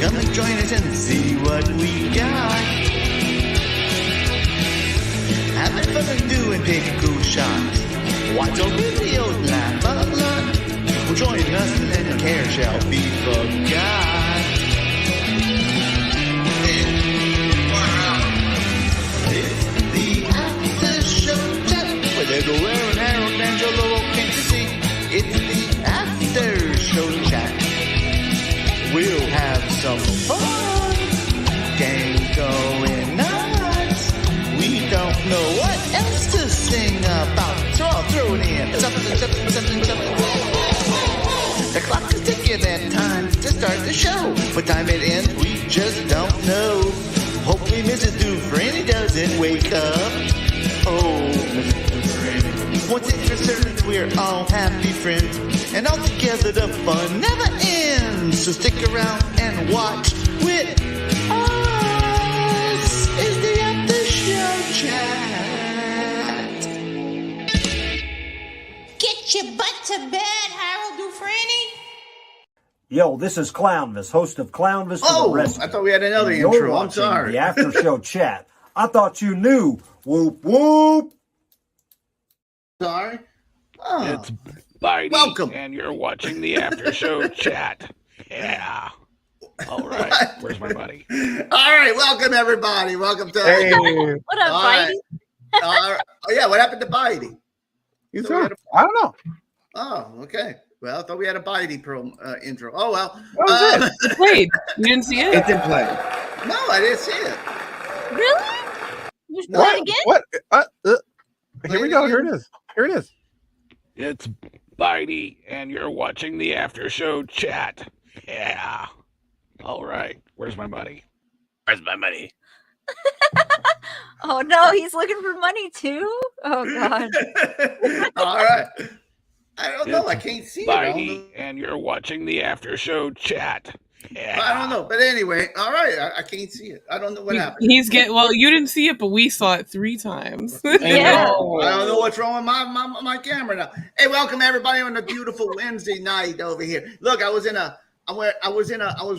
Come and join us and see what we got. Having fun and doing taking cool shots. Watch our videos, laugh a lot. Well, join us and then care shall be forgot. It's the after show chat. Where they go wearing Harold, Angelo, Cassese. It's the after show chat. We'll have some fun. Gang going nuts. We don't know what else to sing about. So I'll throw it in. Something. The clock is ticking and time to start the show. What time it ends, we just don't know. Hopefully Mrs. Dufresne doesn't wake up. Oh, Mrs. Dufresne. Once it's for certain we're all happy friends. And all together the fun never ends. So stick around and watch with us. Is the after show chat. Get your butt to bed, Harold Dufresne. Yo, this is Clownvis, host of Clownvis to the Rescue. I thought we had another You're intro. I'm watching sorry. The after show chat. I thought you knew. Whoop, whoop. Sorry. Oh. It's Bitey, Welcome. and you're watching the after show chat. Yeah. All right. Where's my buddy? All right, welcome everybody. Welcome to. What up, All Bitey? right. Oh yeah, what happened to Bitey? You So we had I don't know. Oh, okay. Well, I thought we had a Bitey intro. Oh well. What was it? Wait, you didn't see it? It didn't play. No, I didn't see it. Really? You should No. play it again? What? Here we go. Here it is. Here it is. It's Bitey, and you're watching the after show chat. Yeah. All right. Where's my buddy? Where's my money? Oh no, he's looking for money too. Oh god. All right. I don't know. I can't see it. I don't Bitey, and you're watching the after show chat. Yeah. I don't know. But anyway, all right. I can't see it. I don't know what happened. He's well, you didn't see it, but we saw it 3 times. Yeah. I don't know what's wrong with my camera now. Hey, welcome everybody on a beautiful Wednesday night over here. Look, I was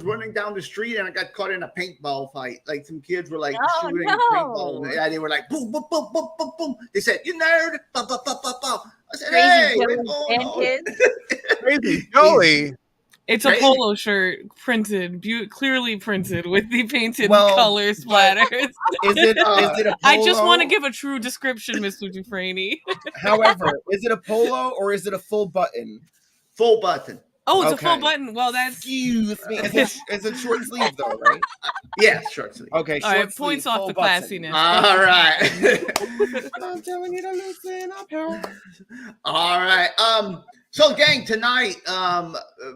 running down the street and I got caught in a paintball fight. Like some kids were like shooting paintball. Yeah, they were like boom, boom, boom, boom, boom, boom. They said, "You nerd!" Bow, bow, bow, bow, bow. I said, "Hey, what's going on?" Kids. Crazy Jolie. It's a polo shirt printed, clearly printed with the painted color splatters. Is it a polo? I just want to give a true description, Mr. Dufresne. However, is it a polo or is it a full button? Full button. Oh, it's Okay. a full button. Well, that's... Excuse me. Is it short sleeve though, right? Yeah, short sleeve. Okay, All short right, points sleeve, off the full button. classiness. All right. I'm telling you to listen up, Harold. All right. So, gang, tonight,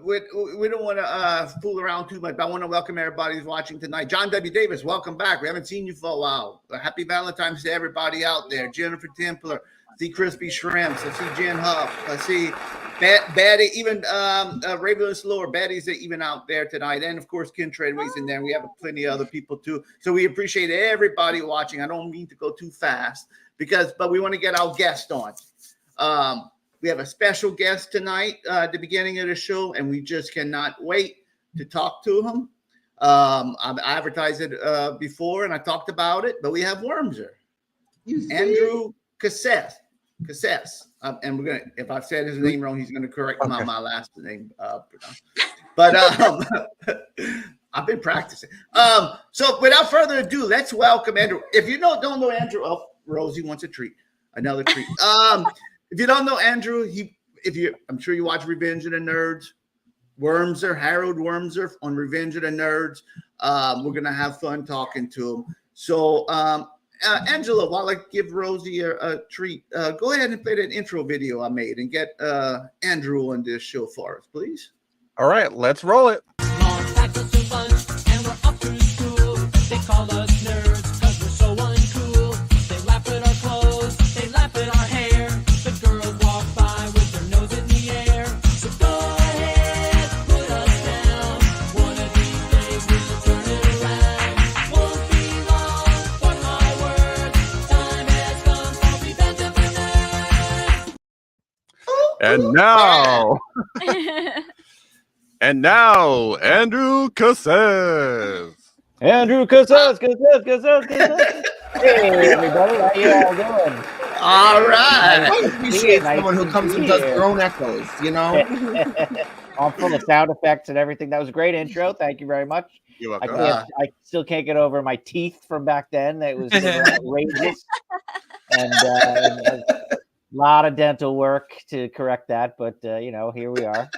we don't want to fool around too much, but I want to welcome everybody who's watching tonight. John W. Davis, welcome back. We haven't seen you for a while. Happy Valentine's to everybody out there. Jennifer Templer, I see Crispy Shrimps. I see Jen Huff. I see Batty, even Ravenless Lore. Batty's even out there tonight. And, of course, Ken Treadway's in there. We have plenty of other people, too. So we appreciate everybody watching. I don't mean to go too fast, but we want to get our guest on. We have a special guest tonight at the beginning of the show, and we just cannot wait to talk to him. I've advertised it before, and I talked about it, but we have Wormser. Andrew Cassese. And we're going to, if I said his name wrong, he's going to correct my last name. But I've been practicing. So without further ado, let's welcome Andrew. If you don't know Andrew, Rosie wants a treat, another treat. If you don't know Andrew, I'm sure you watch Revenge of the Nerds. Harold Wormser on Revenge of the Nerds. We're gonna have fun talking to him. So, Angela, while I give Rosie a treat, go ahead and play that intro video I made and get Andrew on this show for us, please. All right, let's roll it. They call us nerds 'cause we're so uncool. They laugh at our clothes, they laugh at our hair. The girls walk by with their nose in the air. So go ahead, put us down. One of these days we'll turn it around. Won't be long, mark my words. Time has come for Revenge of the Nerds. And now, And now, Andrew Cassese. Andrew Cassese. Hey, everybody, how you all doing? All right. I appreciate Nice someone who to comes be and does here. their own echoes, you know? I'm full of sound effects and everything. That was a great intro. Thank you very much. You're I welcome. still can't get over my teeth from back then. They were outrageous, and a lot of dental work to correct that. But here we are.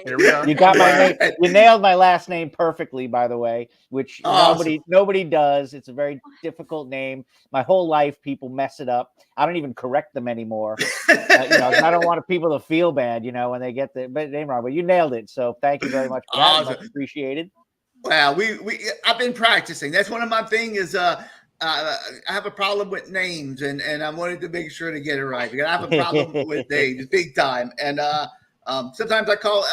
Here we are. You got my Right. name. You nailed my last name perfectly, by the way, which Awesome. nobody does. It's a very difficult name. My whole life, people mess it up. I don't even correct them anymore. I don't want people to feel bad, when they get the name wrong. But you nailed it. So thank you very much for that. Awesome. Much appreciated. Well, I've been practicing. That's one of my things is I have a problem with names, and I wanted to make sure to get it right because I have a problem with names big time. And sometimes I call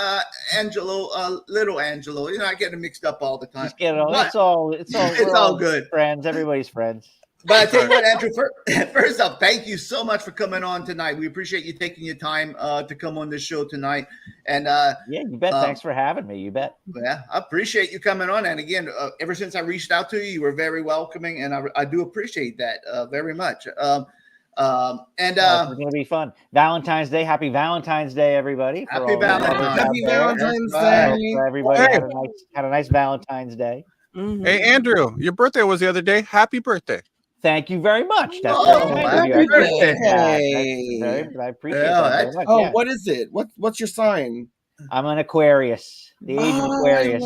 Angelo little Angelo. I get them mixed up all the time. Just get it all. But It's all it's all good. Friends. Everybody's friends. But I tell you what, Andrew, first off, thank you so much for coming on tonight. We appreciate you taking your time to come on this show tonight. And yeah, you bet. Thanks for having me. You bet. Yeah, I appreciate you coming on. And again, ever since I reached out to you, you were very welcoming, and I do appreciate that very much. It's going to be fun. Valentine's Day. Happy Valentine's Day, everybody. Happy Valentine's. Happy Valentine's Right. Day. Hope everybody had a nice Valentine's Day. Mhm. Hey, Andrew, your birthday was the other day. Happy birthday. Thank you very much. That's Oh, very kind of you. happy I appreciate birthday. that. I appreciate Yeah, that very that's- much. Oh, Yeah. what is it? What's your sign? I'm an Aquarius. The age of Aquarius.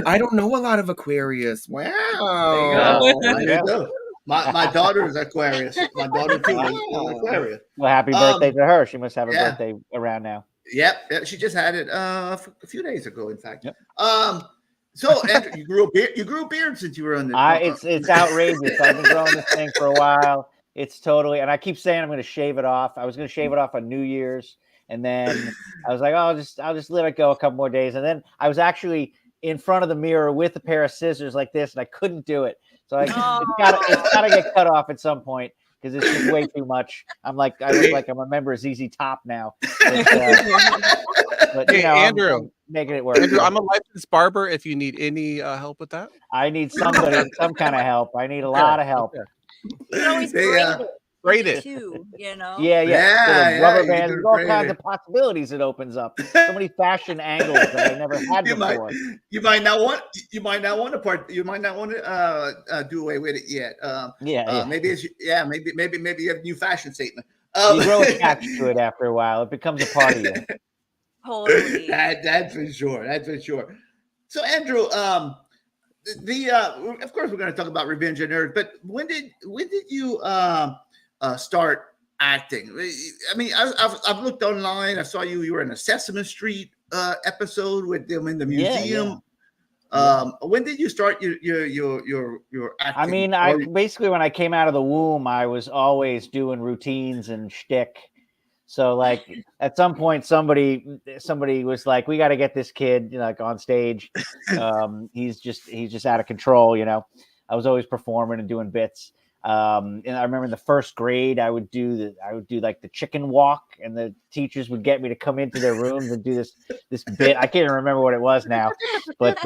I don't know a lot of Aquarius. Wow. I do too. My daughter is Aquarius. My daughter too is Aquarius. Well, happy birthday to her. She must have a yeah. birthday around now. Yep, she just had it a few days ago, in fact. Yep. So Andrew, you grew a beard since you were on the. It's outrageous. I've been growing this thing for a while. It's totally, and I keep saying I'm going to shave it off. I was going to shave it off on New Year's, and then I was like, oh, I'll just let it go a couple more days. And then I was actually in front of the mirror with a pair of scissors like this, and I couldn't do it. So it's gotta get cut off at some point because it's just way too much. I look like I'm a member of ZZ Top now. But Hey, Andrew. I'm making it work. Andrew, I'm a licensed barber. If you need any help with that, I need some kind of help. I need a lot of help. You can always braid it. too, Yeah, Sort of yeah, rubber you bands. can There's all braid kinds it. of possibilities it opens up. So many fashion angles that I never had before. You might not want to do away with it yet. Maybe maybe you have a new fashion statement. You grow attached to it after a while. It becomes a part of you. Totally. That's for sure. That's for sure. So Andrew, of course we're going to talk about Revenge of Nerds, but when did you start acting? I mean, I've looked online. I saw you were in a Sesame Street episode with them in the museum. When did you start your acting? I mean, basically when I came out of the womb, I was always doing routines and shtick. So like at some point, somebody was like, "We got to get this kid on stage. He's just out of control." I was always performing and doing bits. And I remember in the first grade, I would do like the chicken walk, and the teachers would get me to come into their rooms and do this bit. I can't even remember what it was now, but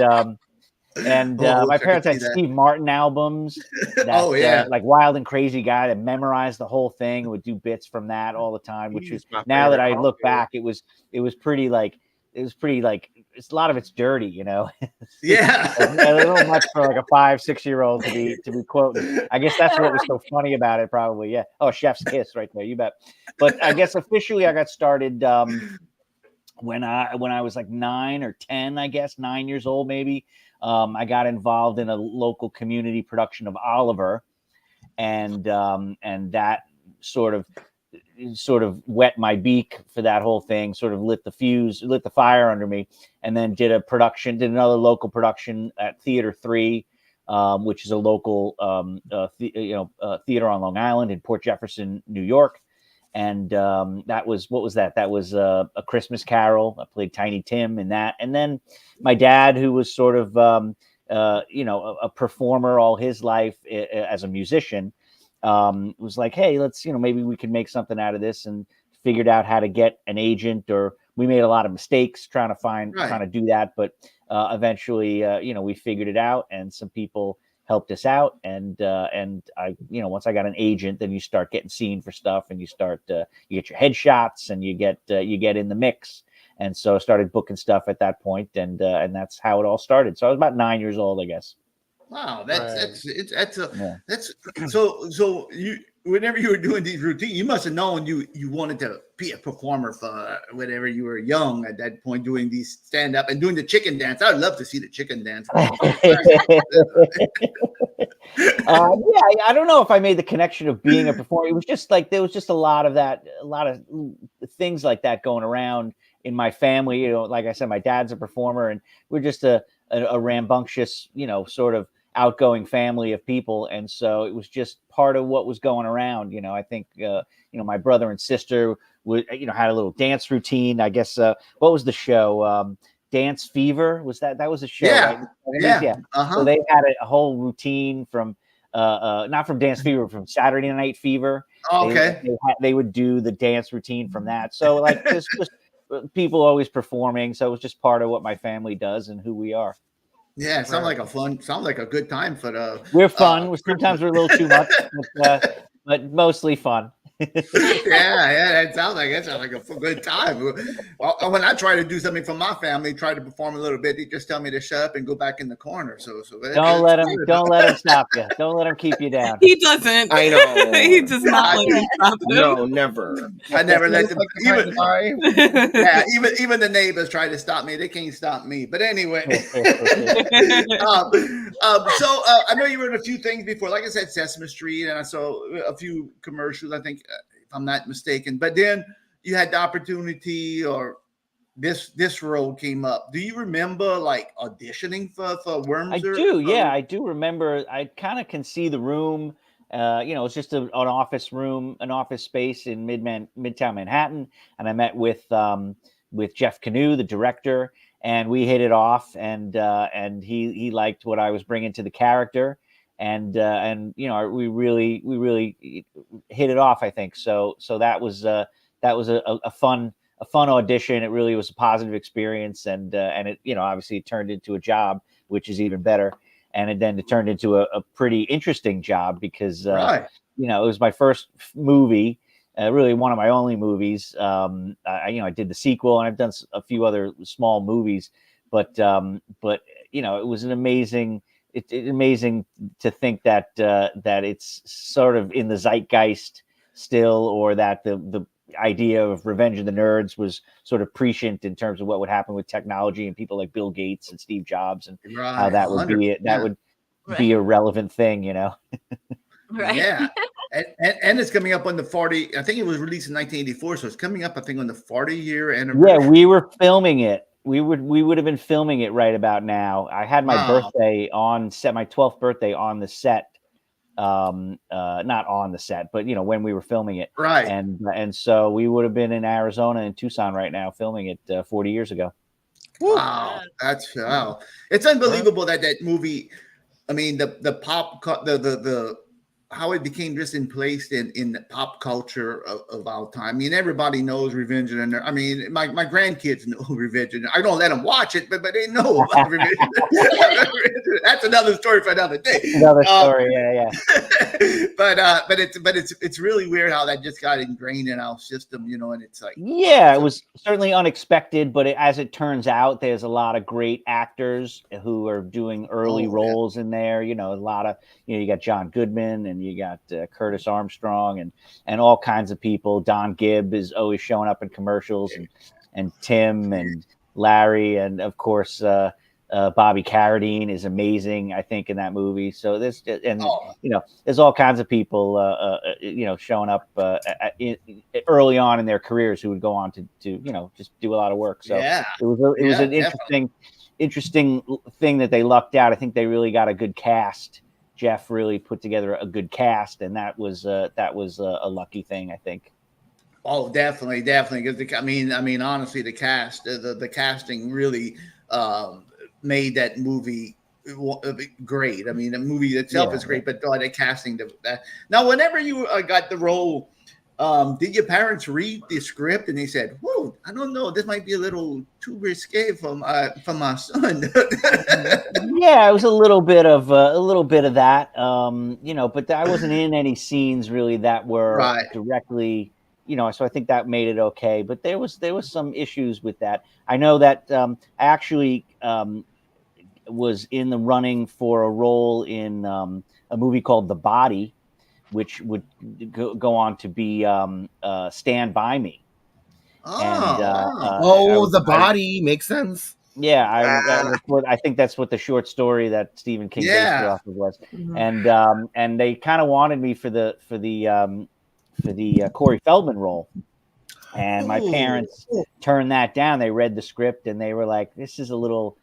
my parents had Steve Martin albums. Like Wild and Crazy Guy that memorized the whole thing and would do bits from that all the time. Which is now that I look back, it was pretty like it's a lot of it's dirty, Yeah, a little much for like a 5-6-year-old to be quoting. I guess that's what was so funny about it, probably. Yeah. Oh, Chef's Kiss right there, you bet. But I guess officially I got started when I was like 9 or 10, I guess 9 years old maybe. I got involved in a local community production of Oliver, and that sort of wet my beak for that whole thing, sort of lit the fire under me, and then did another local production at Theater 3, which is a local theater on Long Island in Port Jefferson, New York. And that was A Christmas Carol. I played Tiny Tim in that. And then my dad, who was sort of a performer all his life as a musician, was like, hey, let's maybe we can make something out of this, and figured out how to get an agent or we made a lot of mistakes trying to Right. do that, but eventually, we figured it out, and some people helped us out, and I, once I got an agent, then you start getting seen for stuff, and you get your headshots, and you get in the mix, and so I started booking stuff at that point, and that's how it all started. So I was about 9 years old, I guess. Wow, Right. Yeah. that's so you whenever you were doing these routines, you must have known you wanted to be a performer for whenever you were young at that point, doing these stand up and doing the chicken dance. I'd love to see the chicken dance. I don't know if I made the connection of being a performer. It was just like there was just a lot of things like that going around in my family. Like I said, my dad's a performer, and we're just a rambunctious, sort of outgoing family of people, and so it was just part of what was going around. I think my brother and sister would had a little dance routine. I guess what was the show? Dance Fever was that was a show, right? Yeah. Yeah. So they had a whole routine from not from Dance Fever, from Saturday Night Fever. Oh, okay. They would do the dance routine from that. So like just people always performing. So it was just part of what my family does and who we are. Yeah, it sounds like a good time for the. We're fun. Sometimes we're a little too much, but mostly fun. Yeah, it sounds like a good time. When I try to do something for my family, try to perform a little bit, they just tell me to shut up and go back in the corner. So don't let him stop you. Don't let him keep you down. He doesn't. I know. He does not let me stop him. No, never. I never let them. Even Even the neighbors try to stop me. They can't stop me. But anyway, so I know you were in a few things before. Like I said, Sesame Street, and I saw a few commercials, I think, if I'm not mistaken. But then you had the opportunity, or this role came up. Do you remember like auditioning for Worms? I do. Yeah, I do remember. I kind of can see the room. It's just an office room, an office space in Midtown Manhattan, and I met with Jeff Canoe, the director, and we hit it off, and he liked what I was bringing to the character, and we really hit it off, I think. So that was a fun audition. It really was a positive experience, and it obviously it turned into a job, which is even better. And then it turned into a pretty interesting job because it was my first movie, really one of my only movies. I did the sequel, and I've done a few other small movies, but it was an amazing. It's amazing to think that it's sort of in the zeitgeist still, or that the idea of Revenge of the Nerds was sort of prescient in terms of what would happen with technology and people like Bill Gates and Steve Jobs, and how that would be would be a relevant thing, Right. Yeah. And it's coming up on the 40. I think it was released in 1984, so it's coming up, I think, on the 40-year anniversary. Yeah, we were filming it. We would have been filming it right about now. I had my birthday on set, my 12th birthday on the set. Not on the set, but when we were filming it, right? And so we would have been in Arizona and Tucson right now filming it 40 years ago. Wow, wow! It's unbelievable that movie. I mean, the how it became just emplaced in the pop culture of our time. I mean, everybody knows Revenge of the Nerds. I mean, my grandkids know Revenge of the Nerds. I don't let them watch it, but they know about Revenge of the Nerds. That's another story for another day. Another story, yeah. but it's really weird how that just got ingrained in our system, and it's like, it was certainly unexpected, but as it turns out, there's a lot of great actors who are doing early roles in there. A lot of you got John Goodman, and you got Curtis Armstrong, and all kinds of people. Don Gibb is always showing up in commercials, and Tim and Larry, and of course Bobby Carradine is amazing, I think, in that movie. So there's all kinds of people showing up early on in their careers who would go on to just do a lot of work. So it was an interesting thing that they lucked out. I think they really got a good cast. Jeff really put together a good cast, and that was a lucky thing, I think. Oh, definitely. Because I mean, honestly, the casting really made that movie great. I mean, the movie itself is great, but the casting. Now, whenever you got the role, Did your parents read the script and they said, "Whoa, I don't know, this might be a little too risque for my son"? Yeah, it was a little bit of that, but I wasn't in any scenes really that were Right. directly, so I think that made it okay. But there was some issues with that. I know that I actually was in the running for a role in a movie called The Body, which would go on to be Stand By Me. Oh, The Body makes sense. Yeah, I think that's what the short story that Stephen King based it off of was, and they kind of wanted me for the Corey Feldman role, and my parents turned that down. They read the script and they were like, "This is a little."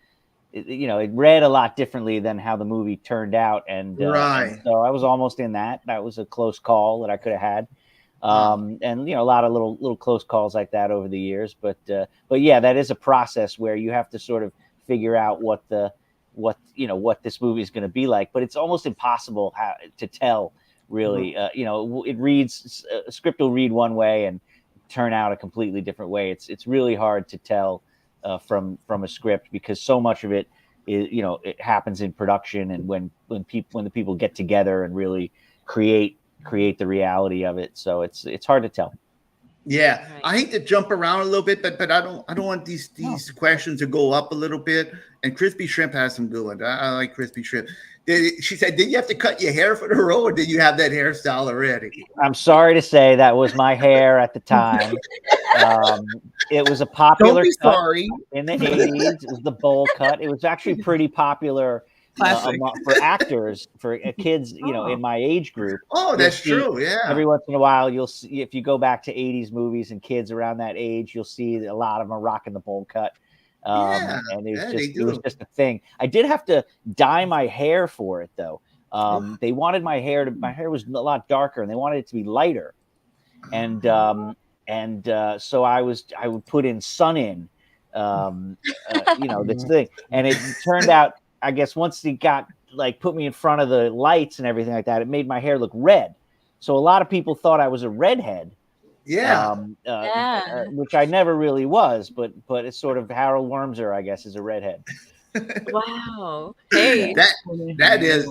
It read a lot differently than how the movie turned out, and so I was almost in that. That was a close call that I could have had, and a lot of little close calls like that over the years. But yeah, that is a process where you have to sort of figure out what this movie is going to be like. But it's almost impossible to tell, really. It reads a script will read one way and turn out a completely different way. It's really hard to tell. From a script, because so much of it is, it happens in production, and when the people get together and really create the reality of it. So it's hard to tell. Yeah, I hate to jump around a little bit, but I don't want these questions to go up a little bit. And Crispy Shrimp has some good ones. I like Crispy Shrimp. She said, "Did you have to cut your hair for the role, or did you have that hairstyle already?" I'm sorry to say that was my hair at the time. It was a popular cut in the 80s. It was the bowl cut. It was actually pretty popular for actors, for kids, in my age group. Oh, that's true. Yeah. Every once in a while, you'll see, if you go back to 80s movies and kids around that age, you'll see a lot of them are rocking the bowl cut. And it was just a thing. I did have to dye my hair for it, though. They wanted my hair was a lot darker, and they wanted it to be lighter. And so I would put in sun-in, this thing, and it turned out, I guess, once they got put me in front of the lights and everything like that, it made my hair look red. So a lot of people thought I was a redhead. Yeah. Which I never really was, but it's sort of Harold Wormser, I guess, is a redhead. Wow. Hey, that is.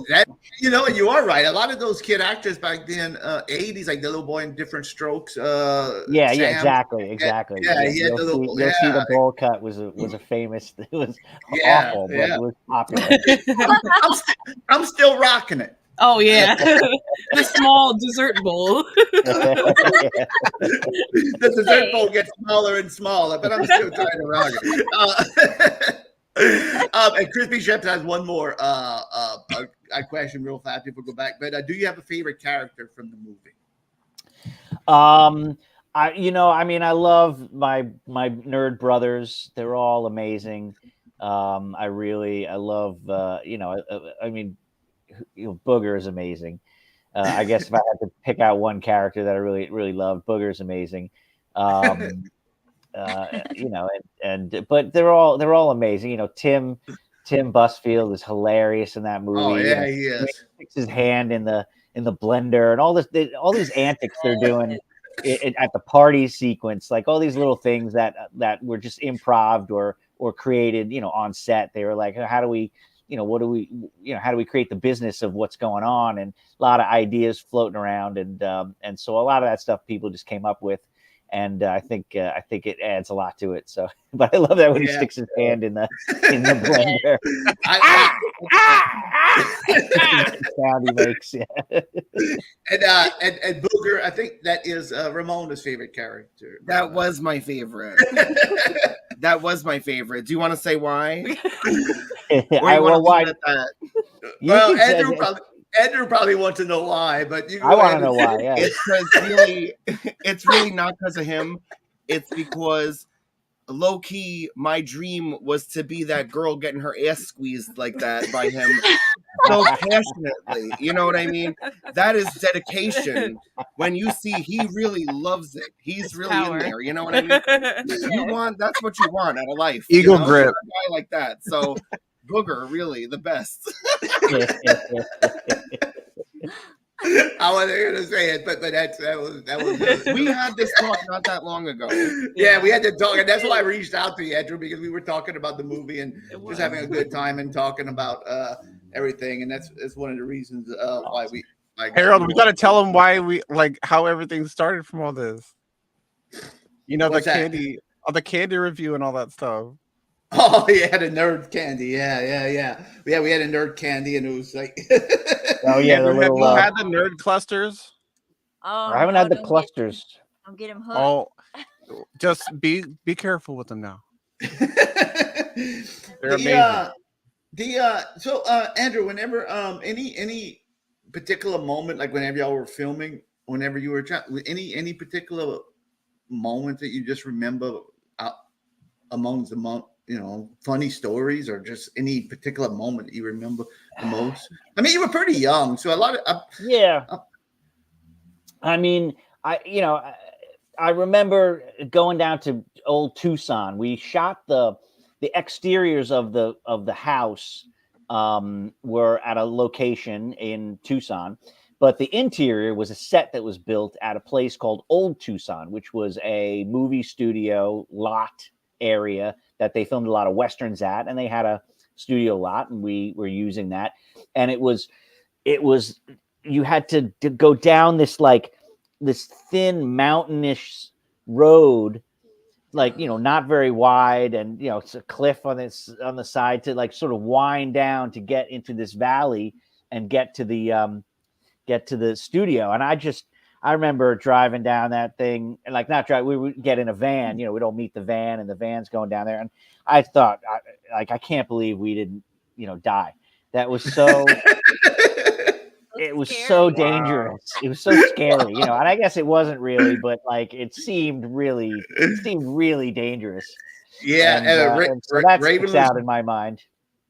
You are right. A lot of those kid actors back then, 80s, like the little boy in Different Strokes. Yeah, exactly. Yeah, he had you'll see the bowl cut was a famous. It was awful, but it was popular. I'm still rocking it. Oh yeah, the small dessert bowl. The dessert bowl gets smaller and smaller, but I'm still trying to rock it. And Crispy Chef has one more a question real fast before we go back. But do you have a favorite character from the movie? I love my nerd brothers. They're all amazing. I love Booger is amazing. I guess if I had to pick out one character that I really, really love, Booger is amazing. But they're all amazing. Tim Busfield is hilarious in that movie. Oh yeah, he is. He sticks his hand in the blender, and all these antics they're doing at the party sequence, like all these little things that were just improv or created, on set. They were like, how do we, how do we create the business of what's going on? And a lot of ideas floating around, and so a lot of that stuff people just came up with. And I think it adds a lot to it. So, but I love that when he sticks his hand in the blender. Sound he makes. Yeah. And Booger, I think that is Ramona's favorite character. That was my favorite. That was my favorite. Do you want to say why? Why? Well, Andrew probably wants to know why, but I want to know why. Yeah, it's really not because of him. It's because low key, my dream was to be that girl getting her ass squeezed like that by him, so passionately. You know what I mean? That is dedication. When you see he really loves it, he's really in there. You know what I mean? That's what you want out of life. Eagle grip, a guy like that. So. Booger, really the best. I wasn't gonna say it, but that was. We had this talk not that long ago. Yeah, we had to talk, and that's why I reached out to you, Andrew, because we were talking about the movie and It just was. having a good time and talking about everything, and that's one of the reasons why we. Like, Harold, we got to tell them why we like how everything started from all this. You know, What's that? the candy review and all that stuff. Oh yeah, the nerd candy. Yeah. We had a nerd candy, and it was like. Oh yeah, the Andrew, have little. you had the nerd clusters? Oh, I haven't no, had the don't clusters. don't get him hooked. Oh, just be careful with them now. They're amazing. So Andrew, whenever any particular moment, like whenever y'all were filming, whenever you were any particular moment that you just remember amongst the funny stories, or just any particular moment that you remember the most? I mean, you were pretty young, so a lot of Yeah. I mean, I remember going down to old Tucson. We shot the exteriors of the house were at a location in Tucson, but the interior was a set that was built at a place called Old Tucson, which was a movie studio lot area that they filmed a lot of westerns at, and they had a studio lot, and we were using that. And it was you had to go down this thin mountainous road, not very wide, and it's a cliff on the side to sort of wind down to get into this valley and get to the studio. And I remember driving down that thing, and we would get in a van, we don't meet the van, and the van's going down there. And I thought, I can't believe we didn't, die. That was so, it was scary. so dangerous. It was so scary, and I guess it wasn't really, but it seemed really dangerous. yeah. And so that sticks out in my mind.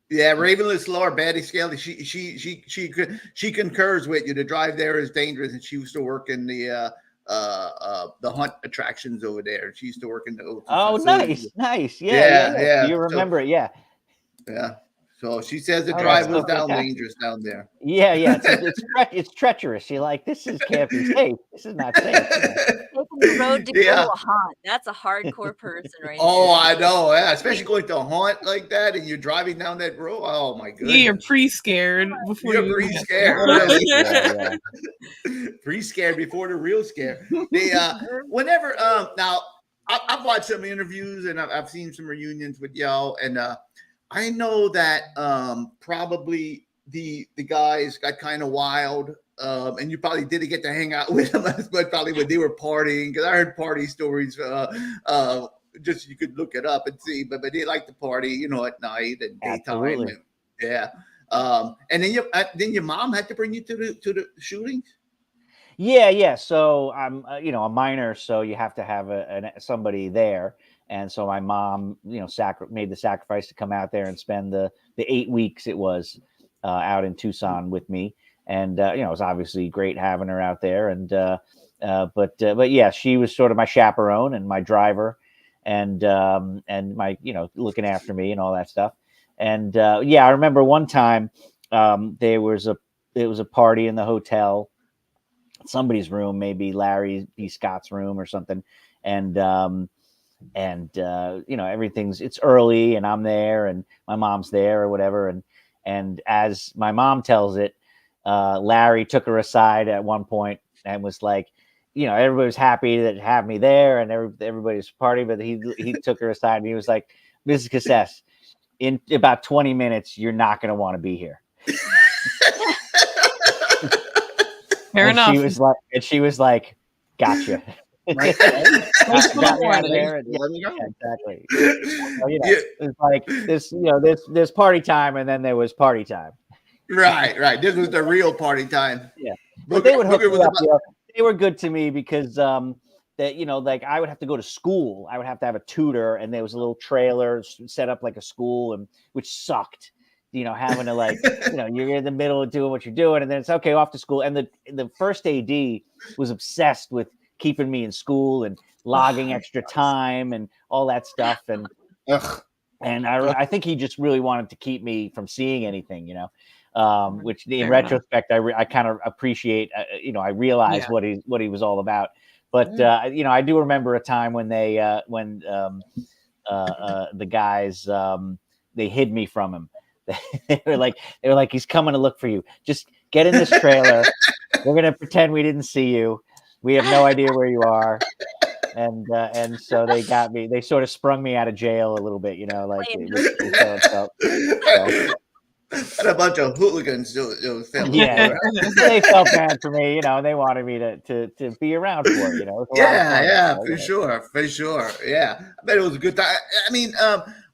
Yeah, Ravenless Laura Batty Scale. She concurs with you. The drive there is dangerous, and she used to work in the hunt attractions over there. She used to work in the. Oh, nice. Yeah. You remember it? Yeah. Yeah. So she says the Oh, drive that's was so down fantastic. dangerous down there. Yeah. It's treacherous. You're like, this can't be safe. This is not safe. Taking the road to go Yeah. to a haunt. That's a hardcore person right Oh, there. I know. Yeah, especially going to a haunt like that, and you're driving down that road. Oh my goodness. You're pre-scared before You're you pre-scared, really. Yeah. Pre-scared before the real scare. Whenever now I've watched some interviews, and I've seen some reunions with y'all, and I know that probably the guys got kind of wild, and you probably didn't get to hang out with them, but probably when they were partying, because I heard party stories. Just you could look it up and see, but they like to party, at night and daytime. Absolutely. And, yeah. And then your mom had to bring you to the shootings. Yeah. So I'm, a minor, so you have to have somebody there. And so my mom, made the sacrifice to come out there and spend the 8 weeks it was out in Tucson with me. And, it was obviously great having her out there. And, but yeah, she was sort of my chaperone and my driver, and my, looking after me and all that stuff. And, yeah, I remember one time it was a party in the hotel, somebody's room, maybe Larry B. Scott's room or something. And it's early, and I'm there, and my mom's there or whatever. And as my mom tells it, Larry took her aside at one point and was like, everybody was happy that have me there, and everybody's party, but he took her aside and he was like, Mrs. Cassese, in about 20 minutes, you're not going to want to be here. Fair enough. She was like, gotcha. Right. Got me out of there. Yeah, exactly. So, it's like this party time, and then there was party time. Right. This was the real party time. Yeah, but they would hook me up. They were good to me because that I would have to go to school. I would have to have a tutor, and there was a little trailer set up like a school, and which sucked. Having to you're in the middle of doing what you're doing, and then it's okay, off to school. And the first AD was obsessed with keeping me in school and logging extra time and all that stuff. And I think he just really wanted to keep me from seeing anything, which in Fair retrospect I kind of appreciate. I realized Yeah. what he was all about. But I do remember a time when the guys they hid me from him. They were like, he's coming to look for you. Just get in this trailer. We're gonna pretend we didn't see you. We have no idea where you are. And so they got me. They sort of sprung me out of jail a little bit, like Playing it was how it felt. So, And a bunch of hooligans do film. yeah, they felt bad for me, they wanted me to be around for it. It was a lot of fun. Yeah, So, for sure. Yeah, I bet it was a good time. I mean,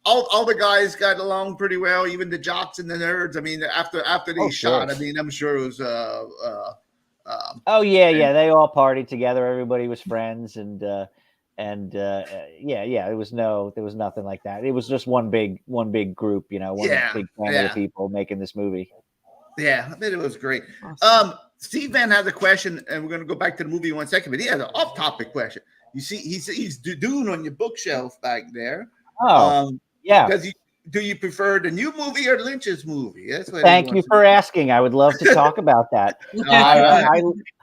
all the guys got along pretty well, even the jocks and the nerds. I mean, after they Oh, shot, sure. I mean, I'm sure it was Oh yeah, they all partied together. Everybody was friends, yeah, there was nothing like that. It was just one big group, one yeah, big family of people making this movie. yeah. I bet it was great. Awesome. Steve Van has a question, and we're gonna go back to the movie in 1 second, but he has an off-topic question. You see, he's Dune on your bookshelf back there. Oh, yeah. Do you prefer the new movie or Lynch's movie? That's what Thank you for asking. I would love to talk about that.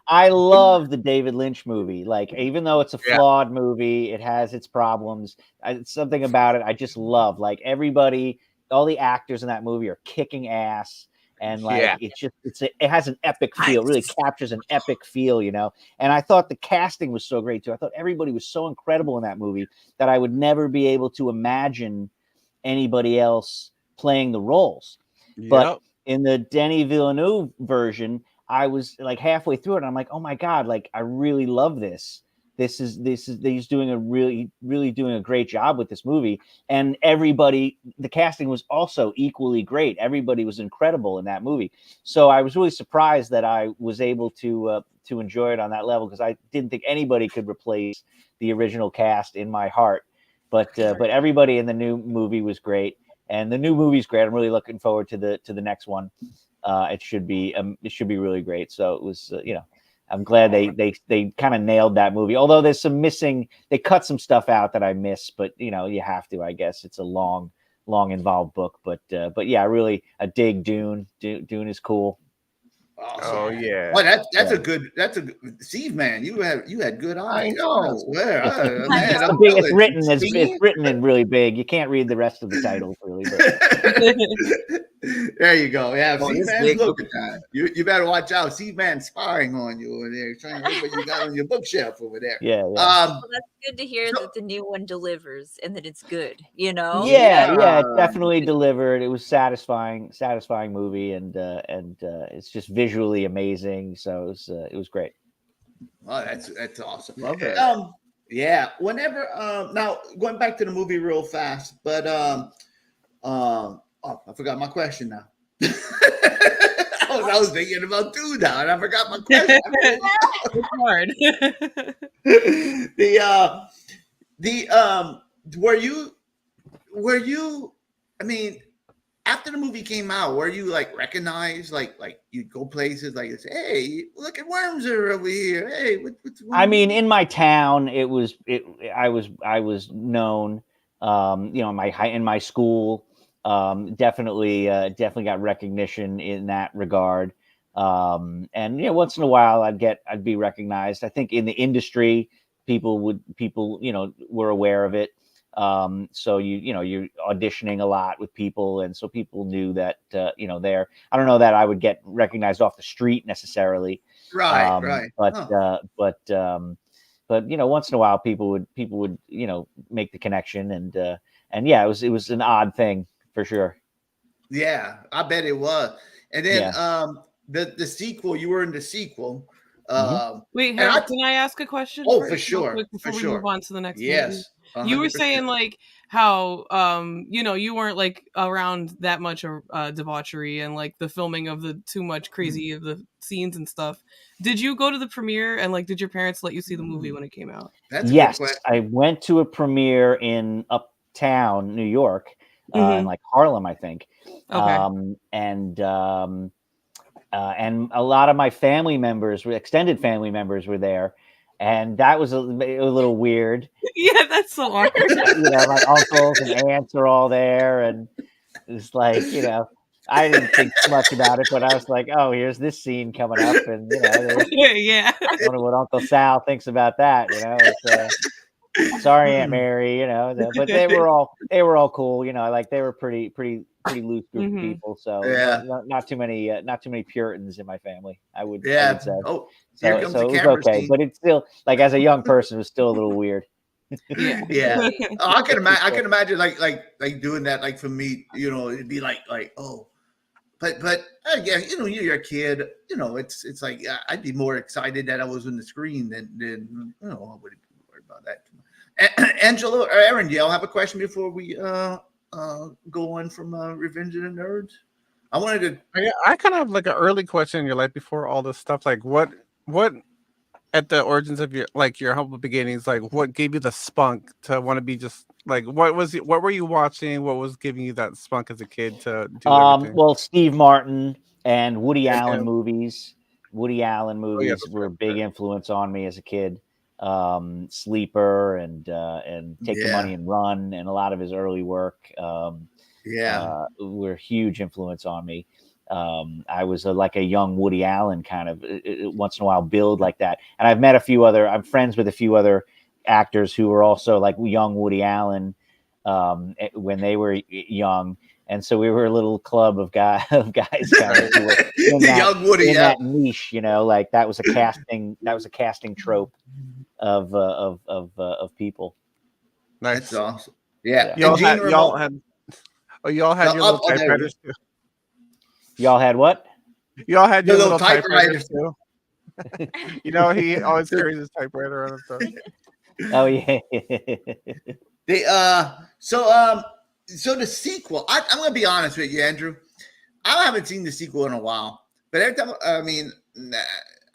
I love the David Lynch movie. Like, even though it's a flawed movie, it has its problems. It's something about it I just love. Like, everybody, all the actors in that movie are kicking ass, and like it has an epic feel. It really captures an epic feel, And I thought the casting was so great too. I thought everybody was so incredible in that movie that I would never be able to imagine anybody else playing the roles. But in the Denis Villeneuve version, I was like halfway through it, and I'm like, oh my God, like I really love this. He's doing really doing a great job with this movie. And everybody, the casting was also equally great. Everybody was incredible in that movie. So I was really surprised that I was able to enjoy it on that level, because I didn't think anybody could replace the original cast in my heart. But everybody in the new movie was great, and the new movie's great. I'm really looking forward to the next one. It should be really great. So it was, I'm glad they kind of nailed that movie. Although there's some missing, they cut some stuff out that I miss, but you have to, I guess. It's a long involved book, but yeah, I dig Dune. Dune is cool. Awesome. Oh yeah. Well, that's a good Steve, man. You had good eyes. I know. I swear. It's written in really big. You can't read the rest of the titles really. But. There you go. Yeah, Steve Man's big. looking at you. Better watch out. Steve Man's spying on you over there, trying to look what you got on your bookshelf over there. Yeah. Well, that's good to hear that the new one delivers and that it's good. Yeah, it definitely delivered. It was satisfying movie, and it's just visually amazing. So it was great. Oh, that's awesome. Love it. Yeah. Whenever now going back to the movie real fast, but I forgot my question now. I was thinking about Dune now, and I forgot my question. It's hard. Were you? I mean, after the movie came out, were you like recognized? Like you'd go places like, hey, look at Worms are over here. Hey, what's going on? I mean, in my town, I was known. In my school. Definitely got recognition in that regard. And once in a while I'd be recognized. I think in the industry, people were aware of it. So you're auditioning a lot with people, and so people knew that there. I don't know that I would get recognized off the street necessarily. Right. But once in a while people would make the connection, and yeah, it was an odd thing. For sure. Yeah, I bet it was. And then the sequel, you were in the sequel. Wait, Harold, can I ask a question? Oh, for sure. Before we move on to the next movie? Yes. 100%. You were saying like how you weren't like around that much debauchery and like the filming of the too much crazy of the scenes and stuff. Did you go to the premiere, and like did your parents let you see the movie when it came out? Yes, I went to a premiere in Uptown, New York. In like Harlem, I think. Okay. And a lot of my extended family members were there, and that was a little weird. Yeah, that's so awkward. My uncles and aunts are all there, and it's like I didn't think too much about it, but I was like, oh, here's this scene coming up, and Yeah. I wonder what Uncle Sal thinks about that. Sorry, Aunt Mary. But they were all cool. Like they were pretty loose group of people. So Yeah. not too many Puritans in my family. I would Yeah. say. Oh, So here comes the it was camera okay, scene. but it's still like as a young person, it was still a little weird. Yeah. Oh, I can imagine like doing that. Like for me, it'd be like oh, but yeah, you're a kid. It's like I'd be more excited that I was on the screen than I wouldn't worry about that. Angelo or Aaron, do y'all have a question before we go on from Revenge of the Nerds? I wanted to. I kind of have like an early question in your life before all this stuff. Like, what at the origins of your humble beginnings, like what gave you the spunk to want to be just like what were you watching? What was giving you that spunk as a kid to do everything? Well, Steve Martin and Woody And Allen him. movies. Woody Allen movies that's were a right, big right. influence on me as a kid. Sleeper and Take the Money and Run and a lot of his early work were a huge influence on me. I was like a young Woody Allen kind of once in a while build like that. And I'm friends with a few other actors who were also like young Woody Allen when they were young. And so we were a little club of guys kind of who were in that niche, like that was a casting trope of people. Nice. That's awesome. Yeah. Y'all had your little typewriters too. Y'all had what? Y'all had your little typewriters too. He always carries his typewriter on his stuff. Oh yeah. So the sequel. I'm gonna be honest with you, Andrew. I haven't seen the sequel in a while, but every time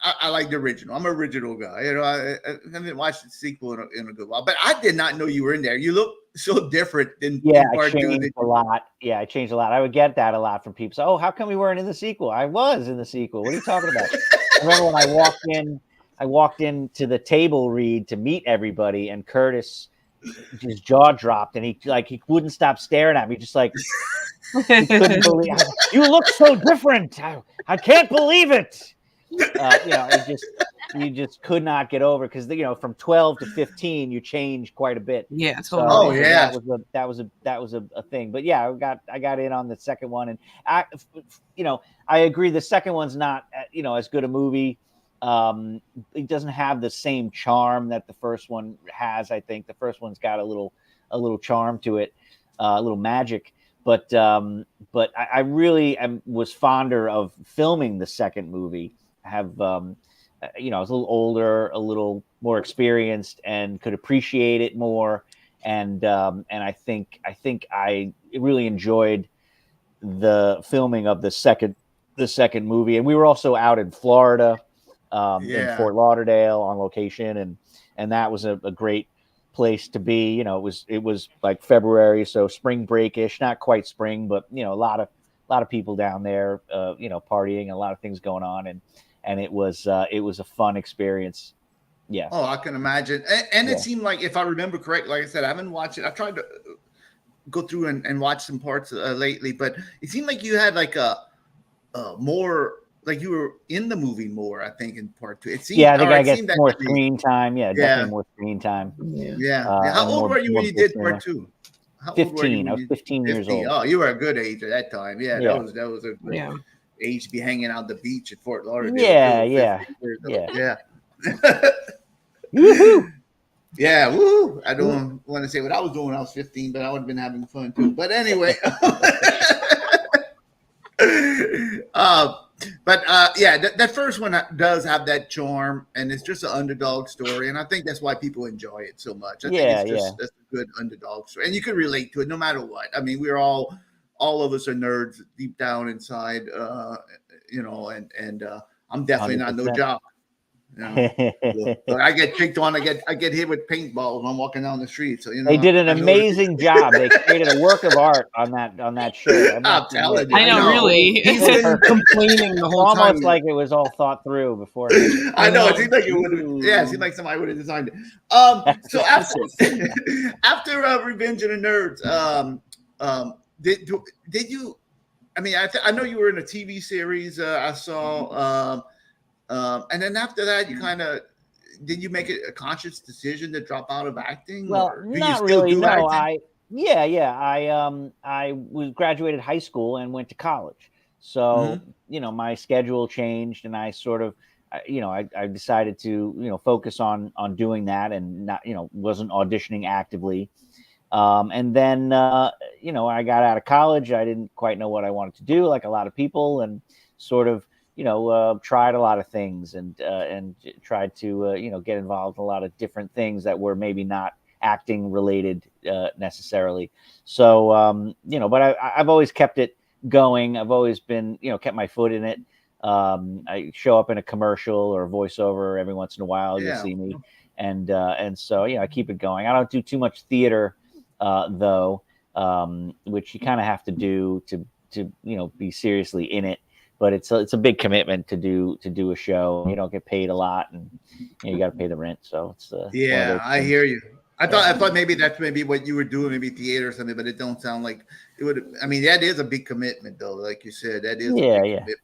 I like the original. I'm an original guy. I haven't watched the sequel in a good while, but I did not know you were in there. You look so different than I changed a lot. Yeah, I changed a lot. I would get that a lot from people. So, oh, how come we weren't in the sequel? I was in the sequel. What are you talking about? I remember when I walked into the table read to meet everybody, and Curtis, his jaw dropped, and he wouldn't stop staring at me, just like he couldn't believe. You look so different. I can't believe it. You just could not get over because from 12 to 15 you change quite a bit. Yeah, totally. So, that was a thing. But yeah, I got in on the second one, and I agree the second one's not as good a movie. It doesn't have the same charm that the first one has. I think the first one's got a little charm to it, a little magic. But I really was fonder of filming the second movie. I was a little older, a little more experienced, and could appreciate it more. And I think I really enjoyed the filming of the second movie. And we were also out in Florida, in Fort Lauderdale on location, and that was a great place to be. It was like February, so spring break-ish, not quite spring, but a lot of people down there, partying, and a lot of things going on, and it was a fun experience. Yeah. Oh, I can imagine. And it seemed like, if I remember correctly, like I said, I haven't watched it. I've tried to go through and watch some parts lately, but it seemed like you had like a more, like you were in the movie more, I think, in part two. It seemed, I think I get more screen time. Yeah, definitely more screen time. Yeah. How old were you when you did part two? 15. I was 15 years old. Oh, you were a good age at that time. Yeah, Yeah. that was a good age to be hanging out the beach at Fort Lauderdale. Yeah. Woohoo! Yeah, woo! I don't want to say what I was doing when I was 15, but I would have been having fun too. But anyway, that first one does have that charm, and it's just an underdog story, and I think that's why people enjoy it so much. I think it's just that's a good underdog story, and you can relate to it no matter what. I mean, we're all of us are nerds deep down inside, and I'm definitely 100%. Not no jock. So I get picked on. I get hit with paintballs when I'm walking down the street. So they did an amazing job. They created a work of art on that show. I'm telling you. I know, really. He's been complaining the whole time. Almost like it was all thought through before. I know. It seemed like it would have. Yeah, it seemed like somebody would have designed it. So after Revenge of the Nerds, did you I mean, I know you were in a TV series. I saw, and then after that, you kind of did you make it a conscious decision to drop out of acting, Well, or do you not still really. do No, acting? yeah. I was graduated high school and went to college. So, Hmm. my schedule changed and I sort of I decided to, focus on doing that and not, wasn't auditioning actively. And then I got out of college. I didn't quite know what I wanted to do, like a lot of people, and sort of tried a lot of things and tried to get involved in a lot of different things that were maybe not acting related necessarily. So but I've always kept it going. I've always been kept my foot in it. I show up in a commercial or a voiceover every once in a while. You'll Yeah. see me, and so I keep it going. I don't do too much theater though, which you kind of have to do to be seriously in it. But it's a big commitment to do a show. You don't get paid a lot, and you got to pay the rent. So it's one of Yeah, those I things. hear you. I thought maybe that's maybe what you were doing, maybe theater or something, but it don't sound like it would. I mean, that is a big commitment, though. Like you said, that is a Yeah, big yeah. commitment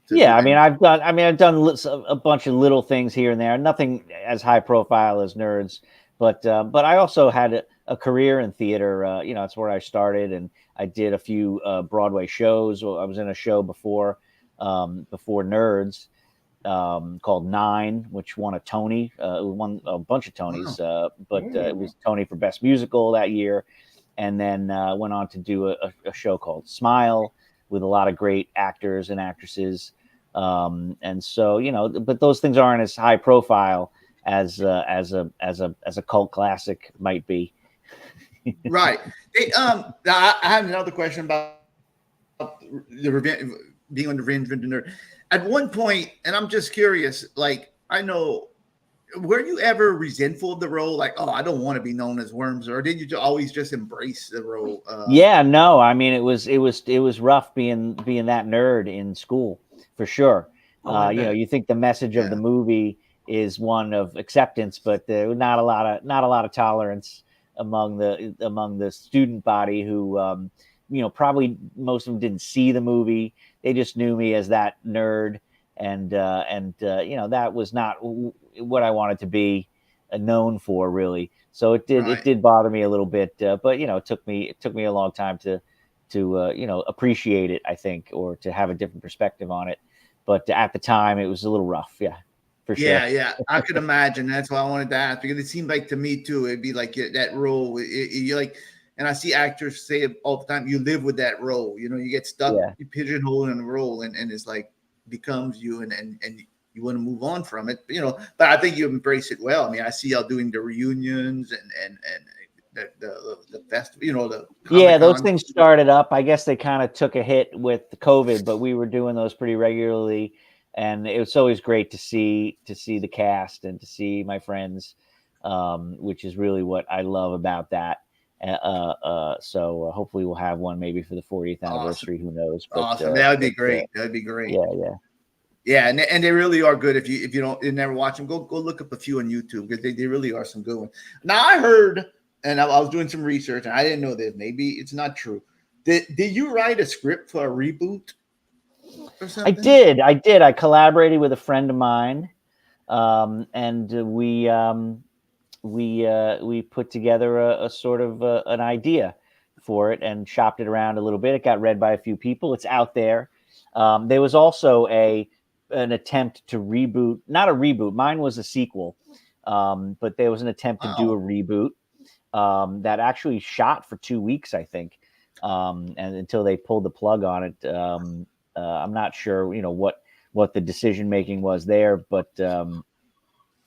to Yeah, do. I mean, And I've done a bunch of little things here and there, nothing as high profile as Nerds, but I also had a career in theater. That's where I started, and I did a few Broadway shows. Well, I was in a show before Nerds, called Nine, which won a Tony. It won a bunch of Tonys, wow. but it was Tony for Best Musical that year, and then went on to do a show called Smile with a lot of great actors and actresses. And so, but those things aren't as high profile as a cult classic might be. Right. Hey, I have another question about the revenge, being on the Revenge of the Nerd. At one point, and I'm just curious, like I know, were you ever resentful of the role? Like, oh, I don't want to be known as Worms, or did you always just embrace the role? Yeah, no, I mean it was rough being that nerd in school for sure. Oh, I bet. You think the message of Yeah. the movie is one of acceptance, but not a lot of tolerance among the student body who probably most of them didn't see the movie. They just knew me as that nerd, and that was not what I wanted to be known for, really. So it did it Right. did bother me a little bit, but it took me a long time to appreciate it, I think, or to have a different perspective on it. But at the time, it was a little rough, yeah, for Yeah, sure. yeah, I could imagine. That's why I wanted to ask because it seemed like to me too. It'd be like that role. You like, and I see actors say it all the time. You live with that role. You get stuck, Yeah, you pigeonhole in a role, and it's like becomes you, and you want to move on from it. But I think you embrace it well. I mean, I see y'all doing the reunions and the festival. The yeah, Comic those Con. things started up. I guess they kind of took a hit with the COVID, but we were doing those pretty regularly, and it was always great to see the cast and to see my friends, which is really what I love about that. So hopefully we'll have one maybe for the 40th Awesome, anniversary. Who knows? awesome. That would be But great. That would be great. yeah, yeah. Yeah, and they really are good. If you don't you never watch them, go look up a few on YouTube because they really are some good ones. Now I heard, and I was doing some research, and I didn't know this. Maybe it's not true. Did you write a script for a reboot or I something? did. I did. I collaborated with a friend of mine, and we put together a sort of an idea for it and shopped it around a little bit. It got read by a few people. It's out there. There was also an attempt to reboot, not a reboot. Mine was a sequel, but there was an attempt to do a Wow. reboot that actually shot for 2 weeks, I think, and until they pulled the plug on it. I'm not sure, what the decision making was there, but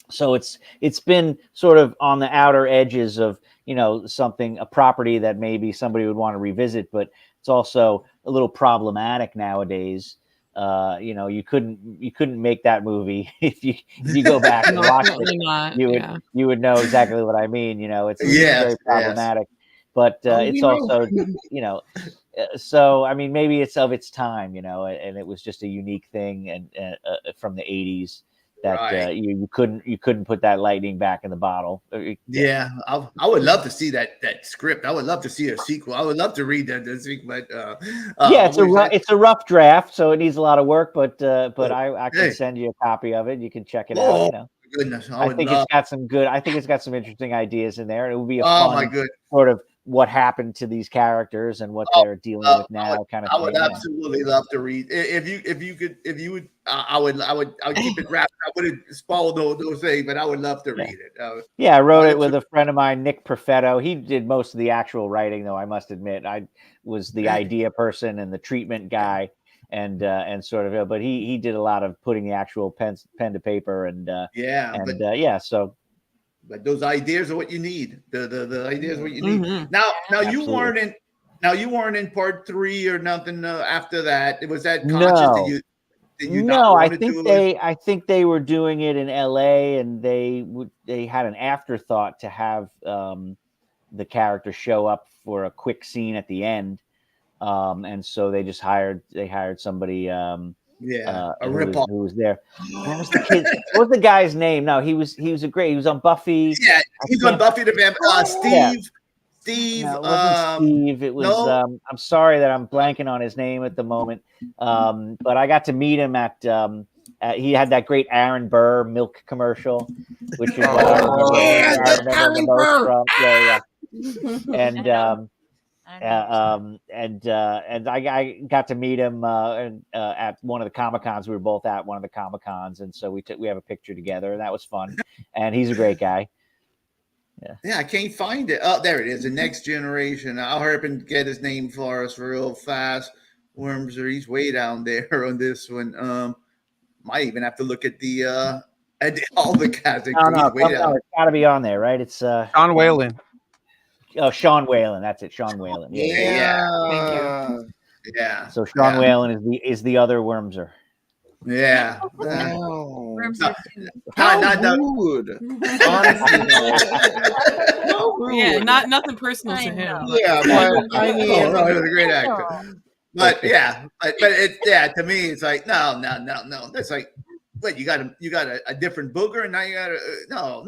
so it's been sort of on the outer edges of a property that maybe somebody would want to revisit, but it's also a little problematic nowadays. You couldn't make that movie if you go back and No, watch it, certainly not. you would Yeah. you would know exactly what I mean. It's Yes, very yes. problematic, but Oh, we it's know. also you know so I mean maybe it's of its time, and it was just a unique thing and from the 80s. that Right. you couldn't put that lightning back in the bottle. Yeah, I would love to see that script. I would love to see a sequel. I would love to read that sequel. But Yeah, I it's a rough draft, so it needs a lot of work. But wish I can hey, send you a copy of it. You can check it out. oh You know, my goodness, I I would think it's love. got some good. I think it's got some interesting ideas in there, and it would be a Oh my fun good. sort of what happened to these characters and what Oh, they're dealing with now, kind of I would thing. Yeah. absolutely love to read. If you would, I would keep it wrapped. I wouldn't spoil those things, but I would love to Yeah. read it. Yeah, I wrote I'll it with answer- a friend of mine, Nick Perfetto. He did most of the actual writing, though. I must admit, I was the idea person and the treatment guy, and sort of. But he did a lot of putting the actual pen to paper, and yeah, but yeah. So but those ideas are what you need. The ideas are what you need. Mhm. Now Absolutely. you weren't in part 3 or nothing after that. Was that conscious? no, Did you not no, want to do it? I think they were doing it in L.A. and they had an afterthought to have the character show up for a quick scene at the end. And so they hired somebody Yeah, a ripoff. who was there. What was the kid? What was the guy's name? No, he was on Buffy. Yeah, he's on can't- Buffy the Vampire. Yeah. Steve. No, it wasn't Steve. It was no? I'm sorry that I'm blanking on his name at the moment. But I got to meet him at he had that great Aaron Burr milk commercial, which is what I remember the most from. Yeah. And I got to meet him at one of the Comic Cons. We were both at one of the Comic Cons, and so we have a picture together, and that was fun. And he's a great guy. Yeah, I can't find it. Oh, there it is. The Next Generation. I'll hurry up and get his name for us real fast. Wormser, he's way down there on this one. Might even have to look at all the cast. No, it's got to be on there, right? It's Sean Whalen. Oh, Sean Whalen. That's it, Sean Whalen. Yeah. Thank you. Yeah. So Sean Whalen is the other Wormser. Yeah. Worms No, are cute. not the- Rude. Yeah, nothing personal I to him. know. Yeah, but I Oh, mean, no, he was a great actor. But it's to me, it's like no. That's like, what you got a different booger, and now you got no.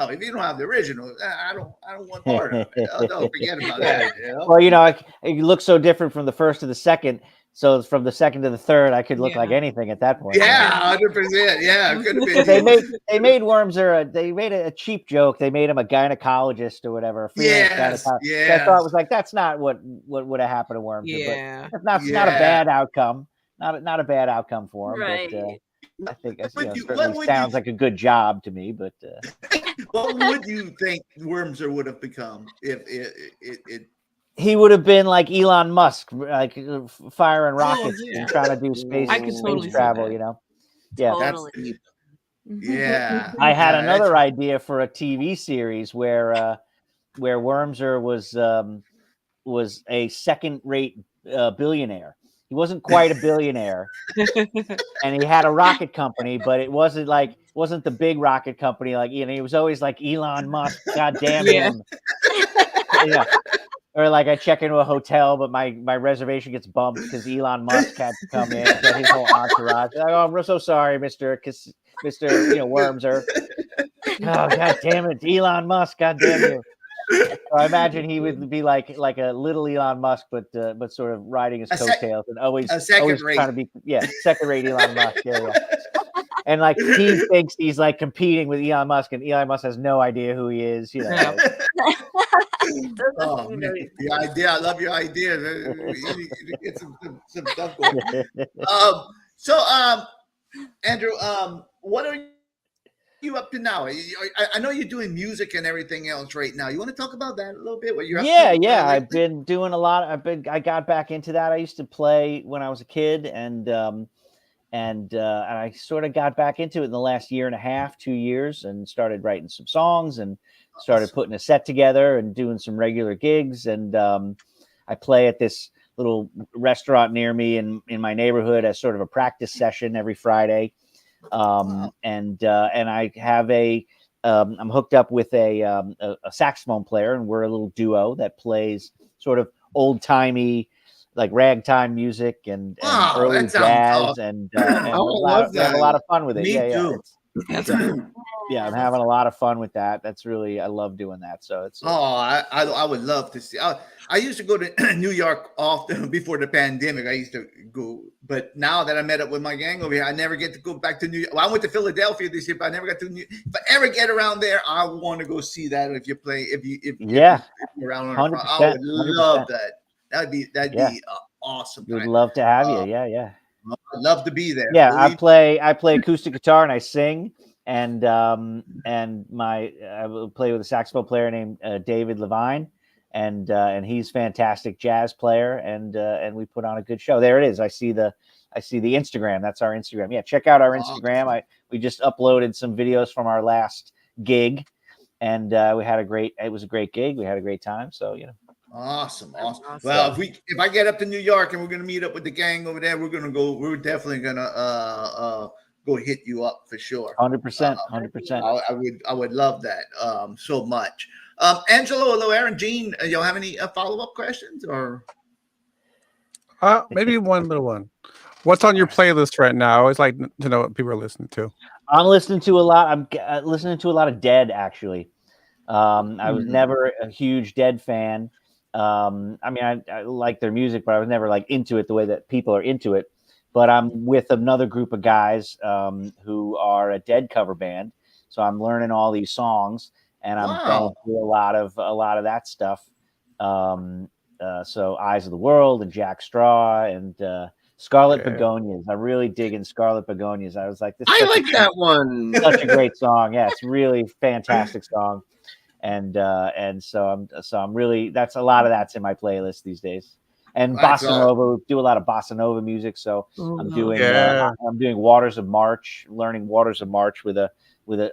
If you don't have the original, I don't want part of it. No, forget about that. You know? Well, it looks so different from the first to the second. So from the second to the third, I could look like anything at that point. Yeah, 100%. Yeah, it could have been. They made Wormser. They made a cheap joke. They made him a gynecologist or whatever. Yes. I thought it was like that's not what would have happened to Wormser. Yeah. But it's not a bad outcome. Not a bad outcome for him. Right. But I think What certainly would sounds you- like a good job to me. But What would you think Wormser would have become if it he would have been like Elon Musk, like firing rockets yeah. and trying to do space, I could totally see travel. that. Yeah. that's Totally. deep. Yeah. I had Yeah, another idea for a TV series where Wormser was a second-rate billionaire. He wasn't quite a billionaire, and he had a rocket company, but it wasn't the big rocket company. Like he was always like Elon Musk. God damn him. Yeah. Or like I check into a hotel, but my reservation gets bumped because Elon Musk had to come in. So his whole entourage. Like, oh, I'm so sorry, Mr. Wormser. Oh, God damn it, Elon Musk. God damn you. So I imagine he would be like a little Elon Musk, but sort of riding his coattails and always trying to be second-rate Elon Musk. Yeah. And like he thinks he's like competing with Elon Musk, and Elon Musk has no idea who he is. Oh, man. The idea, I love your idea. You get some stuff going. Andrew, what are you up to now? I know you're doing music and everything else right now. You want to talk about that a little bit? What you're up to? Yeah. I've been doing a lot. I got back into that. I used to play when I was a kid, and I sort of got back into it in the last year and a half, 2 years, and started writing some songs and started putting a set together and doing some regular gigs. And I play at this little restaurant near me in my neighborhood as sort of a practice session every Friday. And I have I'm hooked up with a saxophone player, and we're a little duo that plays sort of old timey, like ragtime music and early jazz, awesome. and we have a lot of fun with it. Me too. That's Yeah. cool. Yeah, I'm having a lot of fun with that. That's really, I love doing that. So it's I would love to see. I used to go to New York often before the pandemic. I used to go, but now that I met up with my gang over here, I never get to go back to New York. Well, I went to Philadelphia this year, but I never got to New. If I ever get around there, I want to go see that. If you play, if you're around on the front, I 100%, would love 100%. that. That'd Yeah, be awesome. we'd Time. love to have you. Yeah. I'd love to be there. Yeah, I Believe play acoustic guitar and I sing, and I will play with a saxophone player named David Levine, and he's fantastic jazz player, and we put on a good show. There it is. I see the Instagram. That's our Instagram. Yeah, check out our Instagram. We just uploaded some videos from our last gig, and we had it was a great gig. We had a great time. So Awesome. Well, if I get up to New York and we're gonna meet up with the gang over there, we're definitely gonna go hit you up for sure. 100%, 100%. I would love that so much. Angelo, hello, Aaron, Gene, y'all have any follow-up questions or Maybe one little one. What's on your playlist right now? I always like to know what people are listening to. I'm listening to a lot. I'm listening to a lot of Dead, actually. I was never a huge Dead fan. I mean, I like their music, but I was never like into it the way that people are into it. But I'm with another group of guys who are a Dead cover band, so I'm learning all these songs, and I'm going through a lot of that stuff. So Eyes of the World and Jack Straw and Scarlet Begonias. I'm really digging Scarlet Begonias. I was like, I like that one. Such a great song. Yeah, it's really fantastic song. And so I'm really, that's a lot of that's in my playlist these days. And bossa nova, do a lot of bossa nova music. So I'm doing Waters of March, learning Waters of March with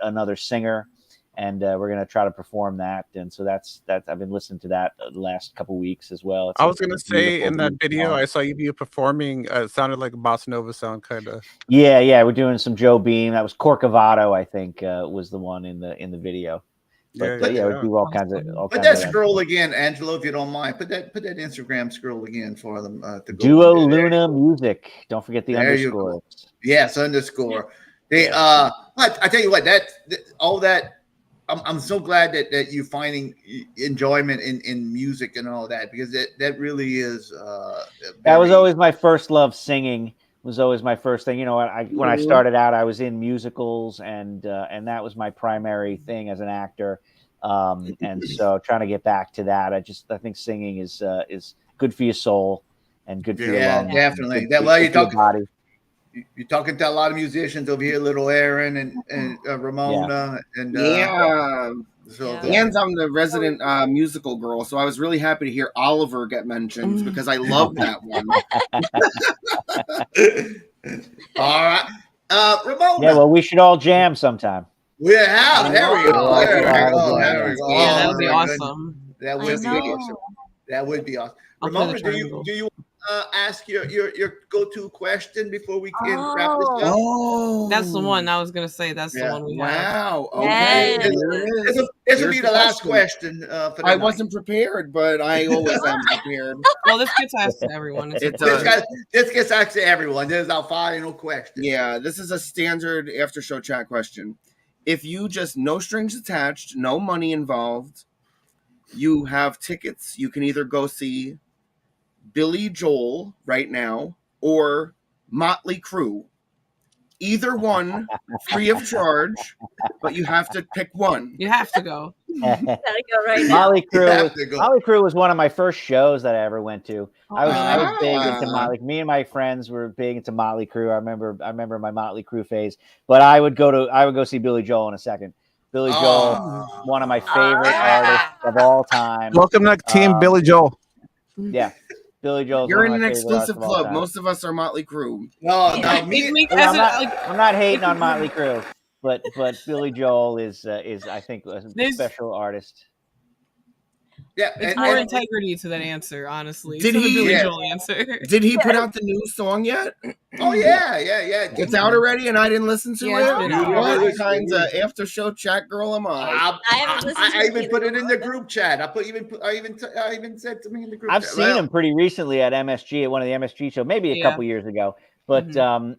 another singer, and we're gonna try to perform that. And so that's I've been listening to that the last couple weeks as well. I was gonna say in that video I saw you performing. It sounded like a bossa nova sound, kind of. Yeah, we're doing some Joe Beam. That was Corcovado, I think, was the one in the video. But we do all kinds of. Put that scroll again, Angelo, if you don't mind. Put that Instagram scroll again for them. To go Duo Luna Music. Don't forget the underscore. Yes, underscore. They I tell you what, all that. I'm so glad that you're finding enjoyment in music and all that, because that really is. That was always my first love. Singing was always my first thing. You know, when I started out, I was in musicals, and that was my primary thing as an actor. And so trying to get back to that, I think singing is good for your soul and good for your lungs. Definitely. You're talking to a lot of musicians over here, little Aaron and Ramona and So and I'm the resident musical girl, so I was really happy to hear Oliver get mentioned because I love that one. All right, Ramona. Yeah, well, we should all jam sometime. We have. There we go. There we go. Yeah, that would be awesome. That would be awesome. That would be awesome. Ramona, do you ask your go-to question before we can wrap this up? Oh, that's the one I was gonna say. That's the one we have. Wow. Okay. This will be the last question. For I wasn't prepared, but I always am prepared. Well, this gets asked to everyone. This gets asked to everyone. This is our final question. Yeah, this is a standard after show chat question. If you just no strings attached, no money involved, you have tickets, you can either go see Billy Joel right now or Motley Crue. Either one, free of charge, but you have to pick one. You have to go. Gotta go right now. Motley Crue was one of my first shows that I ever went to. I was big into Motley. Me and my friends were big into Motley Crue. I remember my Motley Crue phase. But I would go see Billy Joel in a second. Billy Joel, one of my favorite artists of all time. Welcome to Team Billy Joel. Yeah. Billy Joel. You're in an exclusive club. Most of us are Motley Crue. I'm not hating on Motley Crue, but Billy Joel is I think a special artist. Yeah, It's and, more and integrity to that answer, honestly. Did to the he- Billy Yeah. Joel answer. Did he put out the new song yet? oh yeah. It's out already, and I didn't listen to Yeah, it's it. been You out. never What listened. kind of after show chat girl am I? I haven't listened to I it even either. put it in the group chat. I even said to me in the group I've chat. seen him pretty recently at MSG at one of the MSG shows, maybe a Yeah. couple years ago. But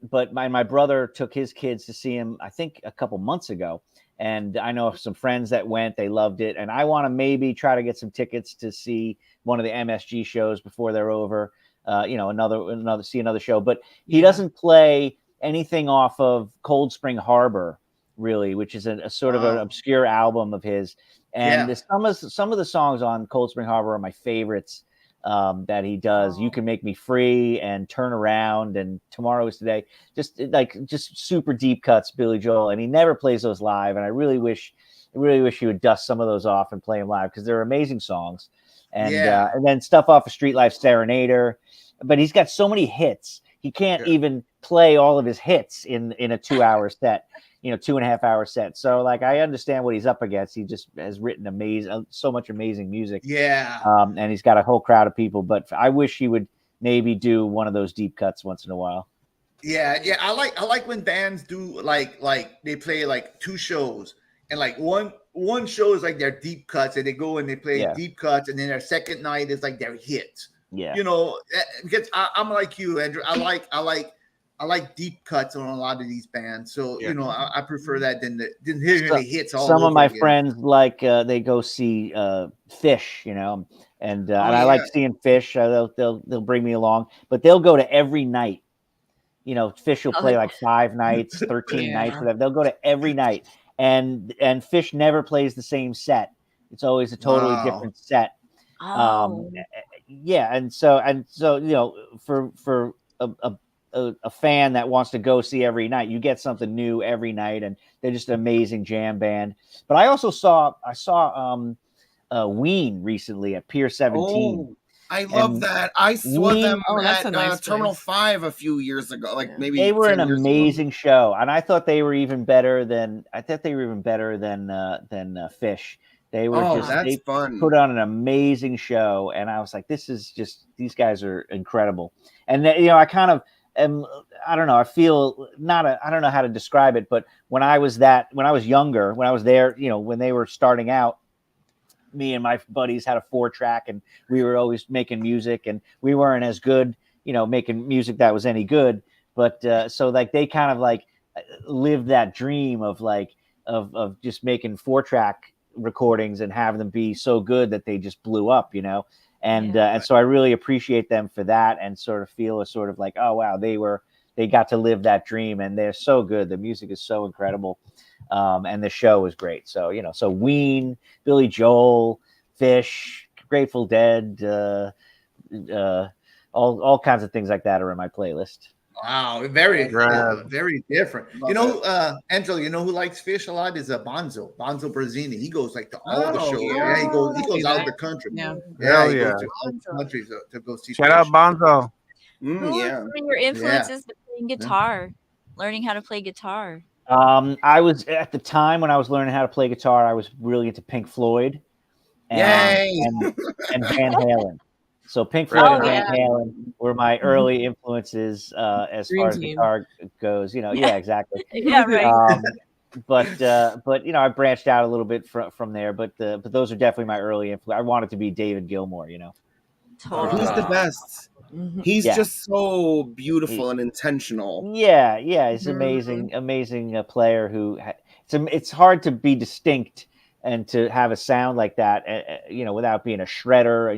but my brother took his kids to see him, I think a couple months ago. And I know some friends that went, they loved it. And I want to maybe try to get some tickets to see one of the MSG shows before they're over. Another show. But he doesn't play anything off of Cold Spring Harbor, really, which is a sort of an obscure album of his. And some of the songs on Cold Spring Harbor are my favorites that he does. You Can Make Me Free and Turn Around and Tomorrow Is Today. Just super deep cuts, Billy Joel. And he never plays those live. And I really wish he would dust some of those off and play them live because they're amazing songs. And and then stuff off of Street Life Serenader. But he's got so many hits. He can't even play all of his hits in a 2-hour set. 2.5-hour set. So I understand what he's up against. He just has written so much amazing music. Yeah. And he's got a whole crowd of people, but I wish he would maybe do one of those deep cuts once in a while. Yeah. I like when bands do like they play like two shows and like one show is like their deep cuts and they go and they play deep cuts and then their second night is like their hits. Yeah. Because I'm like you, Andrew. I like deep cuts on a lot of these bands. So, I prefer that than hearing the hits all Some over of my again. friends they go see Fish, and I like seeing Fish. They'll bring me along, but they'll go to every night. Fish will play like 5 nights, 13 nights, whatever. They'll go to every night, and Fish never plays the same set. It's always a totally different set. And so for a fan that wants to go see every night, you get something new every night, and they're just an amazing jam band. But I also saw Ween recently at Pier 17. Oh, I love that. I saw them at Terminal 5 a few years ago. Maybe they were 10 an years amazing show, and I thought they were even better than Fish. They were they fun. Put on an amazing show, and I was like, these guys are incredible. And I kind of I don't know. I feel I don't know how to describe it, but when I was younger, when I was there, when they were starting out, me and my buddies had a 4-track, and we were always making music, and we weren't as good, making music that was any good. But so they kind of lived that dream of of just making 4-track recordings and have them be so good that they just blew up, and so I really appreciate them for that, and sort of feel oh wow, they got to live that dream, and they're so good. The music is so incredible, and the show is great. So so Ween, Billy Joel, Fish, Grateful Dead, all kinds of things like that are in my playlist. Wow, very different. Angelo, who likes Fish a lot is Bonzo Brazzini. He goes to all the shows. Yeah. He goes out of the country. Yeah. He Hell goes to all the countries to go see. Shout Fish. out Bonzo. Who were some of your influences to playing guitar? Learning how to play guitar. I was at the time when I was learning how to play guitar, I was really into Pink Floyd and Van Halen. So Pink Floyd and Van Halen were my early influences as Dream far as team. guitar goes. Yeah, exactly. Yeah, right. But I branched out a little bit from there. But those are definitely my early influence. I wanted to be David Gilmour. Totally. He's the best. He's just so beautiful and intentional. Yeah, he's amazing player who. It's hard to be distinct and to have a sound like that, without being a shredder.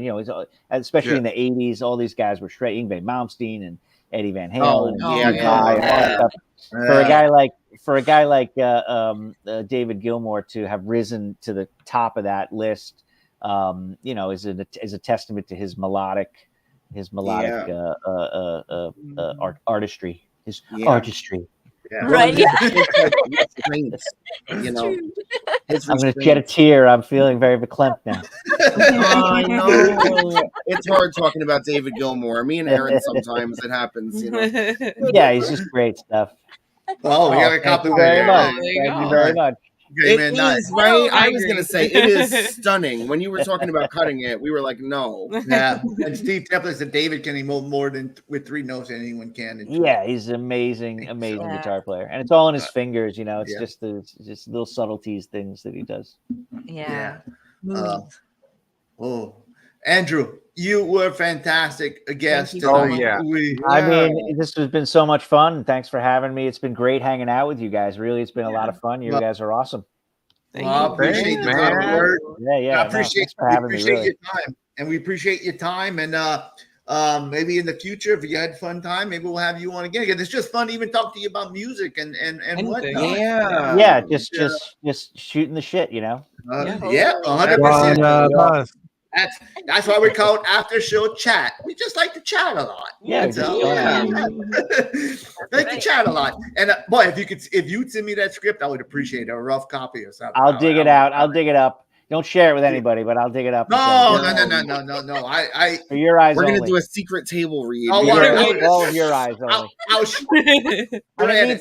Especially in the '80s, all these guys were shredding. Yngwie Malmsteen and Eddie Van Halen. all that Stuff. For a guy like David Gilmour to have risen to the top of that list, is a testament to his melodic artistry. His artistry. Yeah. Right. I'm I'm going to shed a tear. I'm feeling very verklempt now. I know. It's hard talking about David Gilmour. Me and Aaron, sometimes it happens. Yeah, he's just great stuff. Oh, we got a thank you compliment. very much. There you Thank you go. very much. Okay, It man, is, nice. right? I I was agree. gonna say it is stunning. When you were talking about cutting it, we were like, no. Yeah, and Steve Templer said David can emote more than with 3 notes than anyone can. in 2. Yeah, he's an amazing Yeah. guitar player, and it's all in his fingers. You know, it's yeah. just little subtleties, things that he does. Yeah. Oh, Andrew, you were fantastic a guest you so tonight. much. yeah. I mean, this has been so much fun. Thanks for having me. It's been great hanging out with you guys. Really, it's been a lot of fun. You Well- guys are awesome. Thank Well, I you. appreciate the Thanks, kind man. word. Yeah. I No, appreciate, thanks for we having me. appreciate Really. your time, and we appreciate your time. And maybe in the future, if you had fun time, maybe we'll have you on again. It's just fun to even talk to you about music and Anything. whatnot. Yeah. Yeah, just shooting the shit. You know. Yeah, 100%. One of us. That's why we call it after show chat. We just like to chat a lot. Yeah, That's just all. chilling out. Like to chat a lot. And boy, if you'd send me that script, I would appreciate a rough copy or something. I'll dig it out. I'll dig it up. Don't share it with anybody, but I'll dig it up. and send it to you. No. I For your eyes We're only. gonna do a secret table read. Oh, For worry. your- all of your eyes only. I'll And it shred needs it.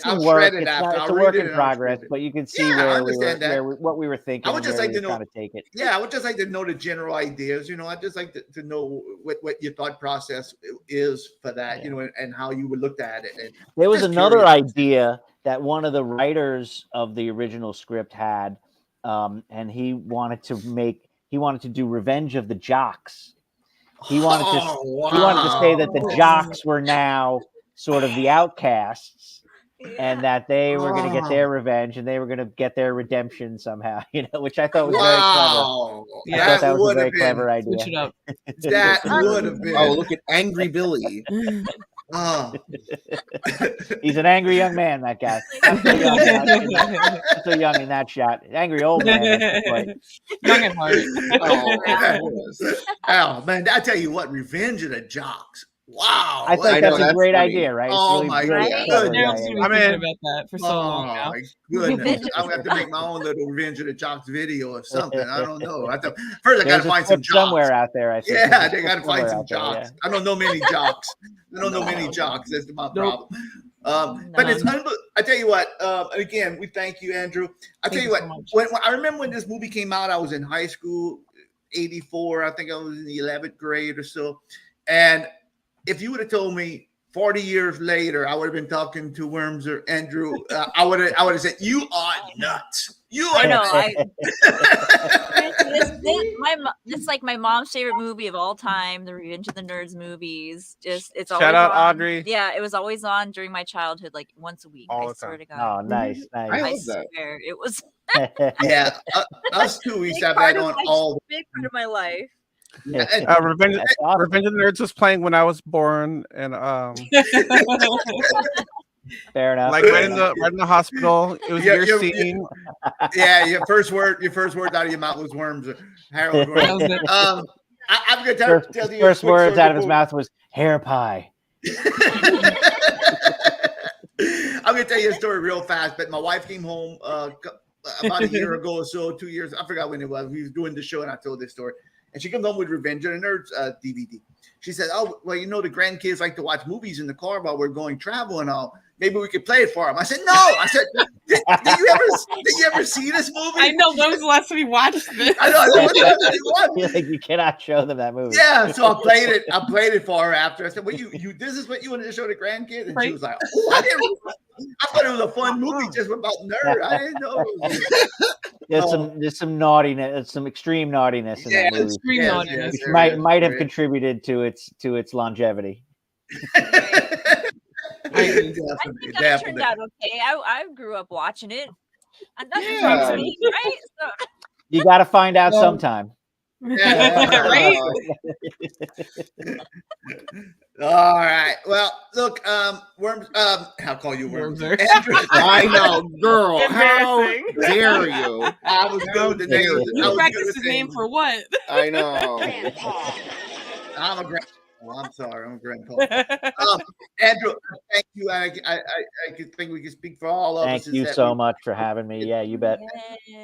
I'll some work. shred it It's, after. not, I'll it's a read work it in and I'll progress, shred it. but you can see Yeah, I where we were, understand that. what we were thinking. I would just where like we to were know. trying to take it. Yeah, I would just like to know the general ideas. I'd just like to know what your thought process is for that, and how you would look at it. And There was just another curious. idea that one of the writers of the original script had, and he wanted to do Revenge of the Jocks. He wanted to say that the jocks were now sort of the outcasts, and that they were going to get their revenge and they were going to get their redemption somehow. Which I thought was very clever. Wow, I thought that was a would very have been clever idea. Switch it up. that would have been. Oh, look at Angry Billy. Oh. He's an angry young man, that guy. Not so young in that shot. Angry old man. That's quite. Young at heart. Oh man, I tell you what, Revenge of the Jocks. Wow, I think I know, that's a that's great funny. idea, right? It's Oh really my great. God. Clever Daryl's idea. been thinking about that for so long Oh now. my goodness! I'm gonna have to make my own little Revenge of the Jocks video or something. I don't know. First, I There's gotta a find some script jocks. somewhere out there. I think. Yeah, There's a they script gotta find somewhere some out there, jocks. I don't know many jocks. I don't know many jocks. That's my problem. But it's I tell you what. Again, we thank you, Andrew. I tell Thank you you what. so much. When I remember when this movie came out, I was in high school, '84. I think I was in the 11th grade or so. And if you would have told me 40 years later, I would have been talking to Worms or Andrew. I would have said, "You are nuts. You are I know. nuts." This like my mom's favorite movie of all time, the Revenge of the Nerds movies. It's always Shout out, on. Audrey. Yeah, it was always on during my childhood, like once a week. All I the swear time. to God. Oh, nice, I nice. I love that. swear it was Yeah, us too. We used to have part that of on my- all. big part of my life. And- Revenge, That's awesome. Revenge of the Nerds was playing when I was born, and Fair enough. like right in the hospital. It was Yeah, your yeah, scene. Yeah, your first word out of your mouth was worms. Harold That worms. was it. I'm gonna tell you a First quick words story out of his before- mouth was hair pie. I'm gonna tell you a story real fast. But my wife came home about a year ago or so, 2 years. I forgot when it was. We was doing the show, and I told this story. And she comes home with Revenge of the Nerds DVD. She said, "Oh, well, the grandkids like to watch movies in the car while we're going travel and all. Maybe we could play it for them." I said, "No." I said, "Did you ever see this movie?" I know. When was the last time we watched this? I know. What the hell did you watch? Like you cannot show them that movie. Yeah, so I played it for her after. I said, "Well, you this is what you wanted to show the grandkids?" And she was like, "Oh, I thought it was a fun movie just about nerds. I didn't know." There's some naughtiness, some extreme naughtiness in that movie, Extreme naughtiness. which might have contributed to its longevity. I think that turned out okay. I grew up watching it. And nothing's wrong with me, right? So, You got to find out sometime. Right? All right. Well, look, Worms. I'll call you Worms. Wormser. Andrew, I know, girl. How Embarrassing. dare you? I was good with the name. You practiced his name for what? I know. I'm a grandpa. Oh, I'm sorry. I'm a grandpa. Andrew, thank you. I think we can speak for all of us. Thank you so much for having me. Yeah, you bet.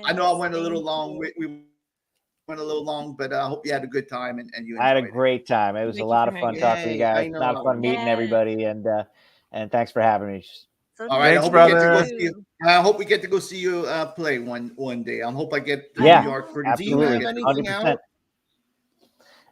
I know I went a little long. We went a little long, but I hope you had a good time and you. I had a enjoyed it. great time. It was Thank a you lot for of fun hanging. talking to you Yay, I guys. A lot of know. fun meeting Yeah. everybody, and thanks for having me. So All right, Thanks, I hope we get to go brother. see you. I hope we get to go see you play one day. I hope I get to Yeah, New York pretty Do you soon. I have get- absolutely, anything 100%.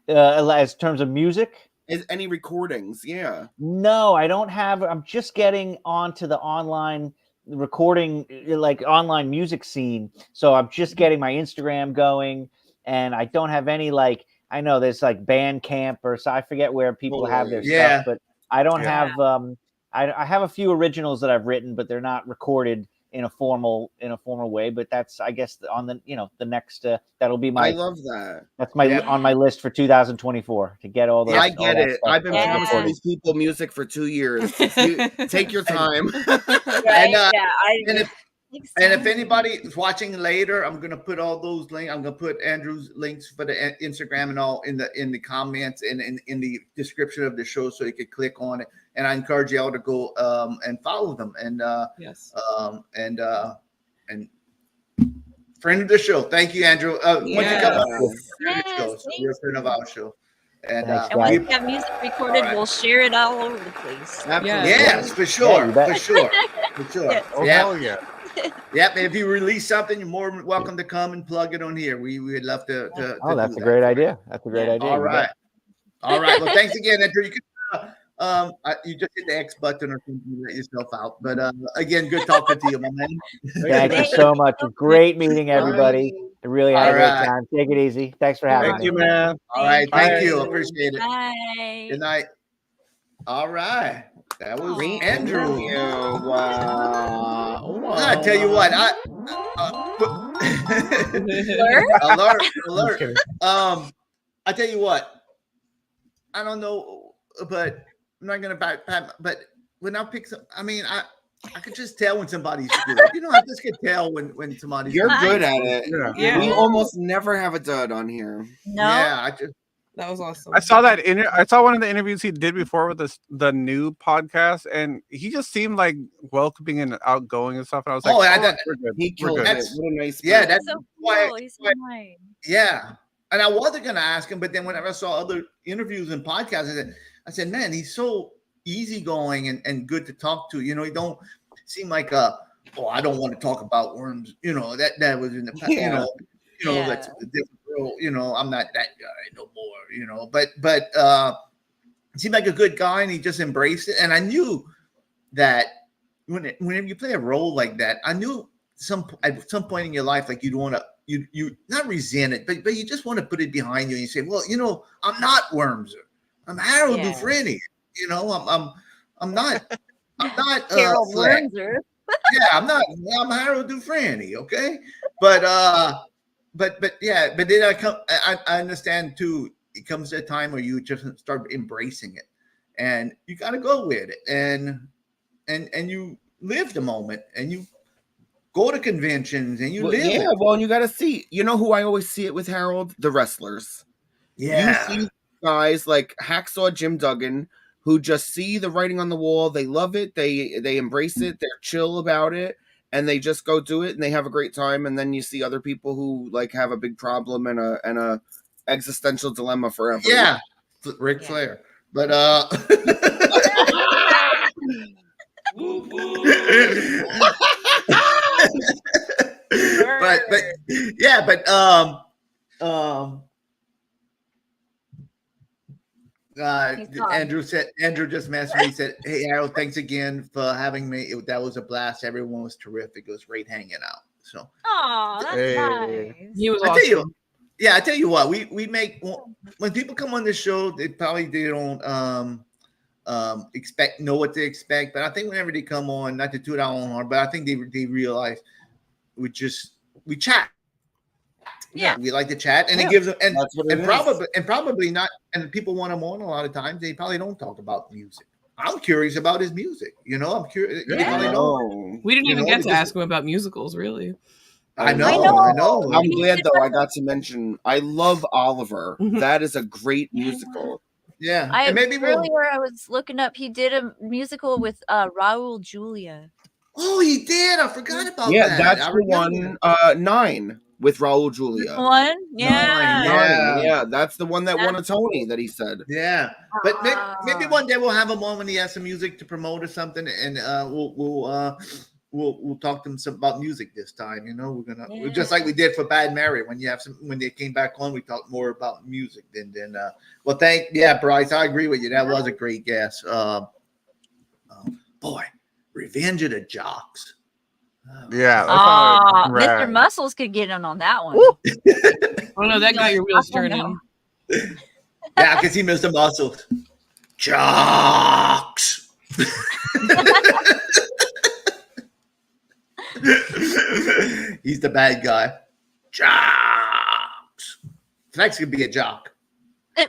out? As terms of music, Is any recordings? Yeah. no, I don't have. I'm just getting onto the online recording, like online music scene. So I'm just getting my Instagram going, and I don't have any like. I know there's like Bandcamp or so I forget where people have their Yeah. stuff, but I don't Yeah. have. I have a few originals that I've written, but they're not recorded in a formal way. But that's, I guess, on the the next. That'll be I my. love that. That's my Yeah. on my list for 2024 to get all those. I all get that it. stuff, I've been Yeah. promising these people music for 2 years. Take your time. Right? And, Yeah. and if Takes And if time. anybody is watching later, I'm gonna put all those links. I'm gonna put Andrew's links for the Instagram and all in the comments and in the description of the show, so you can click on it. And I encourage y'all to go and follow them and Yes. and friend of the show. Thank you, Andrew. Once you come Yes. on the Yes, show, so you're a friend of our show. And Thanks, And once guys. we have music recorded, All right. we'll share it all over the place. Absolutely. yes, for Yeah, sure, you bet. for sure, for sure. Yes. Oh, Yeah. hell yeah. Yep. If you release something, you're more than welcome to come and plug it on here. We would love to Oh, that's do a that. great idea. That's a great Yeah. idea. All you right. bet. All right. Well, thanks again, Andrew. You can you just hit the X button or something to let yourself out. But again, good talking to you, my man. Thank you so much. Great meeting, everybody. I really had a All great right. time. Take it easy. Thanks for having Thank me. you, man. All right. Bye. Thank you. Appreciate it. Bye. Good night. All right. That was Aw. Andrew. Wow. I tell you what, alert, alert. kidding. I tell you what, I don't know, but I'm not gonna but when I pick some, I mean, I could just tell when somebody's good. You know, I just could tell when somebody's You're good. good at it. Yeah. Yeah. We almost never have a dud on here. No. Yeah, I just That was awesome. I saw that I saw one of the interviews he did before with the new podcast, and he just seemed like welcoming and outgoing and stuff. And I was like, Oh, I "Oh, don't- we're good. He We're killed good." it. That's- What a nice yeah, person. that's So why. cool. He's so nice. Yeah. And I wasn't going to ask him, but then whenever I saw other interviews and podcasts, I said, man, he's so easygoing and good to talk to. You know, he don't seem like I don't want to talk about worms. You know, that was in the past, Yeah. Yeah. that's a different girl. You know, I'm not that guy no more, you know, but he seemed like a good guy and he just embraced it. And I knew that whenever you play a role like that, I knew at some point in your life, like you'd want to, you not resent it, but you just want to put it behind you and you say, well, you know, I'm not Wormser. I'm Harold Yeah. Dufresne. You know, I'm not Harold Fleck. Wormser. Yeah, I'm Harold Dufresne, okay? But yeah, but then I understand too, it comes to a time where you just start embracing it and you gotta go with it and you live the moment and you go to conventions and you Well, live yeah, it. well, and you got to see. You know who I always see it with, Harold? The wrestlers. Yeah. You see guys like Hacksaw Jim Duggan who just see the writing on the wall. They love it. They embrace it. They're chill about it, and they just go do it, and they have a great time. And then you see other people who like have a big problem and a existential dilemma forever. Yeah. Ric Yeah. Flair. But but yeah, but Andrew just messaged me. He said, "Hey Harold, thanks again for having me. That was a blast. Everyone was terrific. It was great hanging out." So Aw, that's Hey. nice. He was I awesome. tell you, I tell you what, we make when people come on this show, they don't know what to expect. But I think whenever they come on, not to toot our own horn, but I think they realize we chat. Yeah. We like to chat, and Yeah, it gives them that's what it is. probably not. And people want him on a lot of times. They probably don't talk about music. I'm curious about his music. You know, I'm curious. They Yeah. probably don't. Oh. We didn't You even know, get they to just- ask him about musicals, really. I know. I'm glad though I got to mention I love Oliver. Mhm. That is a great musical. Yeah, I and maybe we'll. earlier I was looking up. He did a musical with Raul Julia. Oh, he did. I forgot about Yeah, that. that's I the remember one 9. with Raul Julia. One, yeah. Yeah, that's the one that won a Tony that he said. Yeah, but maybe one day we'll have him on when he has some music to promote or something, and we'll talk to him about music this time. You know, we're gonna just like we did for Bad Mary when they came back on, we talked more about music. Well, Bryce, I agree with you. That was a great guess. Boy, Revenge of the Jocks. Yeah. Mr. Muscles could get in on that one. Oh no, that got your wheels turning. Yeah, because he missed the Muscles. Jocks. He's the bad guy. Jocks. Flex could be a jock. Hey,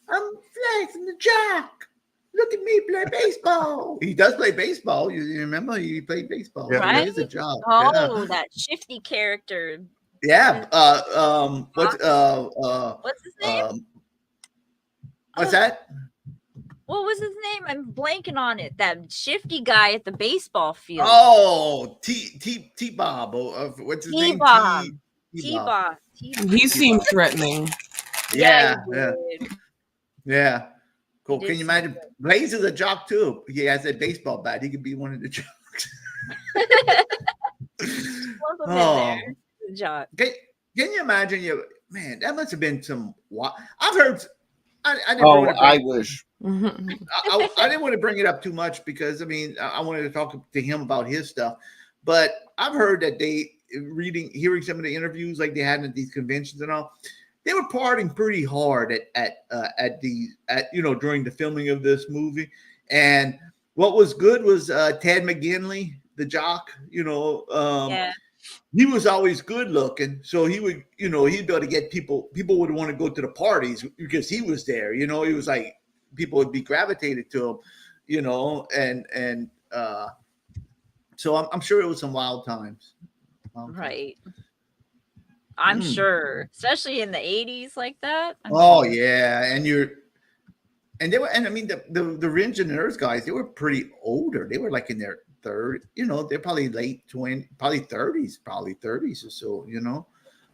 I'm Flex and the jock. Look at me play baseball. He does play baseball. You remember he played baseball. Yeah. Right? He is a jock. Oh, that shifty character. Yeah. What's his name? What's that? What was his name? I'm blanking on it. That shifty guy at the baseball field. Oh, T-Bob. What's his name? T-Bob. He seemed threatening. Yeah. Cool. Can you imagine? Blaze is a jock too. He has a baseball bat. He could be one of the jocks. Jock. Can you imagine? Man, that must have been some. I've heard. I wish. I didn't want to bring it up too much because I wanted to talk to him about his stuff. But I've heard that hearing some of the interviews like they had at these conventions and all, they were partying pretty hard during the filming of this movie. And what was good was Ted McGinley, the jock. He was always good looking, so he would, he'd be able to get people would want to go to the parties because he was there. He was like, people would be gravitated to him, and so I'm sure it was some wild times. Right. I'm sure, especially in the 80s like that. Yeah. And the Ringe and Nerds guys, they were pretty older. They were like in their third, they're probably late 20s, probably 30s or so,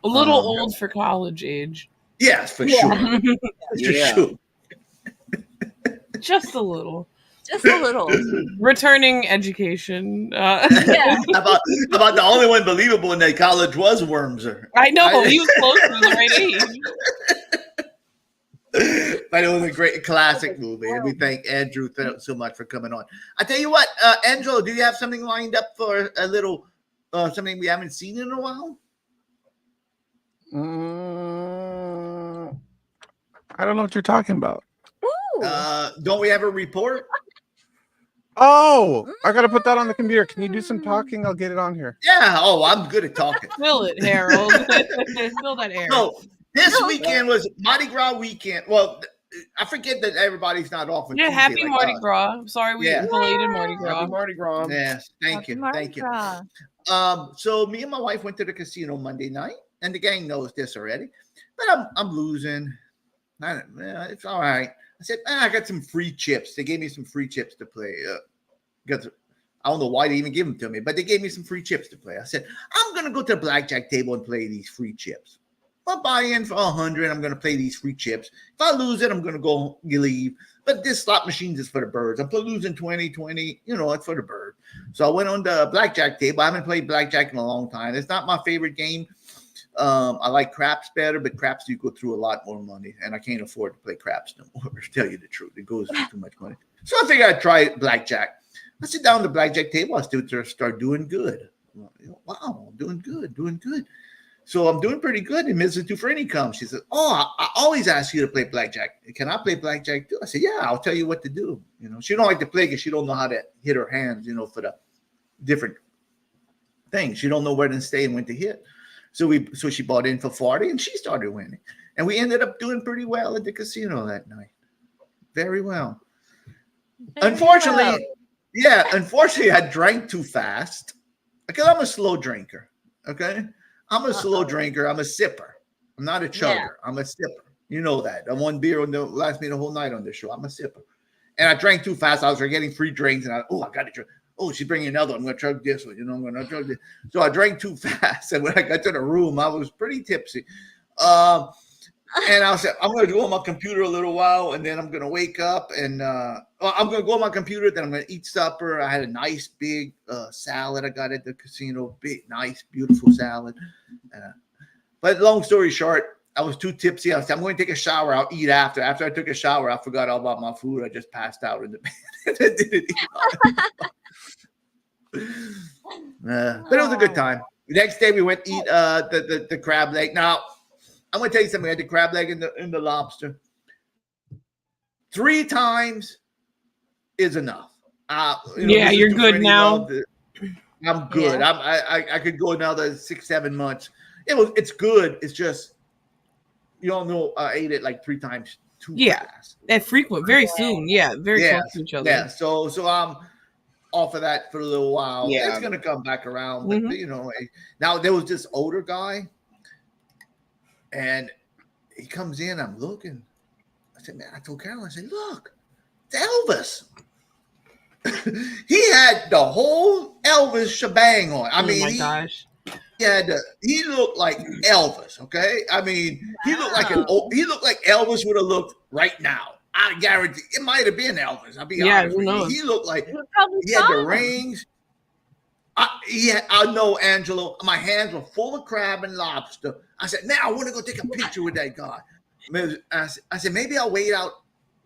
A little old for college age. Yes, for sure. Sure. Just a little. Returning education. About the only one believable in that college was Wormser. I know. He was close to the right age. But it was a great classic movie, and we thank Andrew so much for coming on. I tell you what, Andrew, do you have something lined up for a little something we haven't seen in a while? I don't know what you're talking about. Don't we have a report? Oh, I gotta put that on the computer. Can you do some talking? I'll get it on here. Yeah. Oh, I'm good at talking. Fill it, Harold. Fill that air. So this weekend was Mardi Gras weekend. Well, I forget that everybody's not off. Yeah, happy Mardi Gras. I'm sorry we belated Mardi Gras. Happy Mardi Gras. Yes, thank you. So me and my wife went to the casino Monday night, and the gang knows this already. But I'm losing. It's all right. I said, I got some free chips. They gave me some free chips to play. Because I don't know why they even give them to me, but they gave me some free chips to play. I said, I'm going to go to the blackjack table and play these free chips. If I buy in for 100, I'm going to play these free chips. If I lose it, I'm going to go leave. But this slot machine is for the birds. I'm losing 20, it's for the bird. So I went on the blackjack table. I haven't played blackjack in a long time. It's not my favorite game. I like craps better, but craps you go through a lot more money, and I can't afford to play craps no more. To tell you the truth, it goes through too much money. So I figured I'd try blackjack. I sit down at the blackjack table. I start doing good. Wow, doing good. So I'm doing pretty good. And Mrs. Dufresne comes. She says, "Oh, I always ask you to play blackjack. Can I play blackjack too?" I said, "Yeah, I'll tell you what to do." She don't like to play because she don't know how to hit her hands. For the different things, she don't know where to stay and when to hit. So she bought in for 40 and she started winning. And we ended up doing pretty well at the casino that night. Very well. Unfortunately, I drank too fast because I'm a slow drinker. Okay. I'm a slow drinker. I'm a sipper. I'm not a chugger. Yeah. I'm a sipper. You know that. I one beer last me the whole night on this show. I'm a sipper. And I drank too fast. I was getting free drinks and I got to drink. oh, she's bringing another one. I'm going to chug this one. You know, I'm going to chug this. So I drank too fast. And when I got to the room, I was pretty tipsy. And I said, I'm going to go on my computer a little while, and then I'm going to wake up, and I'm going to go on my computer, then I'm going to eat supper. I had a nice big salad I got at the casino, big, nice, beautiful salad. But long story short, I was too tipsy. I said, I'm going to take a shower. I'll eat after. After I took a shower, I forgot all about my food. I just passed out in the bed. Didn't eat. But it was a good time. The next day, we went eat the crab leg. Now, I'm going to tell you something. I had the crab leg and the lobster. 3 times is enough. You're good now. I'm good. Yeah. I could go another 6-7 months. It's good. It's just you don't know. I ate it like 3 times too fast. At frequent, very soon. Yeah, very close to each other. Yeah. So I'm off of that for a little while. Yeah. It's gonna come back around. But now there was this older guy, and he comes in. I'm looking. I said, man, I told Carolyn, I said, look, it's Elvis. He had the whole Elvis shebang on. I mean, gosh. He looked like Elvis, okay? I mean, he looked like Elvis would have looked right now. I guarantee it might have been Elvis. I'll be honest with you. He looked like he had the rings. I know, Angelo. My hands were full of crab and lobster. I said, man, I want to go take a picture with that guy. I said, maybe I'll wait out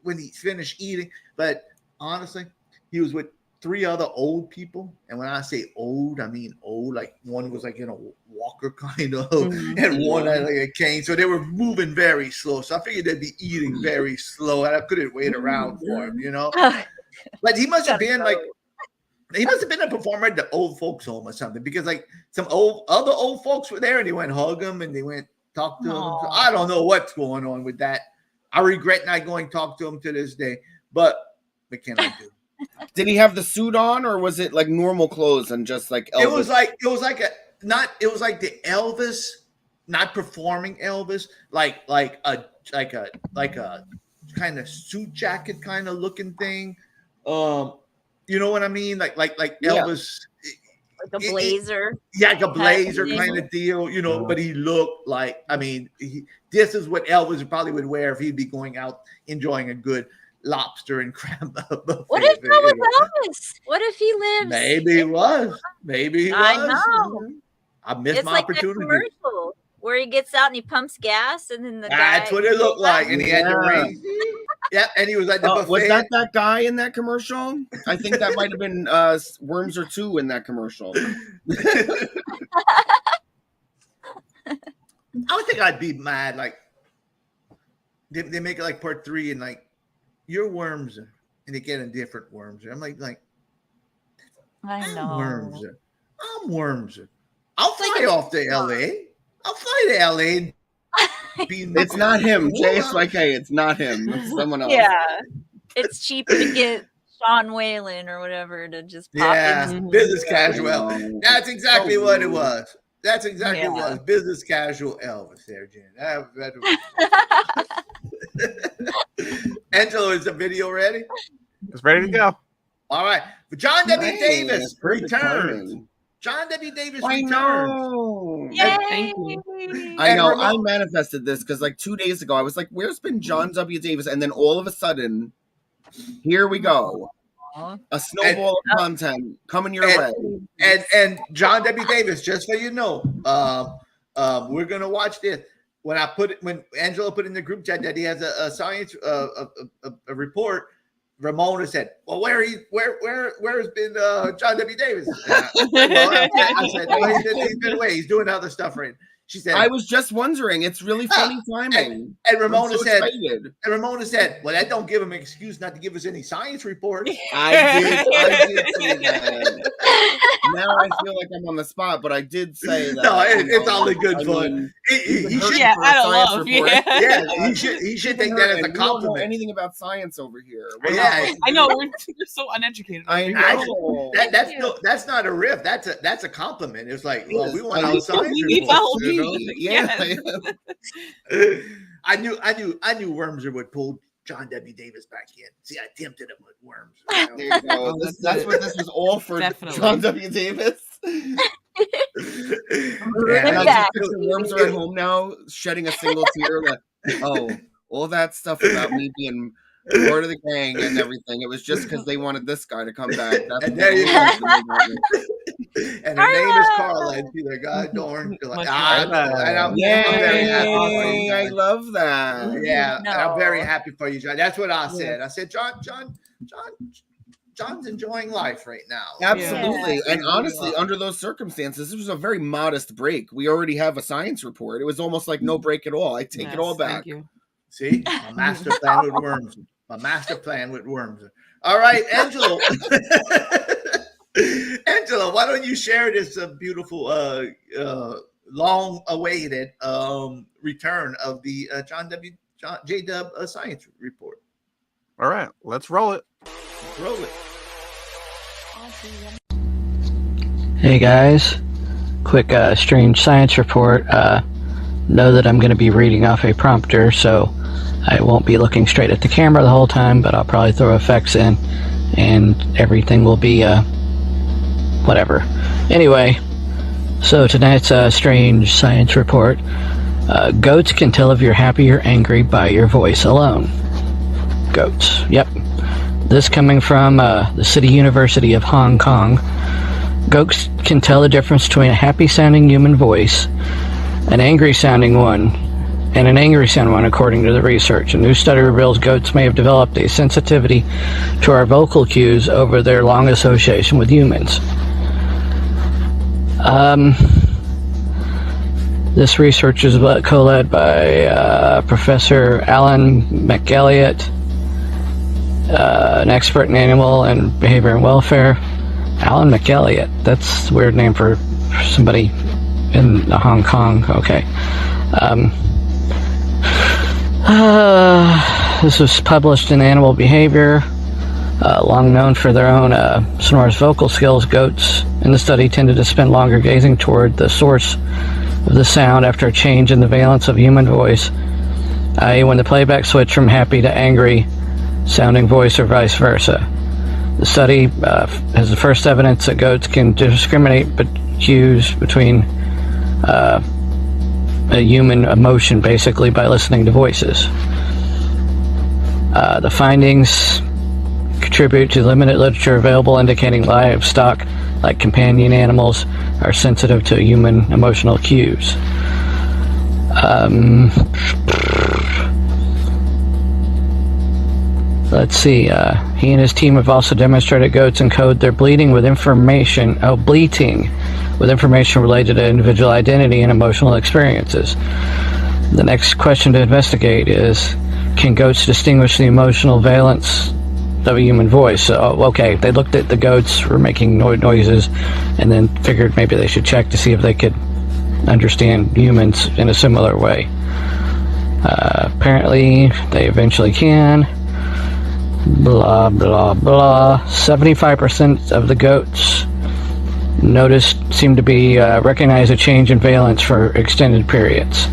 when he's finished eating. But honestly, he was with 3 other old people. And when I say old, I mean old. Like one was like in a walker kind of, and one had like a cane. So they were moving very slow. So I figured they'd be eating very slow. And I couldn't wait around for him, you know. But he must have been a performer at the old folks home or something, because like some other old folks were there and they went hug him and they went talk to him. So I don't know what's going on with that. I regret not going talk to him to this day, but what can I do? Did he have the suit on, or was it like normal clothes and just like Elvis? It was like the Elvis, not performing Elvis, like a kind of suit jacket kind of looking thing. You know what I mean? Like Elvis, like a blazer. Like a blazer kind of deal, you know. But he looked like, I mean, this is what Elvis probably would wear if he'd be going out enjoying a good lobster and crab buffet. What if that was Elvis? What if he lives? Maybe he was. I know. I missed my opportunity. That commercial where he gets out and he pumps gas, and then the guy. That's what it looked like, and he had the ring. Yeah, and he was at the buffet. Was that guy in that commercial? I think that might have been Worms or 2 in that commercial. I would think I'd be mad. Like they make it like part 3, and like you're Worms, and they get a different Worms. I'm like I know. I'm Worms. I'll fly off to LA. I'll fly to LA. It's not him. Jay, it's like, hey, it's not him. It's someone else. Yeah, it's cheaper to get Sean Whalen or whatever to just pop in. Business casual. That's exactly what it was. That's exactly what it was. Business casual Elvis there, Jen. Angelo, is the video ready? It's ready to go. All right. John W. Davis returns. John W. Davis returns. Thank you. I know. I manifested this because like 2 days ago, I was like, where's been John W. Davis? And then all of a sudden, here we go. A snowball of content coming your way. And John W. Davis, just so you know, we're going to watch this. When Angelo put in the group chat that he has a science a report, Ramona said, well, where has been John W. Davis? I said, well, he's been away. He's doing other stuff right. She said, I was just wondering. It's really funny timing. And Ramona said, well, that don't give him an excuse not to give us any science report. I did say that. Now I feel like I'm on the spot, but I did say that. No, it's all in good fun. He should take that as a compliment. We don't know anything about science over here. I know we're so uneducated. I know. That's not a riff. That's a compliment. It's like, well, we want our science report. Yeah. I knew Wormser would pull John W. Davis back in. See, I tempted him with worms. There you go. That's what this was all for. Definitely. John W. Davis. Bring And it I back. just picture worms are at home now, shedding a single tear. Like, oh, all that stuff about me being part of the gang and everything. It was just because they wanted this guy to come back. That's And there you go. go. And her name is Carla. And she's like, God darn. Like, and I'm very happy for you, I John. love that. Yeah, and I'm very No. happy for you, John. That's what I said. I said, John's enjoying life right now. Absolutely. Yeah. And honestly, under those circumstances, this was a very modest break. We already have a science report. It was almost like no break at all. I take it all back. Thank you. See, my master plan with worms. My master plan with worms. All right, Angelo. Angelo, why don't you share this beautiful, long-awaited return of the J-Dub science report? All right, let's roll it. Roll it. Hey guys, quick strange science report. Know that I'm going to be reading off a prompter, so I won't be looking straight at the camera the whole time, but I'll probably throw effects in, and everything will be whatever. Anyway, so tonight's strange science report. Goats can tell if you're happy or angry by your voice alone. Goats. Yep. This coming from the City University of Hong Kong. Goats can tell the difference between a happy-sounding human voice, an angry-sounding one, and an angry-sounding one, according to the research. A new study reveals goats may have developed a sensitivity to our vocal cues over their long association with humans. This research is co-led by Professor Alan McElliott, an expert in animal and behavior and welfare. Alan McElliott. That's a weird name for somebody in Hong Kong. Okay. This was published in Animal Behavior. Long known for their own sonorous vocal skills, goats in the study tended to spend longer gazing toward the source of the sound after a change in the valence of human voice, i.e. when the playback switched from happy to angry sounding voice or vice versa. The study has the first evidence that goats can discriminate cues between a human emotion basically by listening to voices. The findings contribute to limited literature available indicating livestock, like companion animals, are sensitive to human emotional cues. Let's see. He and his team have also demonstrated goats encode their bleating with information related to individual identity and emotional experiences. The next question to investigate is, can goats distinguish the emotional valence of a human voice? So, okay, they looked at the goats were making noises and then figured maybe they should check to see if they could understand humans in a similar way. Apparently, they eventually can. Blah, blah, blah. 75% of the goats seem to be recognize a change in valence for extended periods.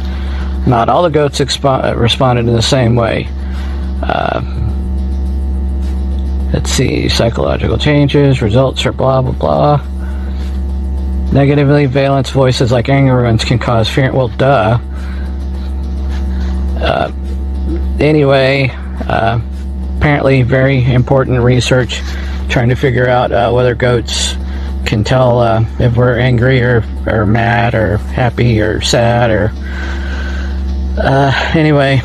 Not all the goats responded in the same way. Let's see, psychological changes, results are blah, blah, blah. Negatively valence voices like angry ones can cause fear. Well, duh. Anyway, apparently very important research trying to figure out whether goats can tell if we're angry or mad or happy or sad or anyway,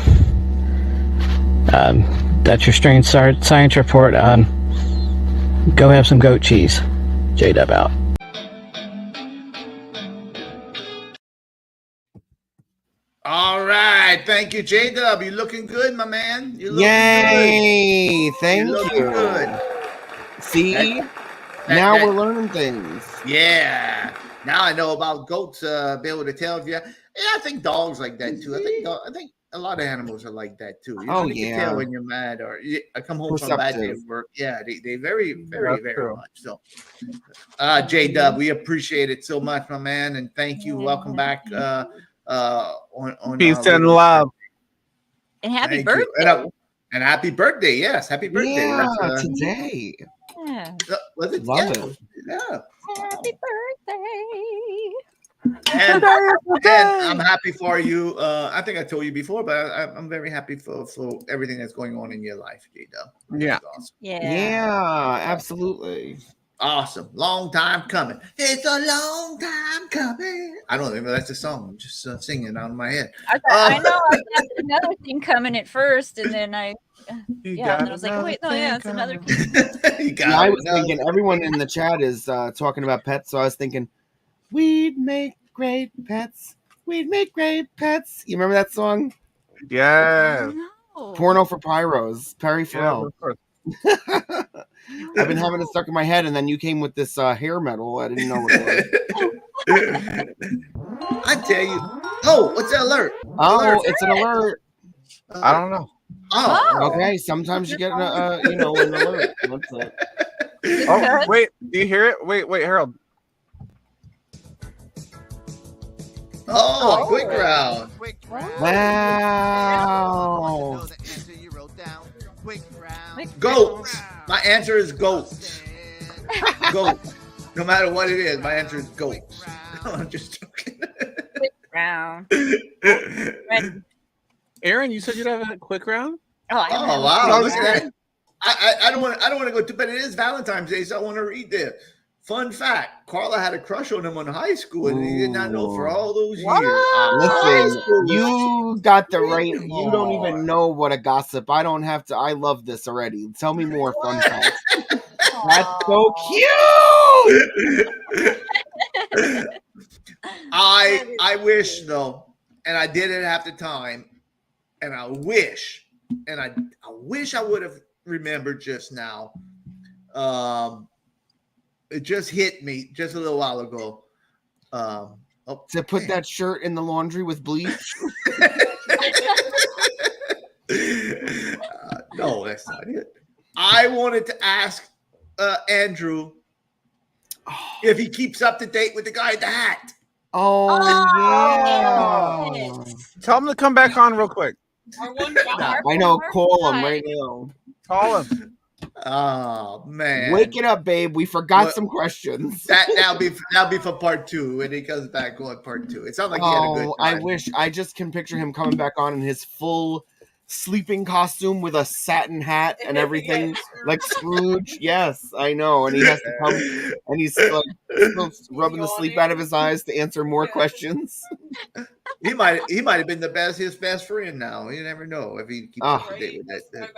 that's your strange science report. Go have some goat cheese. J-Dub out. All right. Thank you, J-Dub. You're looking good, my man. You're looking Yay! good. Thank You're looking you. good. See? Now we're learning things. Yeah. Now I know about goats. Be able to tell if you. Yeah, I think dogs like that too. I think a lot of animals are like that too. You Oh, can yeah. tell when you're mad or I come home from a bad day of work. Yeah, they very That's very true. much. So, J-Dub, we appreciate it so much, my man, and thank you. Welcome back. On Peace and love. And happy Thank you. birthday. And happy birthday. Yes, happy birthday. Yeah, That's, today. Yeah. was it? Love Yeah. it. Yeah. Happy birthday. And I'm happy for you. I think I told you before, but I'm very happy for everything that's going on in your life, J-Dub. Yeah. Awesome. Yeah, absolutely. Awesome. Long time coming. It's a long time coming. I don't even know that's the song. I'm just singing out of my head. I know I got another thing coming at first, and then and then I was like, oh, wait, no, yeah, it's another. I was thinking everyone in the chat is talking about pets, so I was thinking we'd make great pets. We'd make great pets. You remember that song? Yeah. Porno for Pyros, Perry Yeah, Farrell. of course. I've been having it stuck in my head, and then you came with this hair metal. I didn't know what it was. I tell you. Oh, what's that alert? Oh, Alert. it's an alert. I don't know. Oh, Okay. Sometimes you get an alert. What's that? Oh, wait. Do you hear it? Wait, Harold. Oh, quick round. Wow. Goats. My answer is goats. Goats. No matter what it is, my answer is goats. I'm just joking. Quick round. Aaron, you said you'd have a quick round? Oh wow! Look at that. I don't want to go to, but it is Valentine's Day, so I want to read this. Fun fact: Carla had a crush on him in high school, and he did not know for all those years. Listen, you got the right. You don't even know what a gossip. I don't have to. I love this already. Tell me more fun facts. That's so cute. I wish though, and I did it half the time, and I wish I would have remembered just now. It just hit me just a little while ago. To put that shirt in the laundry with bleach. No, that's not it. I wanted to ask Andrew if he keeps up to date with the guy at the hat. Oh yeah. Tell him to come back on real quick. I know. Call him right now. Call him. Oh man! Wake it up, babe. We forgot some questions. That'll be for part 2 when he comes back on part 2. It sounds like he had a good time. I wish I just can picture him coming back on in his full sleeping costume with a satin hat and everything, like Scrooge. Yes, I know. And he has to come, and he's like rubbing the sleep out of his eyes to answer more questions. He might have been his best friend now. You never know if he keeps up to date with that.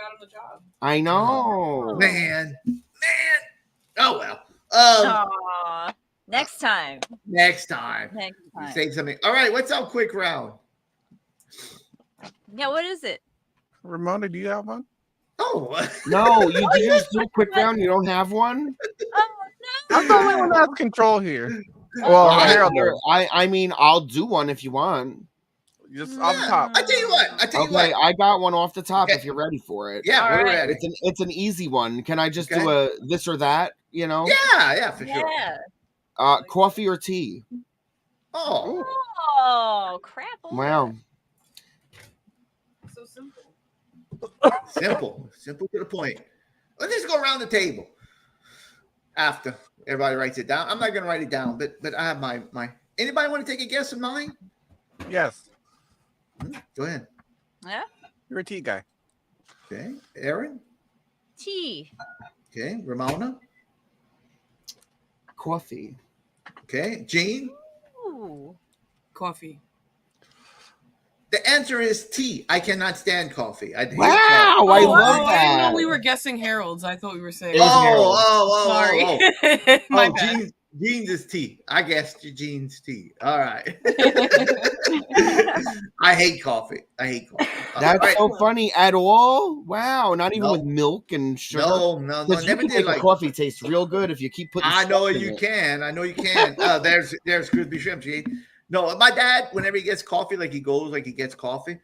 I know. Man. Oh well. Aw. Next time. Say something. All right, what's our quick round? Yeah, what is it? Ramona, do you have one? Oh no, you just do a quick round. You don't have one. I'm the only one that has control here. Well, I mean, I'll do one if you want. Just off the top. I tell you what. I got one off the top if you're ready for it. Yeah, we're ready. It's an easy one. Can I just do a this or that? You know? Yeah, for sure. Coffee or tea? Oh, crap. Wow. So simple. Simple to the point. Let's just go around the table after everybody writes it down. I'm not going to write it down, but I have my. Anybody want to take a guess of mine? Yes. Go ahead. Yeah. You're a tea guy. Okay, Aaron. Tea. Okay, Ramona. Coffee. Okay, Gene. Ooh. Coffee. The answer is tea. I cannot stand coffee. I hate Wow, coffee. I love I didn't that. know we were guessing Harold's. I thought we were saying. Sorry. My bad. Jeans is tea. I guessed Jeans tea. All right. I hate coffee. That's so funny at all. Wow, not even with milk and sugar. No. Because you can make a coffee taste real good if you keep putting. I know stuff in you it. can. There's crispy shrimp. See? No, my dad, whenever he gets coffee, he gets coffee.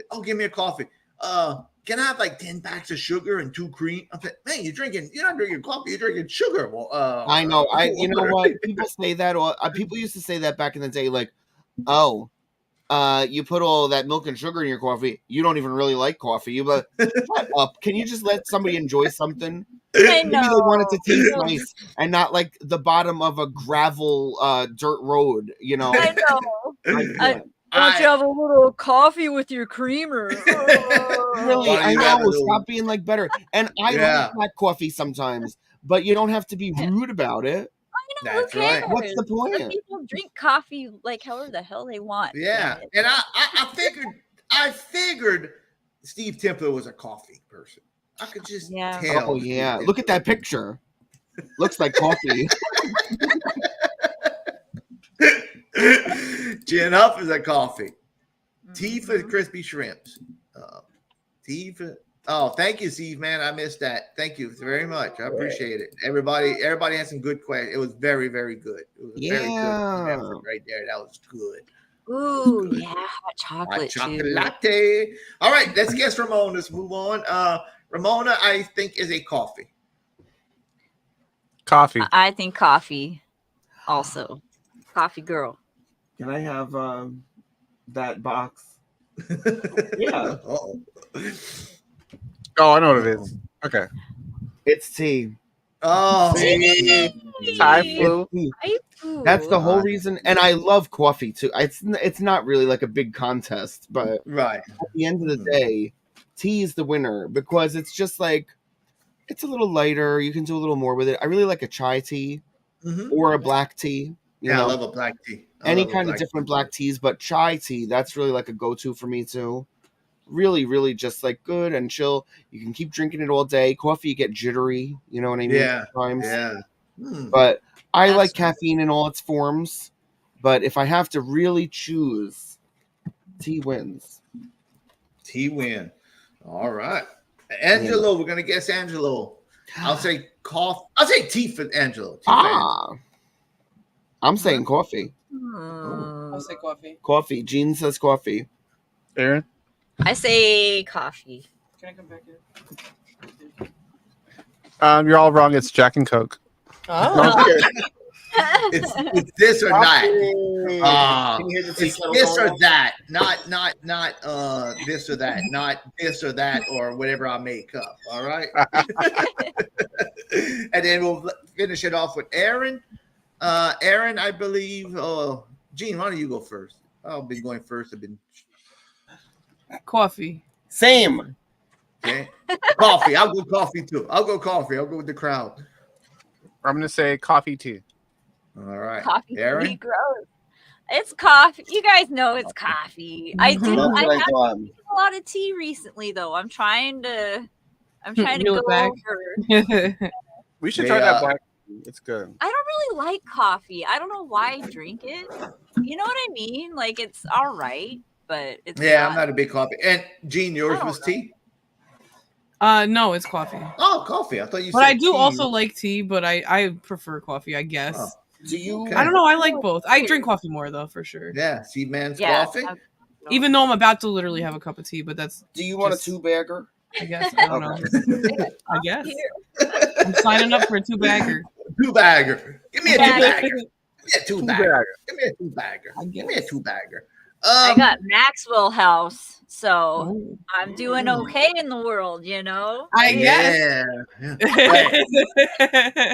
Oh, give me a coffee. Can I have 10 packs of sugar and 2 cream? I'm like, man, you're not drinking coffee, you're drinking sugar. Well, I know. You know what? People say that, or people used to say that back in the day, you put all that milk and sugar in your coffee. You don't even really like coffee. You but shut up. Can you just let somebody enjoy something? I Maybe they want it to taste know. nice and not like the bottom of a gravel dirt road. You know. I know. I Don't you have a little coffee with your creamer? Really, Why do I you have a know. little- Stop being like better. And I Yeah. like black coffee sometimes, but you don't have to be rude about it. I know, That's who right. cares? What's the Let point? people drink coffee like however the hell they want. Yeah, damn it. and I figured Steve Templer was a coffee person. I could just tell. Oh yeah, look at that picture. Looks like coffee. Gin Huff is a coffee. Tea for the crispy shrimps. Tea for. Oh, thank you, Steve. Man, I missed that. Thank you very much. I appreciate it. Everybody had some good questions. It was very, very good. It was a very good effort right there. That was good. Ooh, yeah, hot chocolate. Hot chocolate too. latte. All right, let's guess Ramona. Let's move on. Ramona, I think, is a coffee. Coffee. I think coffee. Also, coffee girl. Can I have that box? Yeah. Oh, I know what it is. Okay. It's tea. Oh, Thai flu. That's the whole reason, and I love coffee too. It's not really like a big contest, but right at the end of the day, tea is the winner because it's just like it's a little lighter. You can do a little more with it. I really like a chai tea or a black tea. You know, I love a black tea. Any kind of different black teas, but chai tea, that's really like a go-to for me too. Really, really just like good and chill. You can keep drinking it all day. Coffee, you get jittery. You know what I mean? Yeah. Sometimes. Yeah. But I like caffeine in all its forms. But if I have to really choose, tea wins. Tea win. All right. Angelo, we're gonna guess Angelo. I'll say coffee. I'll say tea for Angelo. Tea for I'm saying coffee. I'll say coffee. Coffee. Gene says coffee. Aaron? I say coffee. Can I come back here? You're all wrong. It's Jack and Coke. Oh. It's this or that. Can you hear the tea It's kettle this going or on? that. Not this or that. Not this or that or whatever I make up. All right. And then we'll finish it off with Aaron. Aaron, I believe. Oh, Gene, why don't you go first? I've been going first. I've been Coffee. Same. okay. Coffee. I'll go coffee too. I'll go coffee. I'll go with the crowd. I'm going to say coffee tea. All right. Coffee. Aaron. Gross. It's coffee. You guys know it's coffee. I do. That's I what I have thought. drank a lot of tea recently, though. I'm trying to Reel it go back. over. We should They, try that black tea. It's good. I don't really like coffee. I don't know why I drink it. You know what I mean? Like it's all right, but it's Yeah, I'm not a big coffee. And Gene, yours I was don't tea. No, it's coffee. Oh, coffee. I thought you said But I do tea. also like tea, but I prefer coffee, I guess. Oh, Do you? okay. I don't know. I like both. I drink coffee more though, for sure. Yeah, see, man's Yeah, coffee. Even though I'm about to literally have a cup of tea, but that's Do you want just- a 2-bagger? I guess I don't know. I guess I'm signing up for a 2-bagger. 2-bagger. Give me a Bagger. 2-bagger. Give me a 2-bagger. Give me a 2-bagger. Give me a 2-bagger. I got Maxwell House, so Oh. I'm doing okay in the world, you know. I guess.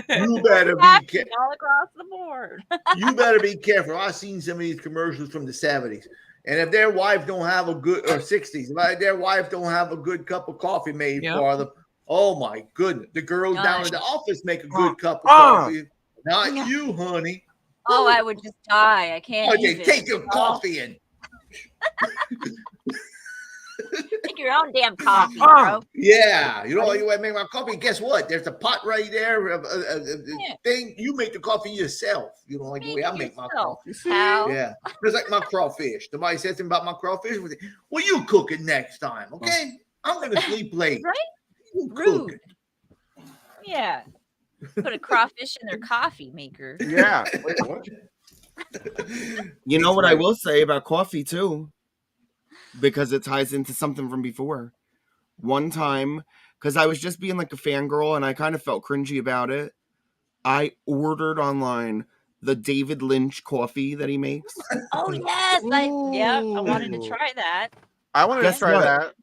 You better be Taxes careful. all across the board. You better be careful. I've seen some of these commercials from the 70s. And if their wife don't have a good, or 60s, if their wife don't have a good cup of coffee made Yep. for them, oh my goodness. The girls down Gosh. in the office make a good cup of coffee. Not you, honey. Oh, I would just die. I can't. Okay, even. take your Oh, coffee and Make your own damn coffee, bro. yeah, you know, you want to make my coffee. Guess what? There's a pot right there. Thing you make the coffee yourself. You know, like the way I make my yourself, coffee. pal. Yeah, it's like my crawfish. Somebody says something about my crawfish. Well, you cook it next time, okay? I'm gonna sleep late. Right? You cook Rude. it. Yeah. Put a crawfish in their coffee maker. Yeah. Wait, what? You know what I will say about coffee too, because it ties into something from before. One time, because I was just being like a fangirl and I kind of felt cringy about it, I ordered online the David Lynch coffee that he makes. Oh yes, I wanted to try that. I wanted Guess to try what? that.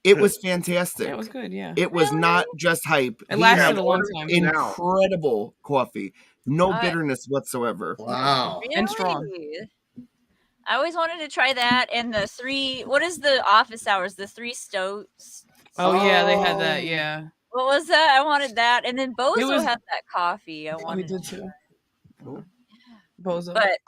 It was fantastic. Yeah, it was good. Yeah, It was not just hype. It He lasted had a long time. incredible coffee. No bitterness whatsoever. Wow. And strong. Really? I always wanted to try that and the 3. What is the office hours? The 3 stoves. Oh yeah, they had that. Yeah, What was that? I wanted that, and then Bozo was- had that coffee. I we wanted did to too. try. Bozo. But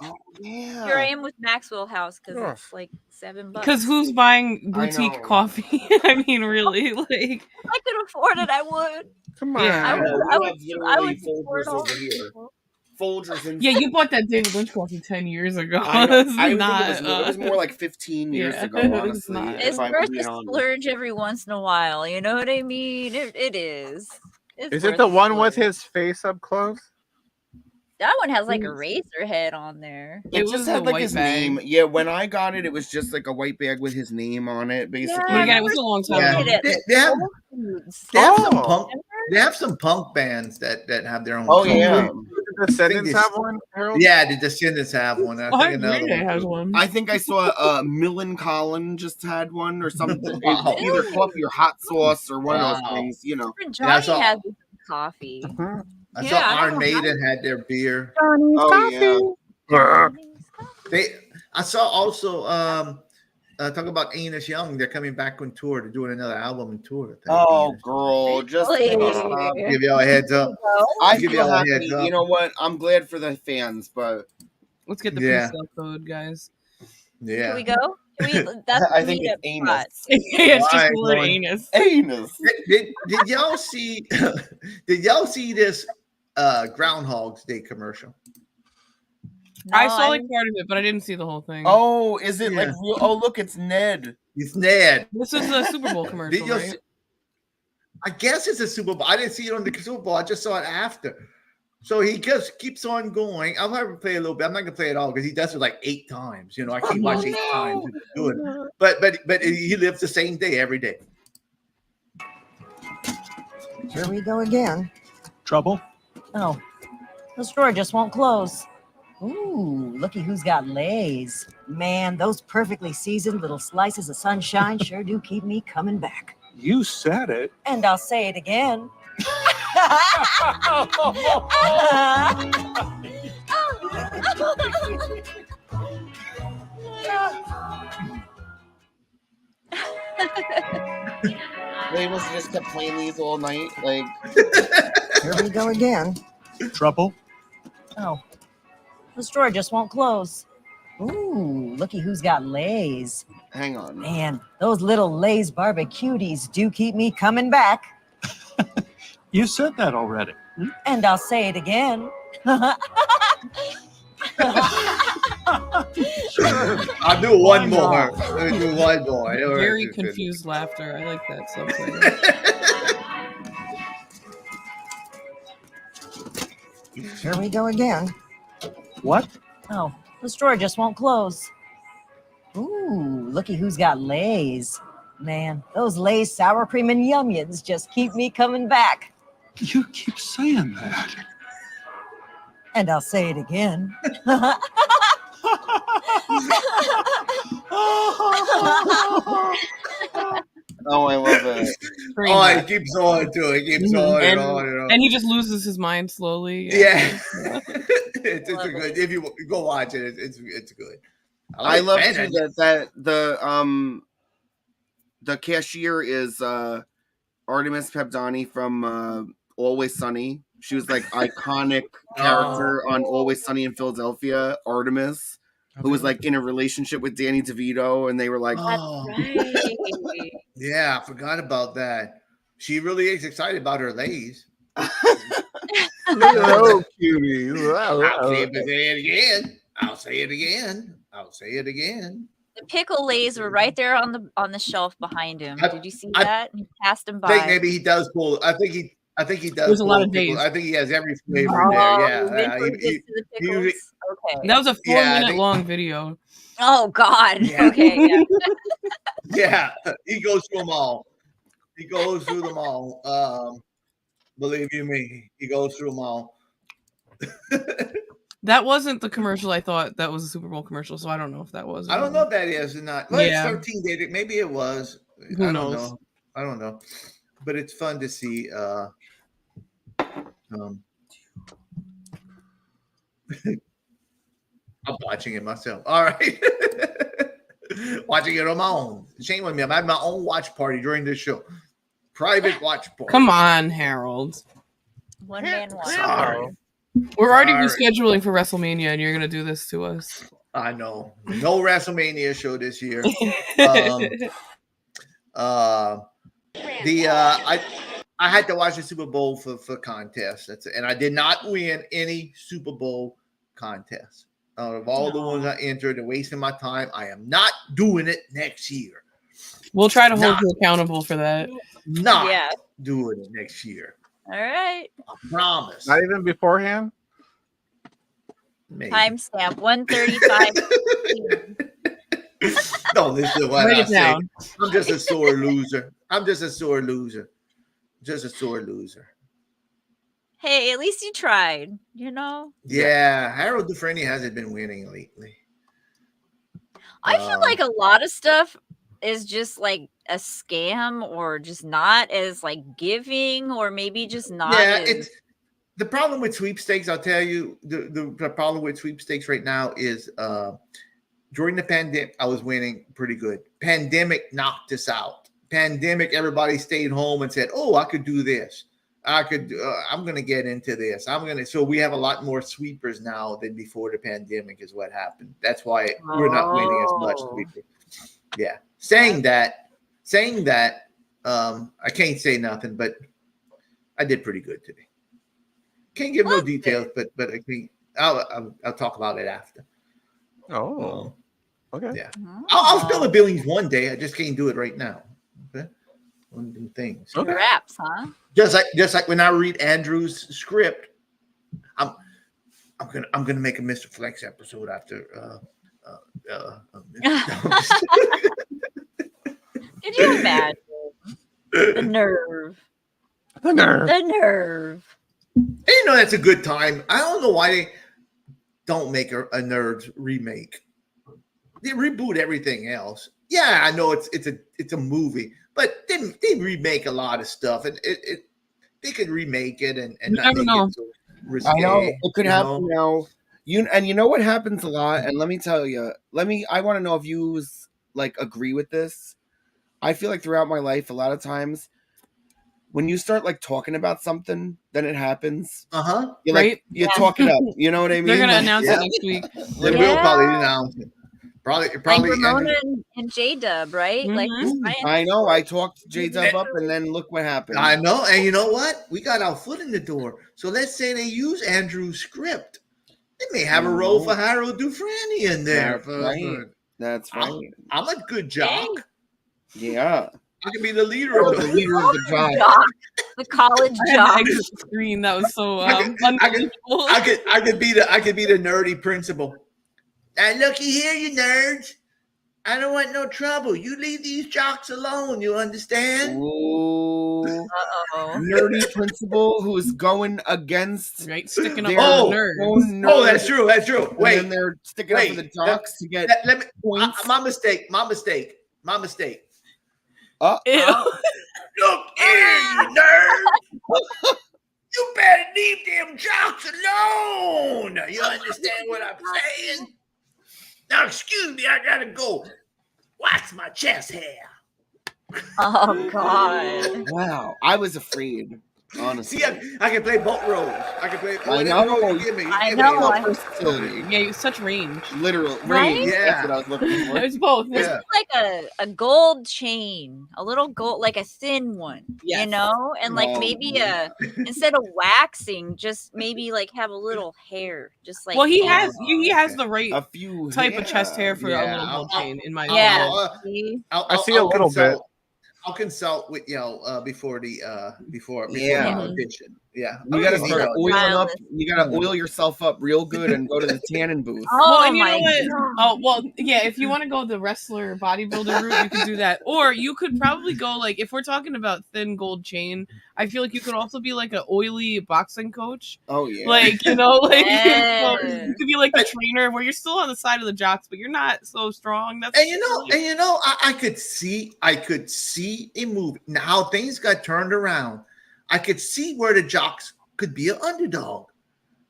Yeah. here I am with Maxwell House because Ugh. it's like $7. Because who's buying I boutique know. coffee? I mean, really, like. If I could afford it, I would. Come on. Yeah. I would. We I would. have I literally would support Folgers all over these here. people. Folgers and Yeah, you bought that David Lynch coffee 10 years ago. I know. It's I would not, think it was more like 15 years yeah, ago, it's honestly. not. It's If I'm worth being a honest. splurge every once in a while. You know what I mean? It is. It's Is it worth the a one with splurge. his face up close? That one has like a razor head on there. It was just a had like white his bag. name. Yeah, when I got it, it was just like a white bag with his name on it, basically. But again, it was a long time Yeah. ago. It They, is. they have, Whole Foods. they have some Oh. punk. They have some punk bands that have their own. Oh punk yeah. group. The Descendants it's- have one, Harold? Yeah, the Descendants have one. I Oh, think another Green Day one. has too. one. I think I saw Millen just had one or something. Wow. It's either coffee or hot sauce or one of Wow. those things, you know. Even Yeah, I Johnny saw- has his coffee. I Yeah, saw I don't Iron know Maiden had their beer. Oh I saw also talk about Anus Young. They're coming back on tour. They're doing another album and tour. Oh, girl, just Really? stop. Give y'all a heads up. I Give feel y'all a happy. heads up. You know what? I'm glad for the fans, but Let's get the Yeah. pre-sale code, guys. Yeah. Can we go? Can we, that's I the think meetup it's anus. spot. It's just Alright, the word going. anus. Anus. Did y'all see? Did y'all see this Groundhog's Day commercial? I No, saw like part of it, but I didn't see the whole thing. Oh, is it like Yeah. real? Oh, look, it's Ned. It's Ned. This is the Super Bowl Did commercial, you right? see- I guess it's a Super Bowl. I didn't see it on the Super Bowl. I just saw it after. So he just keeps on going. I'll have to play a little bit. I'm not gonna play it all because he does it like 8 times. You know, I can't watch 8 times. It's good. But he lives the same day every day. Here we go again. Trouble? Oh, the store just won't close. Ooh, looky who's got Lays. Man, those perfectly seasoned little slices of sunshine sure do keep me coming back. You said it. And I'll say it again. They must have just kept playing these all night. Like, Here we go again. Trouble? Oh, the store just won't close. Ooh, looky who's got Lays. hang on. Man, those little Lays barbecuties do keep me coming back. You said that already. And I'll say it again. I'll do one more. Let me do one more. Very confused laughter. I like that subtitle. Here we go again. What? Oh, the store just won't close. Ooh, looky who's got Lays. Man, those Lays sour cream and Yumians just keep me coming back. You keep saying that. And I'll say it again. Oh, I love it. Oh, he keeps on to it. He keeps on and on and on. And he just loses his mind slowly. Yeah. It's a good. If you go watch it, it's good. I love Ben, too that the cashier is Artemis Pepdani from Always Sunny. She was like iconic character on Always Sunny in Philadelphia. Artemis, who was like in a relationship with Danny DeVito, and they were like, Oh. Yeah, I forgot about that. She really is excited about her Lays. Oh, cutie. I'll say it again. I'll say it again. I'll say it again. The pickle Lays were right there on the shelf behind him. Did you see that? He passed him I think by. maybe he does pull. I think he does. There's a lot pull of pickle. days. I think he has every flavor in there. Yeah. Vintage gets to the he usually- pickles? Okay. That was a 4 Yeah, I minute think- long video. Oh God. Yeah. Okay. Yeah. Yeah, he goes through them all. He goes through them all. Believe you me, he goes through them all. That wasn't the commercial I thought that was a Super Bowl commercial, so I don't know if that was. I don't know if that is or not. Well, Yeah. it's 13 days. Maybe it was. Who I don't knows? know. I don't know. But it's fun to see. I'm watching it myself. All right. Watching it on my own. Shame on me. I'm having my own watch party during this show. Private watch party. Come on, Harold. One man watch. Sorry. We're already Sorry. rescheduling for WrestleMania, and you're gonna do this to us. I know. No WrestleMania show this year. I had to watch the Super Bowl for contests. That's it. And I did not win any Super Bowl contest. Out of all the ones I entered and wasting my time, I am not doing it next year. We'll try to hold you accountable for that. Not doing it next year. All right. I promise. Not even beforehand? Maybe. Timestamp 1:35. No, this is what Write I it say. down. I'm just a sore loser. Just a sore loser. Hey, at least you tried, you know? Yeah, Harold Dufresne hasn't been winning lately. I feel like a lot of stuff is just like a scam or just not as like giving or maybe just not as... it's the problem with sweepstakes. I'll tell you the problem with sweepstakes right now is during the pandemic, I was winning pretty good. Pandemic knocked us out. Pandemic, everybody stayed home and said, "Oh, I could do this. I'm going to get into this. So we have a lot more sweepers now than before the pandemic is what happened. That's why we're not winning as much sweepers. Yeah. Saying that, I can't say nothing, but I did pretty good today. Can't give no details, but I think I'll talk about it after. Oh, okay. Yeah. I'll spill the Billings one day. I just can't do it right now. Okay. One of them things. Okay. Raps, huh? Just like when I read Andrew's script, I'm gonna make a Mr. Flex episode after. Could you imagine the nerve? The nerve. And you know that's a good time. I don't know why they don't make a Nerds remake. They reboot everything else. Yeah, I know it's a movie, but they remake a lot of stuff, and they could remake it and You not never make know. it so risque. I know it could you happen know? now. You know what happens a lot, and let me tell you. I want to know if you like agree with this. I feel like throughout my life, a lot of times, when you start like talking about something, then it happens. You Right? you talk it up. You know what I mean? They're gonna Like, announce it next week. They will probably announce it. Probably. like Ramona and J-Dub, right? Like I know. I talked J-Dub up, and then look what happened. I know, and you know what? We got our foot in the door. So let's say they use Andrew's script. They may have a role for Harold Dufresne in there. That's right. That's right. I'm a good jock. Yeah. I can be the leader of the jock. The college I had to jock. exit the screen. That was so I could be the nerdy principal. And looky here, you nerds. I don't want no trouble. You leave these jocks alone. You understand? Ooh. Uh-oh. Nerdy principal who's going against sticking up their for the nerds. own Oh, nerds. that's true. That's true. And Wait, then they're sticking up for the jocks to get let me. points. My mistake. Uh-oh. Look here, you nerds. You better leave them jocks alone. You understand what I'm saying? Now, excuse me, I gotta go. Wax my chest hair. Oh God! Wow, I was afraid. Honestly, See, I can play both roles. I can play. I whatever know. role you give me. You I give me know, all I- versatility. Yeah, you such range. Literal Right? range. Yeah. That's what I was looking for. It's both. This Yeah. is like a gold chain, a little gold, like a thin one, you Yes. know, and like Oh, maybe yeah. instead of waxing, just maybe like have a little hair, just like Well, he hanging. has the right A few type of chest hair for Yeah, a little gold I'll- chain, in my Yeah. opinion. See? I see a little bit. I'll consult with before the before Yeah. my audition. Yeah, You gotta I'm start gonna oiling up. Smileless. You gotta oil yourself up real good and go to the tanning booth. Well, Oh and you know my what? god. Oh, well, yeah, if you want to go the wrestler bodybuilder route, you can do that. Or you could probably go, like, if we're talking about thin gold chain, I feel like you could also be like an oily boxing coach. Oh yeah. Like, you know, like, so Yes. you could be like the trainer where you're still on the side of the jocks, but you're not so strong. That's And you know, I could see a movie. Now how things got turned around. I could see where the jocks could be an underdog.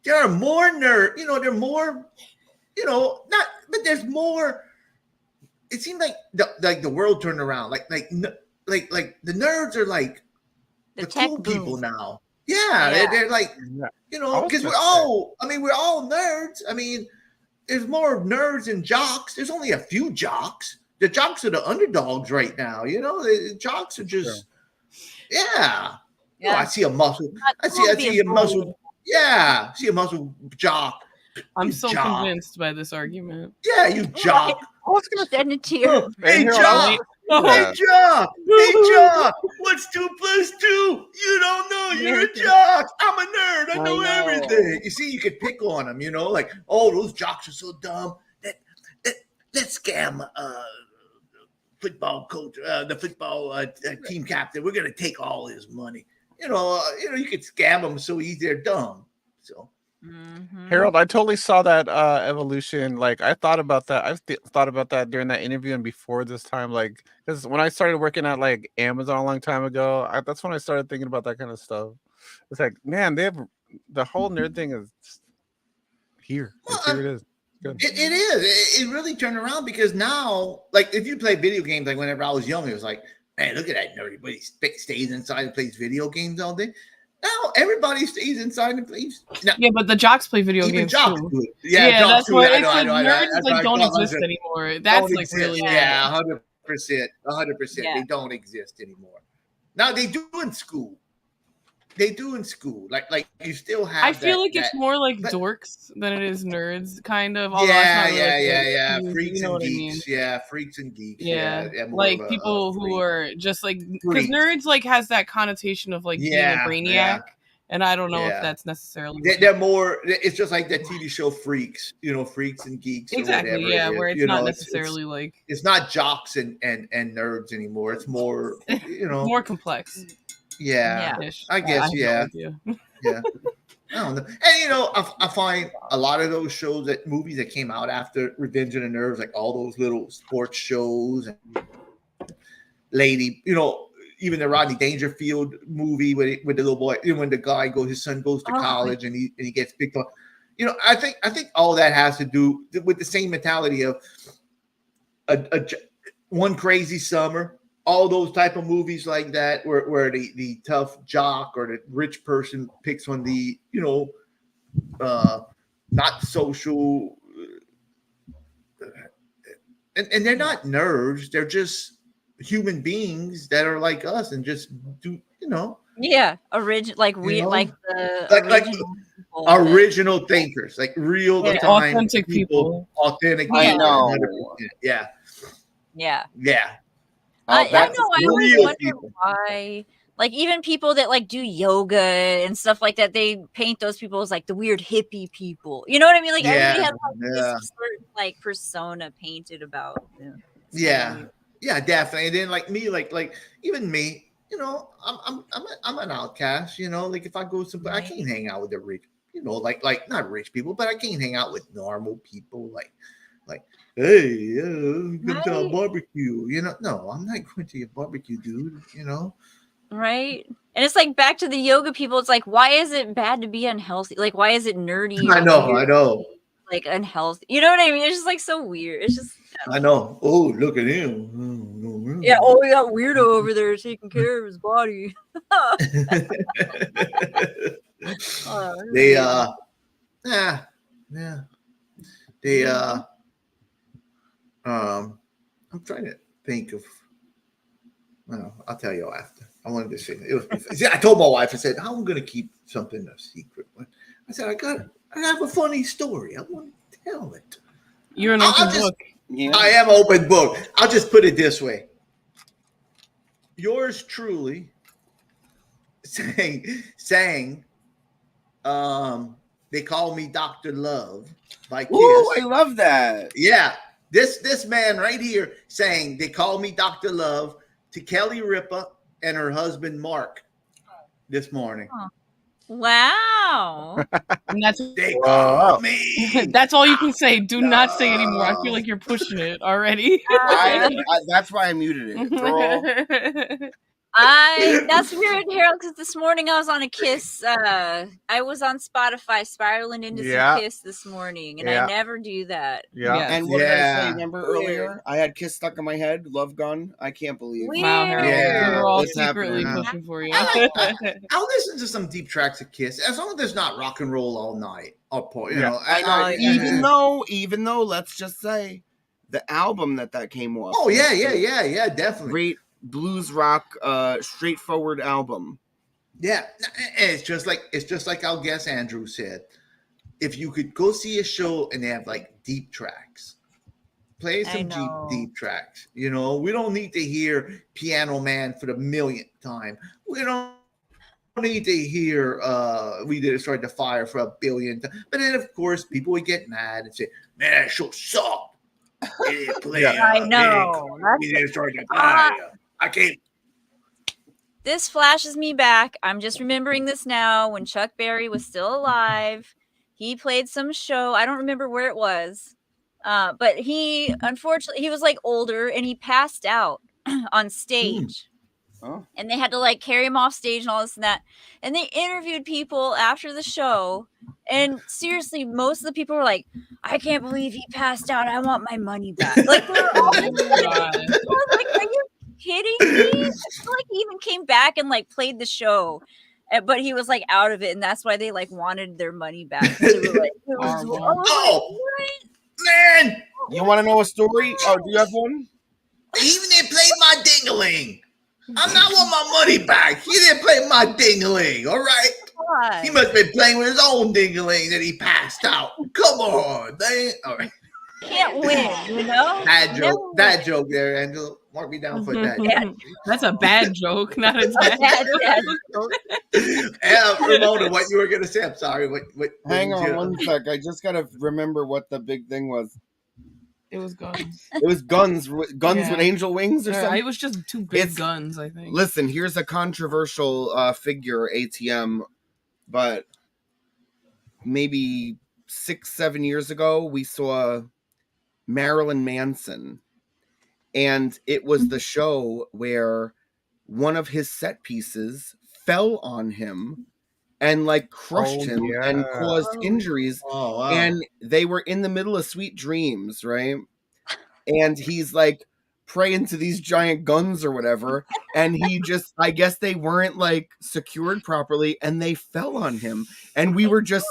There are more they're more, not, but there's more. It seemed like the world turned around. Like the nerds are like The the tech cool people boom. now. Yeah, Yeah. they're like, I was because gonna say. we're all nerds. I mean, there's more nerds than jocks. There's only a few jocks. The jocks are the underdogs right now. The jocks are just, yeah. Yeah. I see a muscle. Not I cool see being a muscle. bullied. Yeah, see a muscle jock. I'm You so jock. convinced by this argument. Yeah, you jock. I was gonna Shed a tear. Hey, Harold, jock. Oh, Hey, yeah. jock. Hey, jock. What's 2 + 2? You don't know. You're a jock. I'm a nerd. I know everything. You see, you could pick on them. Like, oh, those jocks are so dumb. Let's scam football coach, the football team captain. We're gonna take all his money. You could scam them so easy. They're dumb. So. Mhm. Harold, I totally saw that evolution. Like, I thought about that. Thought about that during that interview and before this time. Like, because when I started working at like Amazon a long time ago, that's when I started thinking about that kind of stuff. It's like, man, they have the whole nerd thing is here. Like, here it is. Good. It is. It really turned around because now, like, if you play video games, like whenever I was young, it was like, man, look at that nerdy, but he stays inside and plays video games all day. Now everybody stays inside and plays. Now, yeah, but the jocks play video even games jocks too. do it. Yeah, jocks that's do where it. it's like nerds like don't exist it. anymore. That's Don't like exist. really Yeah, 100%. 100%. Yeah. They don't exist anymore. Now they do in school. Like you still have. I feel like it's more like but- dorks than it is nerds, kind of. Although it's not really like, Freaks you know and what I geeks. mean. Yeah, freaks and geeks. Yeah, more like of a people who freak. are just like because Freaks. nerds like has that connotation of like being a brainiac, Yeah. and I don't know if Yeah. that's necessarily They're more. It's just like that TV show Freaks. Freaks and geeks. exactly. Or whatever Yeah, it is. where it's not necessarily like It's not jocks and nerds anymore. It's more. more complex. Yeah. Ish. I guess. have no Yeah. idea. Yeah. I don't know. And I find a lot of those movies that came out after Revenge of the Nerds, like all those little sports shows and Lady, even the Rodney Dangerfield movie with the little boy, when his son goes to college and he gets picked on. I think all that has to do with the same mentality of One Crazy Summer. All those type of movies like that, where the tough jock or the rich person picks on the not social, and they're not nerds. They're just human beings that are like us and just do Yeah, like we like the like original, original thinkers, like real Like time authentic people. authentic. I people, know. 100%. Yeah. Yeah. Oh, I know. I always real wonder people. why, like, even people that like do yoga and stuff like that, they paint those people as like the weird hippie people. You know what I mean? Like everybody has like this certain like persona painted about them. Yeah, definitely. And then like me, like even me, I'm an outcast. Like if I go somewhere, I can't hang out with the rich. Like not rich people, but I can't hang out with normal people. Like, hey, come to a barbecue. No, I'm not going to your barbecue, dude. Right. And it's like back to the yoga people. It's like, why is it bad to be unhealthy? Like, why is it nerdy? I know. Like unhealthy. You know what I mean? It's just like so weird. It's just. I know. Oh, look at him. Yeah. Oh, we got weirdo over there taking care of his body. They They I'm trying to think of. Well, I'll tell you after. I wanted to say it. I told my wife. I said, "How am I going to keep something a secret?" I said, I have a funny story. I want to tell it. You're an open book. Yeah. I am open book. I'll just put it this way. Yours truly sang They Call Me Dr. Love by Kiss. Ooh, I love that. Yeah. This man right here saying They Call Me Dr. Love to Kelly Ripa and her husband Mark this morning. Wow. And that's They call me. that's all you can say. Do not say anymore. I feel like you're pushing it already. That's why I muted it, girl. That's weird, Harold, because this morning I was on a Kiss. I was on Spotify spiraling into some Kiss this morning, and I never do that. And what did I say? Remember earlier? I had Kiss stuck in my head. Love Gun. I can't believe. Wow, Harold. Yeah. We were all It's secretly happening. pushing for you. I'll listen to some deep tracks of Kiss as long as there's not rock and roll all night. You know, Even though, let's just say, the album that came off. Oh yeah, definitely. Great blues rock, straightforward album. Yeah, and it's just like our guest Andrew said. If you could go see a show and they have like deep tracks, play some deep tracks. You know, we don't need to hear Piano Man for the millionth time. We don't need to hear We Did It Start the Fire for a billionth time. But then of course people would get mad and say, "Man, that show sucked." They didn't play, I know. We Did It Start the Fire. I can't. This flashes me back. I'm just remembering this now. When Chuck Berry was still alive, he played some show. I don't remember where it was, but he unfortunately he was like older and he passed out on stage. And they had to like carry him off stage and all this and that. And they interviewed people after the show. And seriously, most of the people were like, "I can't believe he passed out. I want my money back." Like, they were all like, "Are you kidding me?" I feel like he even came back and like played the show, but he was like out of it, and that's why they like wanted their money back. They were like, Man, you want to know a story? Oh, do you have one? Even they played my ding-a-ling. I'm not want my money back. He didn't play my ding-a-ling, all right? God. He must have been playing with his own ding-a-ling that he passed out. Come on, man. All right. Can't win, you know? Bad joke there, Angela. Mark me down for that. That's a bad joke, not a bad joke. Ramona, what you were going to say? I'm sorry. What Hang on one sec. I just got to remember what the big thing was. It was guns. It was guns with angel wings or something. It was just two big guns, I think. Listen, here's a controversial figure, ATM, but maybe 6-7 years ago, we saw Marilyn Manson, and it was the show where one of his set pieces fell on him and like crushed him and caused injuries. Oh, wow. And they were in the middle of Sweet Dreams, right? And he's like praying to these giant guns or whatever, and he just, I guess they weren't like secured properly and they fell on him, and we were just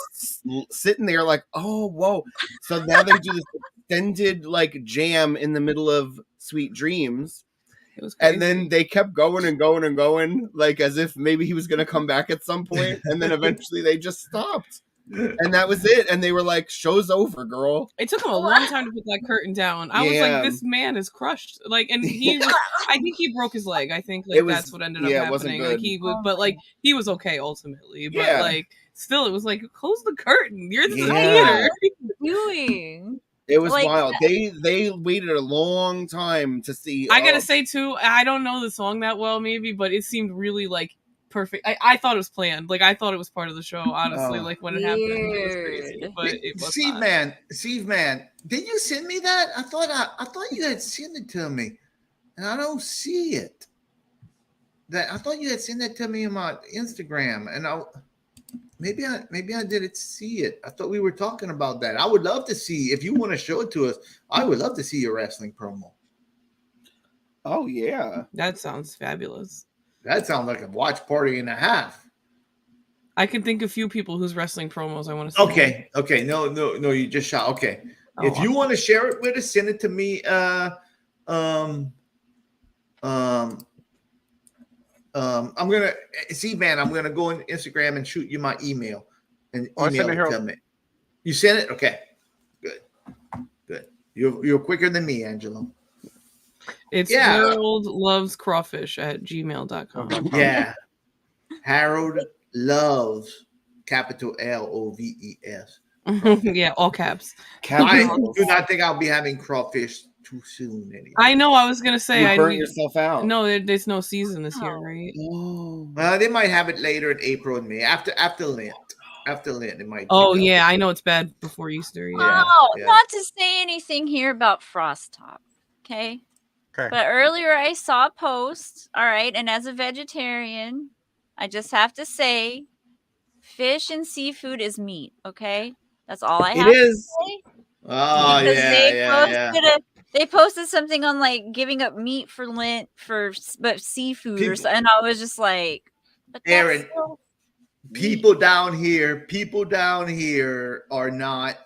sitting there like, oh whoa. So now they do this extended like jam in the middle of Sweet Dreams. And then they kept going and going and going, like as if maybe he was going to come back at some point. And then eventually they just stopped. And that was it. And they were like, show's over, girl. It took him a long time to put that curtain down. I was like, this man is crushed. Like, and he was, I think he broke his leg. I think like that's what ended up happening. Like he was, but like he was okay ultimately. But like still, it was like, close the curtain. You're the theater. What are you doing? It was wild. They waited a long time to see. I gotta say too, I don't know the song that well, maybe, but it seemed really like perfect. I thought it was planned. Like I thought it was part of the show. Honestly, like when it happened, it was crazy. But it was Steve, man, did you send me that? I thought you had sent it to me, and I don't see it. I thought you had sent that to me on my Instagram, and maybe I didn't see it. I thought we were talking about that. I would love to see, if you want to show it to us, I would love to see your wrestling promo. Oh yeah. That sounds fabulous. That sounds like a watch party and a half. I can think of a few people whose wrestling promos I want to see. Okay. No, you just shot. Okay. If you want to share it with us, send it to me. I'm gonna see, man. I'm gonna go on Instagram and shoot you my email and email it to me. You sent it? Okay, good. You're quicker than me, Angelo. It's Harold Loves Crawfish at gmail.com. Yeah, Harold Loves capital Loves. Yeah, all caps. I do not think I'll be having crawfish too soon. Anymore. I know. I was gonna say You I burnt need- yourself out. No, there's no season this year, right? They might have it later in April and May after Lent. After Lent, it might. Oh pick up. yeah, I know it's bad before Easter. Yeah. Oh, yeah. not to say anything here about Frost Top, okay? Okay. But earlier I saw a post, all right, and as a vegetarian, I just have to say, fish and seafood is meat, okay? That's all I have to say. Oh Because yeah. they posted something on like giving up meat for Lent but seafood or something, and I was just like, but that's Aaron, still people down here are not.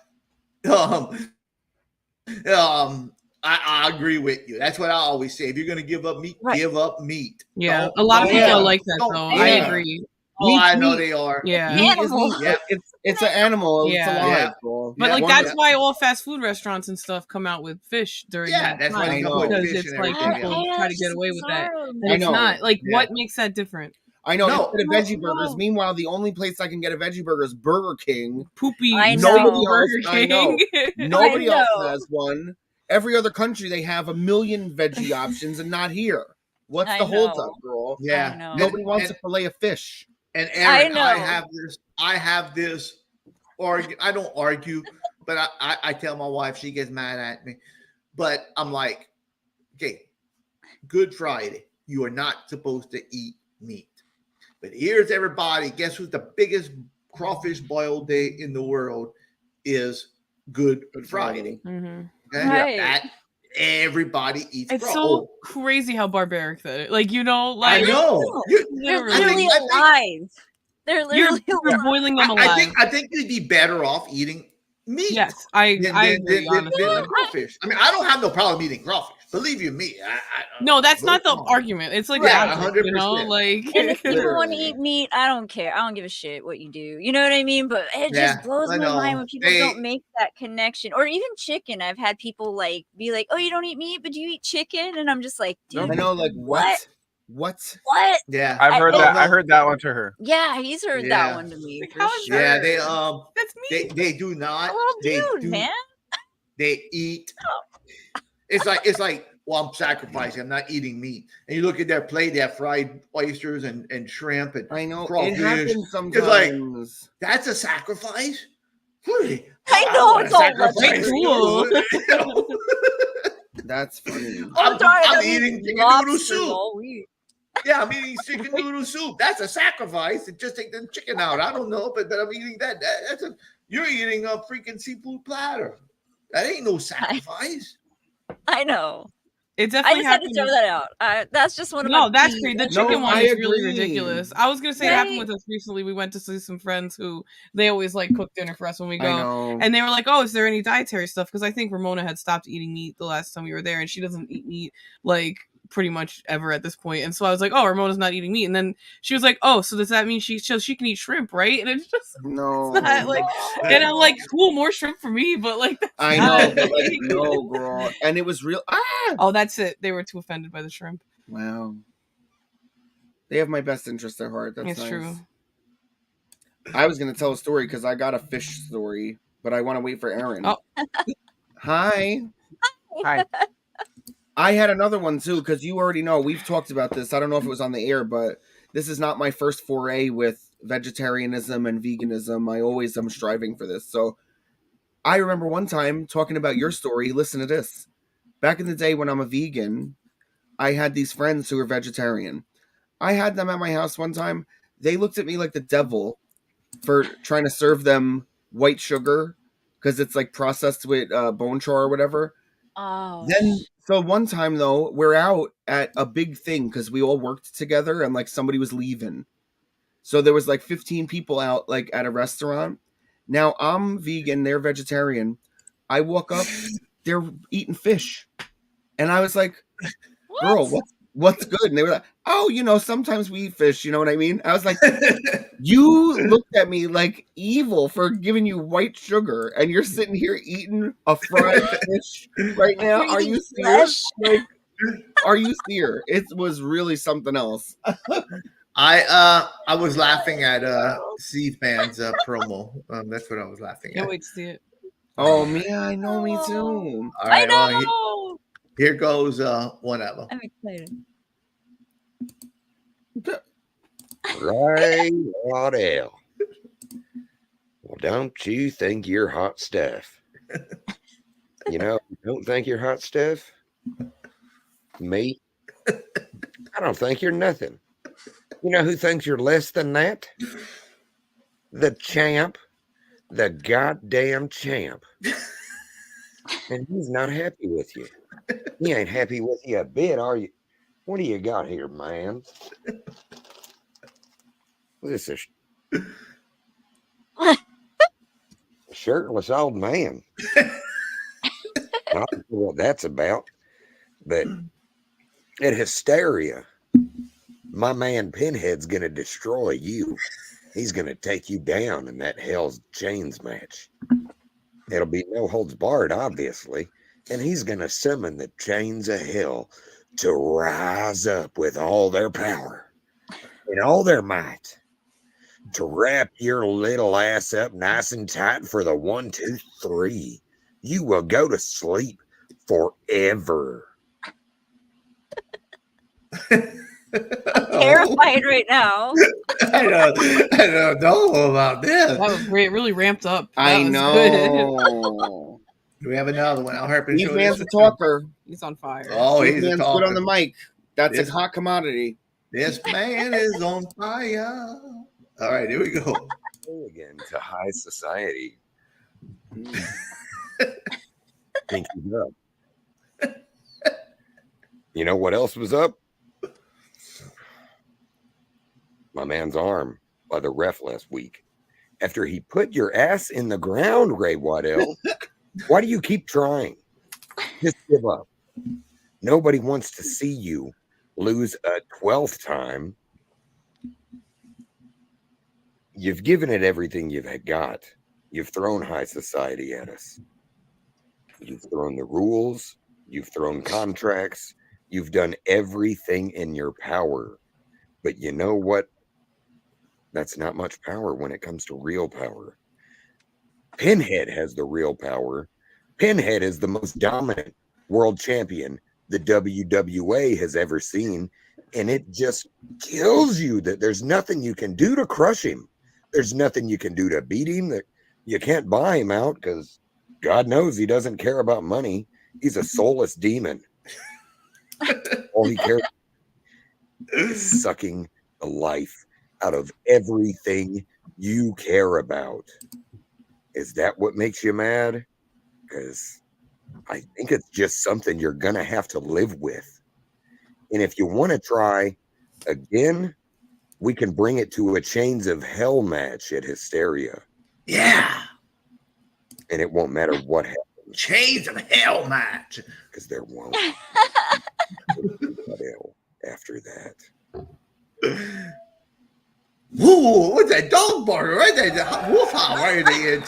I agree with you. That's what I always say. If you're gonna give up meat, give up meat. Yeah, Don't- a lot of don't- people are like that don't- though. yeah. I agree. Oh, I know they are. Yeah. Meat is meat. Yeah. It's an animal. Yeah. It's alive, Yeah. bro. But like One- that's why all fast food restaurants and stuff come out with fish during Yeah, that that's why time, they come with because fish it's and like everything people else. try to get away with that. bizarre. And I it's know. not like Yeah. what makes that different? I know. No. Instead of veggie burgers, meanwhile, the only place I can get a veggie burger is Burger King. Poopy I Nobody know. else. Burger I know. King. Nobody I else know. has one. Every other country, they have a million veggie options, and not here. What's I the holdup, know. girl? Yeah. I know. Nobody wants And- a fillet of fish. And Aaron, I I know. have this argue. I don't argue, but I tell my wife, she gets mad at me. But I'm like, okay, Good Friday, you are not supposed to eat meat. But here's everybody. Guess who's the biggest crawfish boil day in the world is Good Friday. Mhm. Okay? Right. That everybody eats It's craw- so oh, crazy how barbaric that is. Like I like know. They're literally. literally I think- alive. They're literally You're alive. boiling them I alive. think you'd be better off eating meat. Yes, I agree. Than Honestly. the crawfish. I mean, I don't have no problem eating crawfish. Believe you me. No, that's not the Come on. argument. It's like Yeah, the opposite, you know, 100%. like And if people want to Literally. eat meat, I don't care. I don't give a shit what you do. You know what I mean? But it Yeah, just blows I my know. mind when people They- don't make that connection. Or even chicken. I've had people like be like, "Oh, you don't eat meat, but do you eat chicken?" And I'm just like, I "Dude, know, like, what? What? what?" Yeah. I've heard I- that. no. I heard that one to her. Yeah, he's heard Yeah. that one to me. Like, for how is sure. Yeah, that's me. they do A not. little They dude, do. man. They eat. It's like well, I'm sacrificing. I'm not eating meat. And you look at their plate. They have fried oysters and shrimp and I know. crawfish. It happens It's sometimes. like that's a sacrifice. Really? I know, wanna it's all sacrifice cool. you. That's funny. Oh, darn, I'm I eating eat chicken noodle lobsters soup. all week. Yeah, I'm eating chicken noodle soup. That's a sacrifice. To just take the chicken out. I don't know, but I'm eating that. That's a. You're eating a freaking seafood platter. That ain't no sacrifice. I know. It I definitely just had to happened. throw that out. That's just one of my No, that's peeves. great. The No, chicken one I is really agree. ridiculous. I was gonna say it happened Right? with us recently. We went to see some friends who they always like cook dinner for us when we I go. know. And they were like, "Oh, is there any dietary stuff?" Because I think Ramona had stopped eating meat the last time we were there, and she doesn't eat meat like pretty much ever at this point. And so I was like, "Oh, Ramona's not eating meat." And then she was like, "Oh, so does that mean she can eat shrimp, right?" And it's just No. it's not like, and I'm like, "Cool, more shrimp for me," but like, that's I not- know, but like, no, girl. And it was real. Ah! Oh, that's it. They were too offended by the shrimp. Wow. They have my best interest at heart. That's It's nice. true. I was going to tell a story because I got a fish story, but I want to wait for Aaron. Oh. Hi. Hi. I had another one too because you already know we've talked about this. I don't know if it was on the air, but this is not my first foray with vegetarianism and veganism. I always am striving for this. So I remember one time talking about your story. Listen to this. Back in the day when I'm a vegan, I had these friends who were vegetarian. I had them at my house one time. They looked at me like the devil for trying to serve them white sugar because it's like processed with bone char or whatever. Oh. Then, so one time though, we're out at a big thing because we all worked together and like somebody was leaving. So there was like 15 people out like at a restaurant. Now I'm vegan, they're vegetarian. I walk up, they're eating fish. And I was like, girl, what's good? And they were like, oh, you know, sometimes we eat fish. You know what I mean? I was like, you looked at me like evil for giving you white sugar, and you're sitting here eating a fried fish right now. Are you serious? Like, are you serious? It was really something else. I was laughing at Steve Man's promo. That's what I was laughing Can't at. wait to see it. Oh man, I know, me too. All right, well, know. here goes one of them. I'm excited. Right, what else? Well, don't you think you're hot stuff? You know, don't think you're hot stuff? Me? I don't think you're nothing. You know who thinks you're less than that? The champ. The goddamn champ. And he's not happy with you. He ain't happy with you a bit, are you? What do you got here, man? This is a shirtless old man. I don't know what that's about, but at Hysteria, my man Pinhead's gonna destroy you. He's gonna take you down in that Hell's Chains match. It'll be no holds barred, obviously, and he's gonna summon the chains of hell to rise up with all their power and all their might to wrap your little ass up nice and tight for the 1, 2, 3. You will go to sleep forever. I'm terrified right now. I don't know about this. That was great. It really ramped up. I That was know. Do we have another one? I'll help you Steve show Man's this a one. talker. He's on fire. Oh, Steve he's a Man's talker. good on the mic. That's This- a hot commodity. This man is on fire. All right, here we go. Again to high society. Think he's up. You know what else was up? My man's arm by the ref last week. After he put your ass in the ground, Ray Waddell, why do you keep trying? Just give up. Nobody wants to see you lose a 12th time. You've given it everything you've got. You've thrown high society at us. You've thrown the rules. You've thrown contracts. You've done everything in your power. But you know what? That's not much power when it comes to real power. Pinhead has the real power. Pinhead is the most dominant world champion the WWA has ever seen. And it just kills you that there's nothing you can do to crush him. There's nothing you can do to beat him. That you can't buy him out because God knows he doesn't care about money. He's a soulless demon. All he cares is sucking the life out of everything you care about. Is that what makes you mad? Because I think it's just something you're going to have to live with. And if you want to try again, we can bring it to a Chains of Hell match at Hysteria. Yeah. And it won't matter what happens. Chains of Hell match. Because there won't. After that. Ooh, what's that dog bark right there? The wolf howl right there.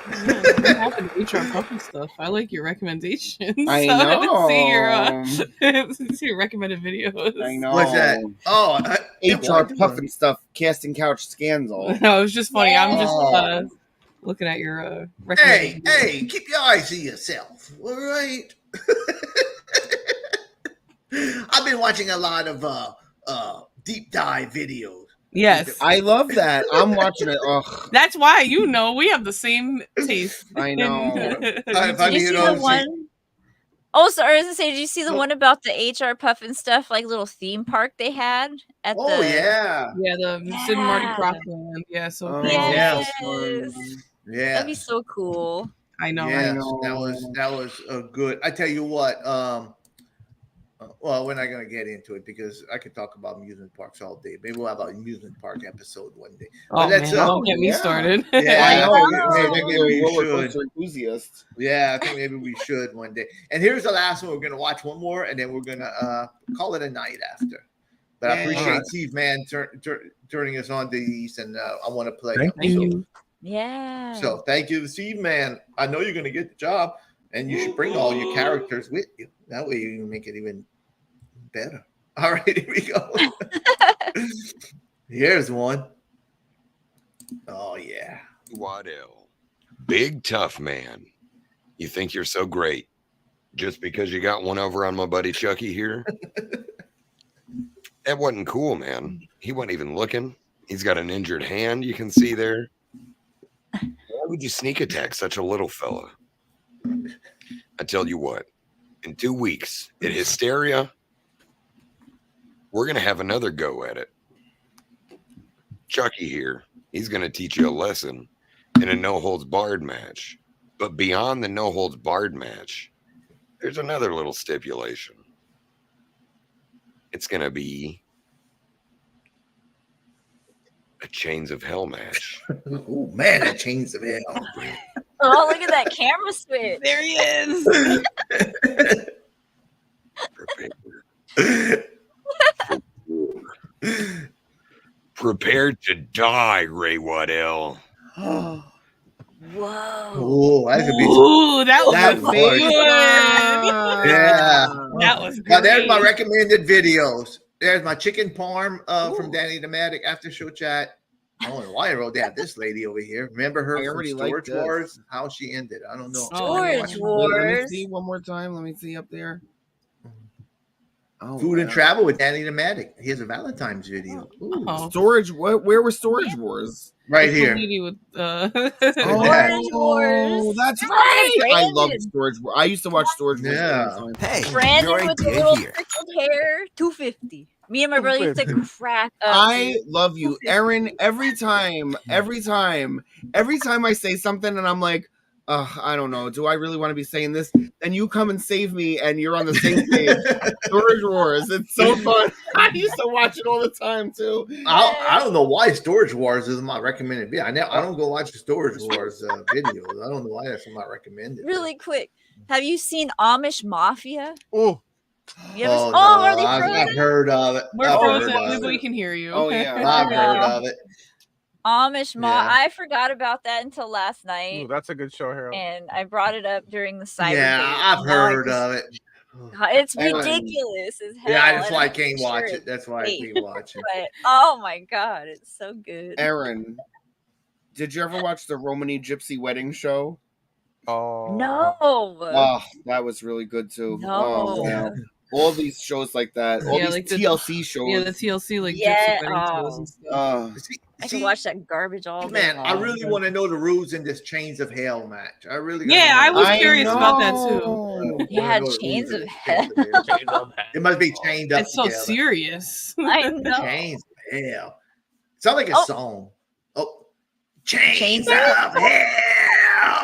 What happened to HR Puppy stuff? I like your recommendations. I see your recommended videos. I know. What's that? Oh, HR Puffin stuff, casting couch scandal. No, it was just funny. I'm just Oh. looking at your Hey, recommended videos. hey, keep your eyes to yourself. All right. I've been watching a lot of deep dive videos. Yes. I love that. I'm watching it. Ugh. That's why we have the same taste. I know. Did you see the one? Oh, sorry. I was gonna say, did you see the one about the HR Puffin stuff, like little theme park they had at Oh, the? yeah. Yeah, the Sid and Marty Crossland. Yeah, so Oh, cool. Yes. Yeah. That'd be so cool. I know. Yes, I know. that was a good. I tell you what. Well, we're not going to get into it because I could talk about amusement parks all day. Maybe we'll have an amusement park episode one day. Oh, man, don't get me started. Yeah, I maybe know. we Roller should. coaster enthusiast. Yeah, I think maybe we should one day. And here's the last one. We're going to watch one more, and then we're going to call it a night after. But I appreciate Alright. Steve Mann turning us on to these, and I want to play. Thank you. Yeah. So thank you, Steve Mann. I know you're going to get the job, and you should bring all your characters with you. That way you can make it even better. All right, here we go. Here's one. Oh yeah. Waddell, big tough man. You think you're so great just because you got one over on my buddy Chucky here? That wasn't cool, man. He wasn't even looking. He's got an injured hand you can see there. Why would you sneak attack such a little fella? I tell you what, in 2 weeks at Hysteria, we're going to have another go at it. Chucky here, he's going to teach you a lesson in a no-holds-barred match. But beyond the no-holds-barred match, there's another little stipulation. It's going to be a Chains of Hell match. Oh man, a Chains of Hell. Oh, look at that camera switch. There he is. Prepare to die, Ray Waddell. Whoa. Oh, that's a big. Ooh, that was That good. Yeah. That was Now there's my great. recommended videos. There's my chicken parm from Danny the Matic after show chat. I don't know why I wrote that. This lady over here. Remember her I from already like Storage this. Wars? How she ended. I don't know. Storage Let me Wars. see one more time. Let me see up there. Oh, Food and wow. Travel with Danny the Matic. Here's a Valentine's video. Ooh. Oh. Storage. Where were Storage Wars? Right It's the here. lady with, Storage Wars. That's Oh, right. I Brandon. love Storage Wars. I used to watch Storage Wars. Yeah. all the time. Hey, Brandon your with the idea little here. pickled hair, $2.50. Me and my brother used to crack up. I love you, Aaron. Every time I say something and I'm like, I don't know, do I really want to be saying this? Then you come and save me, and you're on the same page. Storage Wars, it's so fun. I used to watch it all the time too. I don't know why Storage Wars is my recommended video. I don't go watch the Storage Wars videos. I don't know why that's my recommended. Really quick, have you seen Amish Mafia? Oh, You ever Oh, seen, no, are they I've frozen? heard of it. We're I've frozen, heard of but we it. can hear you. Oh, yeah. I've heard of it. Amish Yeah. I forgot about that until last night, ooh, that's a good show, Harold. and I brought it up during the Cyber Yeah, Day. I've Now I heard just- of it. It's Aaron. ridiculous as hell. Yeah, that's and why I I'm can't sure watch it's it. That's why I fake, can't watch it. But oh my god, it's so good. Aaron, did you ever watch the Romany Gypsy Wedding Show? Oh, No. Oh, that was really good too. No. Oh, man. All these shows like that, all Yeah, these like the- TLC shows. Yeah, the TLC like Yeah, gypsy wedding shows and stuff. I can watch that garbage all day Man, I long. really want to know the rules in this Chains of Hell match. I really. Yeah, I was curious about that too. too. Yeah, Chains of Hell. It must be chained up. It's so together. serious. I know. Chains of Hell. Sound like a song. Oh, Chains of Hell.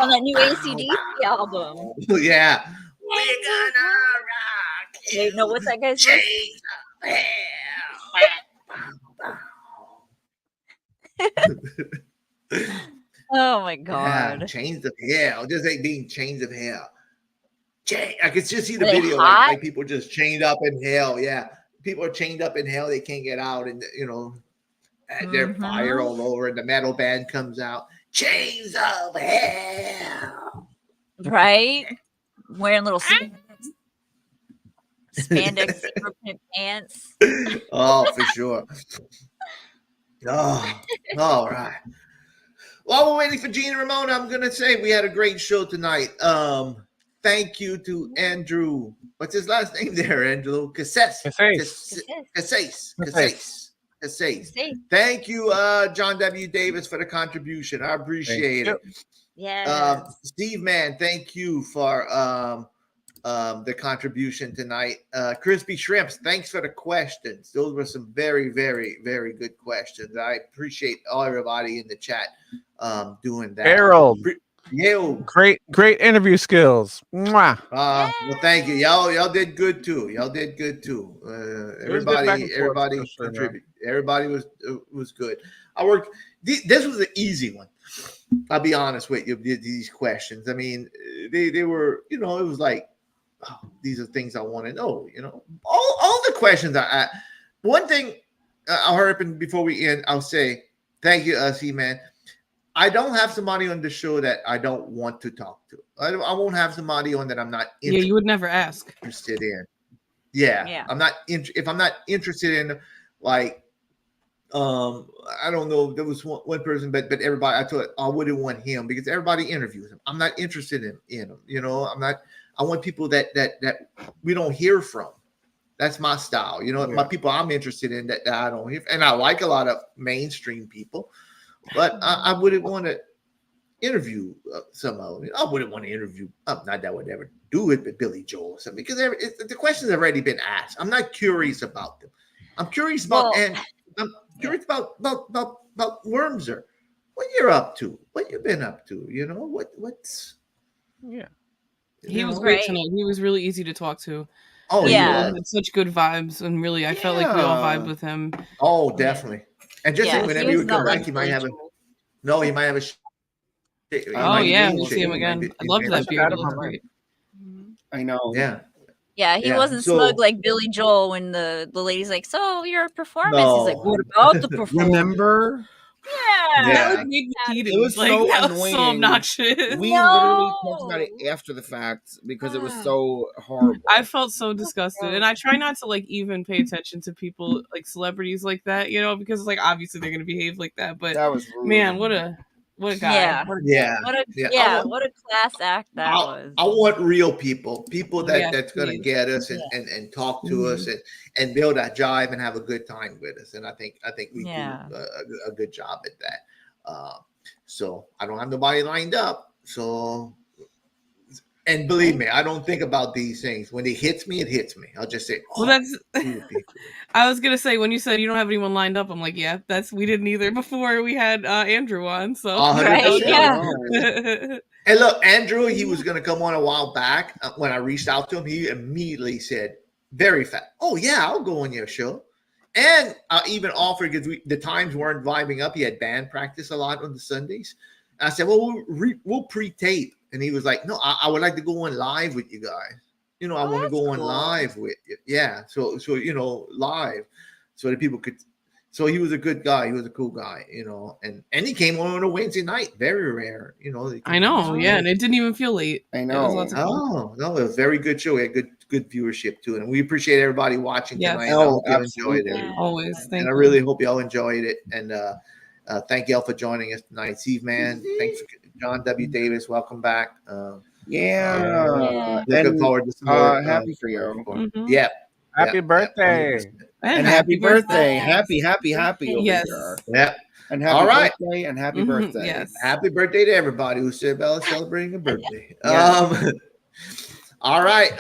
On that new AC/DC album. Yeah. We're gonna rock. Wait, no, what's that guy's voice? Oh my god. Yeah, Chains of Hell. Just like being Chains of Hell. I could just see the Are they video hot? like people just chained up in hell. Yeah. People are chained up in hell. They can't get out. And, they're fire all over. And the metal band comes out. Chains of Hell. Right? Wearing little spandex zipper print pants. Oh, for sure. Oh, all right. While we're waiting for Gina Ramona, I'm gonna say we had a great show tonight. Thank you to Andrew. What's his last name there, Andrew? Cassese. Cassese. Thank you, John W. Davis, for the contribution. I appreciate it. Yeah. Steve Mann, thank you for the contribution tonight. Crispy Shrimps, thanks for the questions. Those were some very, very, very good questions. I appreciate everybody in the chat doing that. Harold. Yo. Great interview skills. Mwah. Well, thank you. Y'all did good too. Everybody contributed. Everybody was good. I worked. This was an easy one. I'll be honest with you. These questions. I mean, they were. It was like, oh, these are things I want to know. All the questions. One thing I'll hurry up and before we end, I'll say thank you, C-Man. I don't have somebody on the show that I don't want to talk to. I won't have somebody on that I'm not Yeah, you would never ask. interested in. Yeah. I'm not if I'm not interested in like I don't know, there was one person, but everybody I thought I wouldn't want him because everybody interviews him. I'm not interested in him, you know. I want people that we don't hear from. That's my style, you know. My people I'm interested in that I don't hear, and I like a lot of mainstream people, but I wouldn't want to interview some of them. I wouldn't want to interview. Not that I would ever do it, but Billy Joel or something because the questions have already been asked. I'm not curious about them. I'm curious about I'm curious about Wormser. What you're up to? What you been up to? You know what's yeah. He was great tonight. He was really easy to talk to. Oh, and yeah. he had such good vibes, and really, I felt like we all vibed with him. Oh, definitely. And just Yeah, whenever he you was would come not back, like he might have a Billy he might have a. Oh yeah, we'll see him again. I loved that beard. It looked great. I know. Yeah. Yeah, he wasn't so- smug like Billy Joel when the lady's like, "So your performance?" He's like, "What about the performance?" Remember? Yeah, Yeah. That made me heated. It was Like, so that was annoying. so obnoxious. We literally talked about it after the fact because it was so horrible. I felt so disgusted, and I try not to like even pay attention to people like celebrities like that, you know, because like obviously they're gonna behave like that. But that was rude. man, what a guy. Yeah. What a Yeah. What a class act that was. I want real people that Yes, that's going to please. get us and talk to us and build a jive and have a good time with us. And I think we Yeah. do a good job at that. So I don't have nobody lined up. So, and believe me, I don't think about these things. When it hits me, it hits me. I'll just say, Well, that's. I was gonna say when you said you don't have anyone lined up, I'm like, yeah, we didn't either before we had Andrew on. So 100%. And look, Andrew, he was going to come on a while back. When I reached out to him, he immediately said, very fast, "Oh yeah, I'll go on your show." And I even offered because the times weren't vibing up. He had band practice a lot on the Sundays. And I said, "Well, we'll pre-tape." And he was like, "No, I would like to go on live with you guys. You know, I want to go on live with you." Yeah, so you know, live, so that people could. So he was a good guy. He was a cool guy, you know, and he came on a Wednesday night. Very rare, you know. I know, yeah, and it didn't even feel late. I know. It was lots of fun. No, it was a very good show. We had good viewership to it, and we appreciate everybody watching Yes. tonight. I Oh, hope you absolutely. enjoyed it. Always, thank And I you. really hope y'all enjoyed it. And thank y'all for joining us tonight. Steve, man, thanks for John W. Davis. Welcome back. Yeah. Looking And, forward to some more. happy for you. Yeah. Happy birthday. 100%. And happy birthday. Happy over Yes. here. Yeah. And happy All right. birthday and happy Mhm, birthday. yes. Happy birthday to everybody who's celebrating a birthday. Yeah. All right.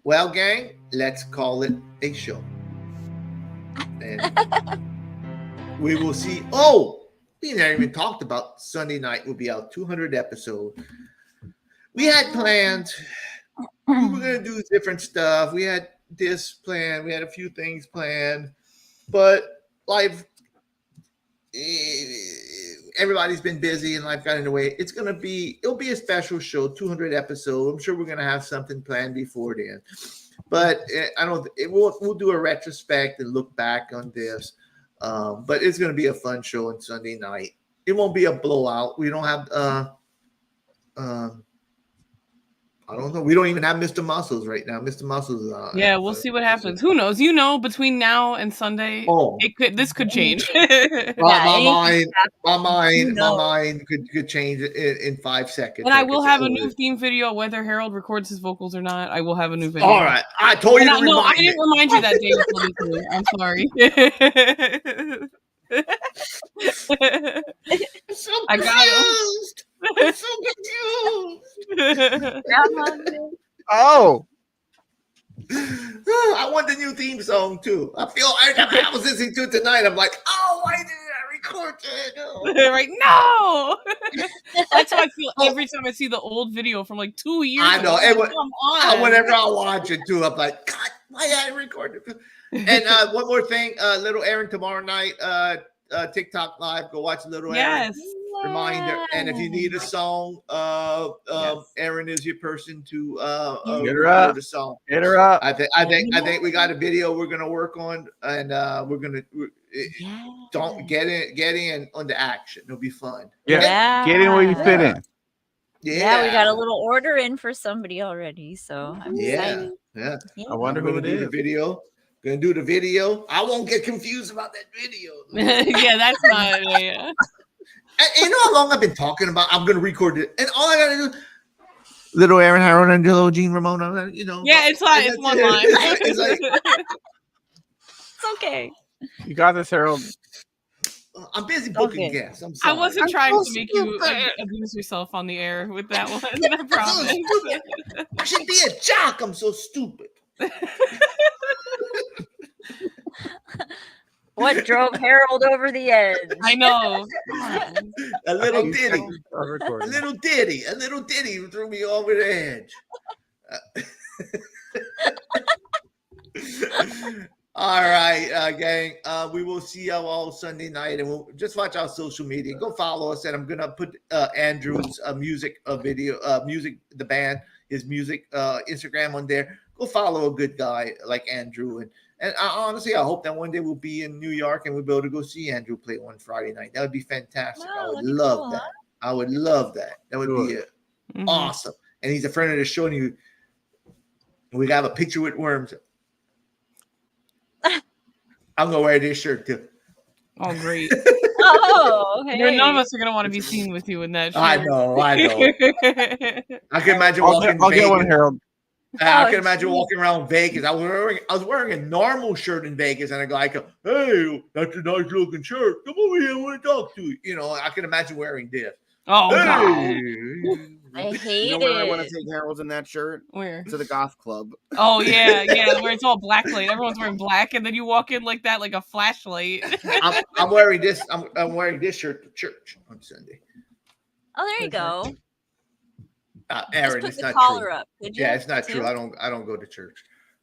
Well, gang, let's call it a show. And we will see. Oh, we never even talked about Sunday night will be our 200 episode. We had plans. We were going to do different stuff. We had this planned. We had a few things planned. But life, everybody's been busy and life got in the way. It'll be a special show, 200 episode. I'm sure we're going to have something planned before then. But we'll do a retrospect and look back on this. But it's going to be a fun show on Sunday night. It won't be a blowout. We don't have I don't know. We don't even have Mr. Muscles right now. Mr. Muscles. Yeah, we'll see what happens. Who knows? You know, between now and Sunday, this could change. My mind could change in 5 seconds. And I will have a new theme video, whether Harold records his vocals or not. I will have a new video. All right, I told you to No, I remind didn't remind you that day. I'm sorry. I got him. I'm so confused. Oh. I want the new theme song too. I was listening to it tonight. I'm like, oh, why didn't I record it? Right? No. That's how I feel every time I see the old video from like 2 years I know. ago. Come on. Whenever I watch it too, I'm like, God, why did I record it? And one more thing, Little Aaron tomorrow night, TikTok live. Go watch Little Aaron. Yes. Reminder. And if you need a song, Aaron is your person to Get her up. the song. Get her up. I think we got a video we're gonna work on, and we're gonna don't get in on the action. It'll be fun. Yeah. Get in where you fit in. Yeah, we got a little order in for somebody already, so I'm excited. Yeah. I wonder who it do is. the video. Gonna do the video. I won't get confused about that video. Yeah, that's not. Yeah. And you know how long I've been talking about? I'm gonna record it, and all I gotta do. Little Aaron, Harold, Angelo, Gene, Ramona. You know. Yeah, it's fine. It's one line. It's like It's okay. You got this, Harold. I'm busy booking guests. I'm I sorry. wasn't I'm trying so to make you stupid. abuse yourself on the air with that one. I promise. I should be a jock. I'm so stupid. What drove Harold over the edge? I know. A little ditty. A little ditty threw me over the edge. All right, gang. We will see you all Sunday night, and we'll just watch our social media. Go follow us, and I'm gonna put Andrew's music video, the band, his music Instagram on there. Go follow a good guy like Andrew, and honestly, I hope that one day we'll be in New York and we'll be able to go see Andrew play one Friday night. That would be fantastic. I would love that. I would love that. That would be awesome. And he's a friend of the show, and we have a picture with worms. I'm gonna wear this shirt too. Oh, great. Oh, hey. None of us are gonna want to be seen with you in that shirt. I know. I can imagine walking. I'll get one, Harold. I can imagine walking around Vegas. I was wearing a normal shirt in Vegas, and a guy goes, "Hey, that's a nice looking shirt. Come over here. I want to talk to you." You know, I can imagine wearing this. Oh, hey. God. I hate You know where I it. want to take Harold in that shirt? Where? To the goth club. Oh yeah, where it's all black light. Everyone's wearing black, and then you walk in like that, like a flashlight. I'm wearing this. I'm wearing this shirt to church on Sunday. Oh, there you go. Aaron, Just put it's the not collar true. up, could Yeah, you, it's not too? true. I don't go to church.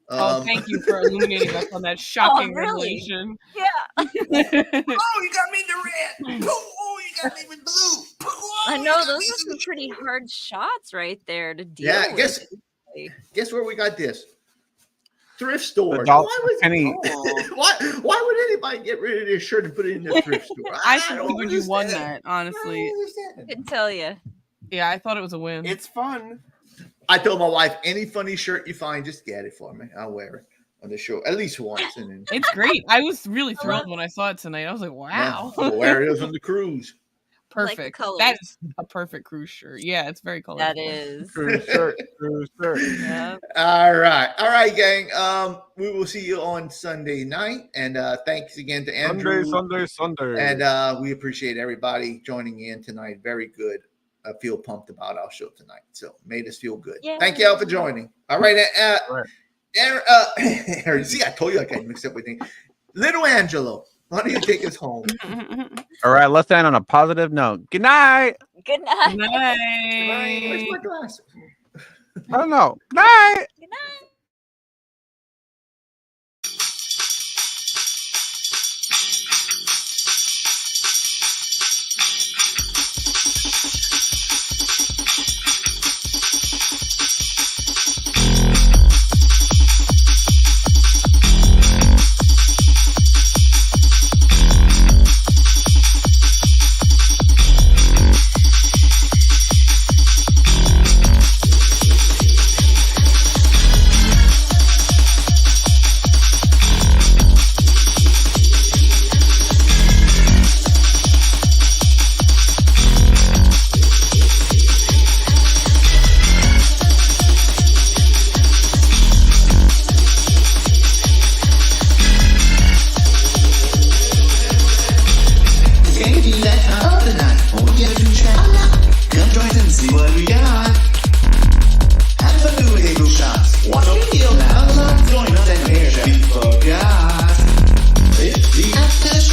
Oh, thank you for illuminating us on that shocking really? revelation. Yeah. Oh, you got me in the red. Oh, you got me with blue. I know those are some pretty hard shots right there to deal Yeah, with. guess where we got this? Thrift store. Why would anybody get rid of this shirt and put it in the thrift store? I figured you won that, honestly. Couldn't tell you. Yeah, I thought it was a win. It's fun. I told my wife, any funny shirt you find, just get it for me. I'll wear it on the show at least once. And then It's great. I was really thrilled when I saw it tonight. I was like, wow. I'll wear it on the cruise. Perfect. colors. That is a perfect cruise shirt. Yeah, it's very colorful. That is. Cruise shirt. Yep. All right, gang. We will see you on Sunday night, and thanks again to Andrew. Sunday. And we appreciate everybody joining in tonight. Very good. I feel pumped about our show tonight. So made us feel good. Yeah. Thank you all for joining. All right. Aaron, see, I told you I got mixed up with things. Little Angelo, why don't you take us home? All right, let's end on a positive note. Good night. Good night. Good night. Where's my glasses? I don't know. Good night. Good night. After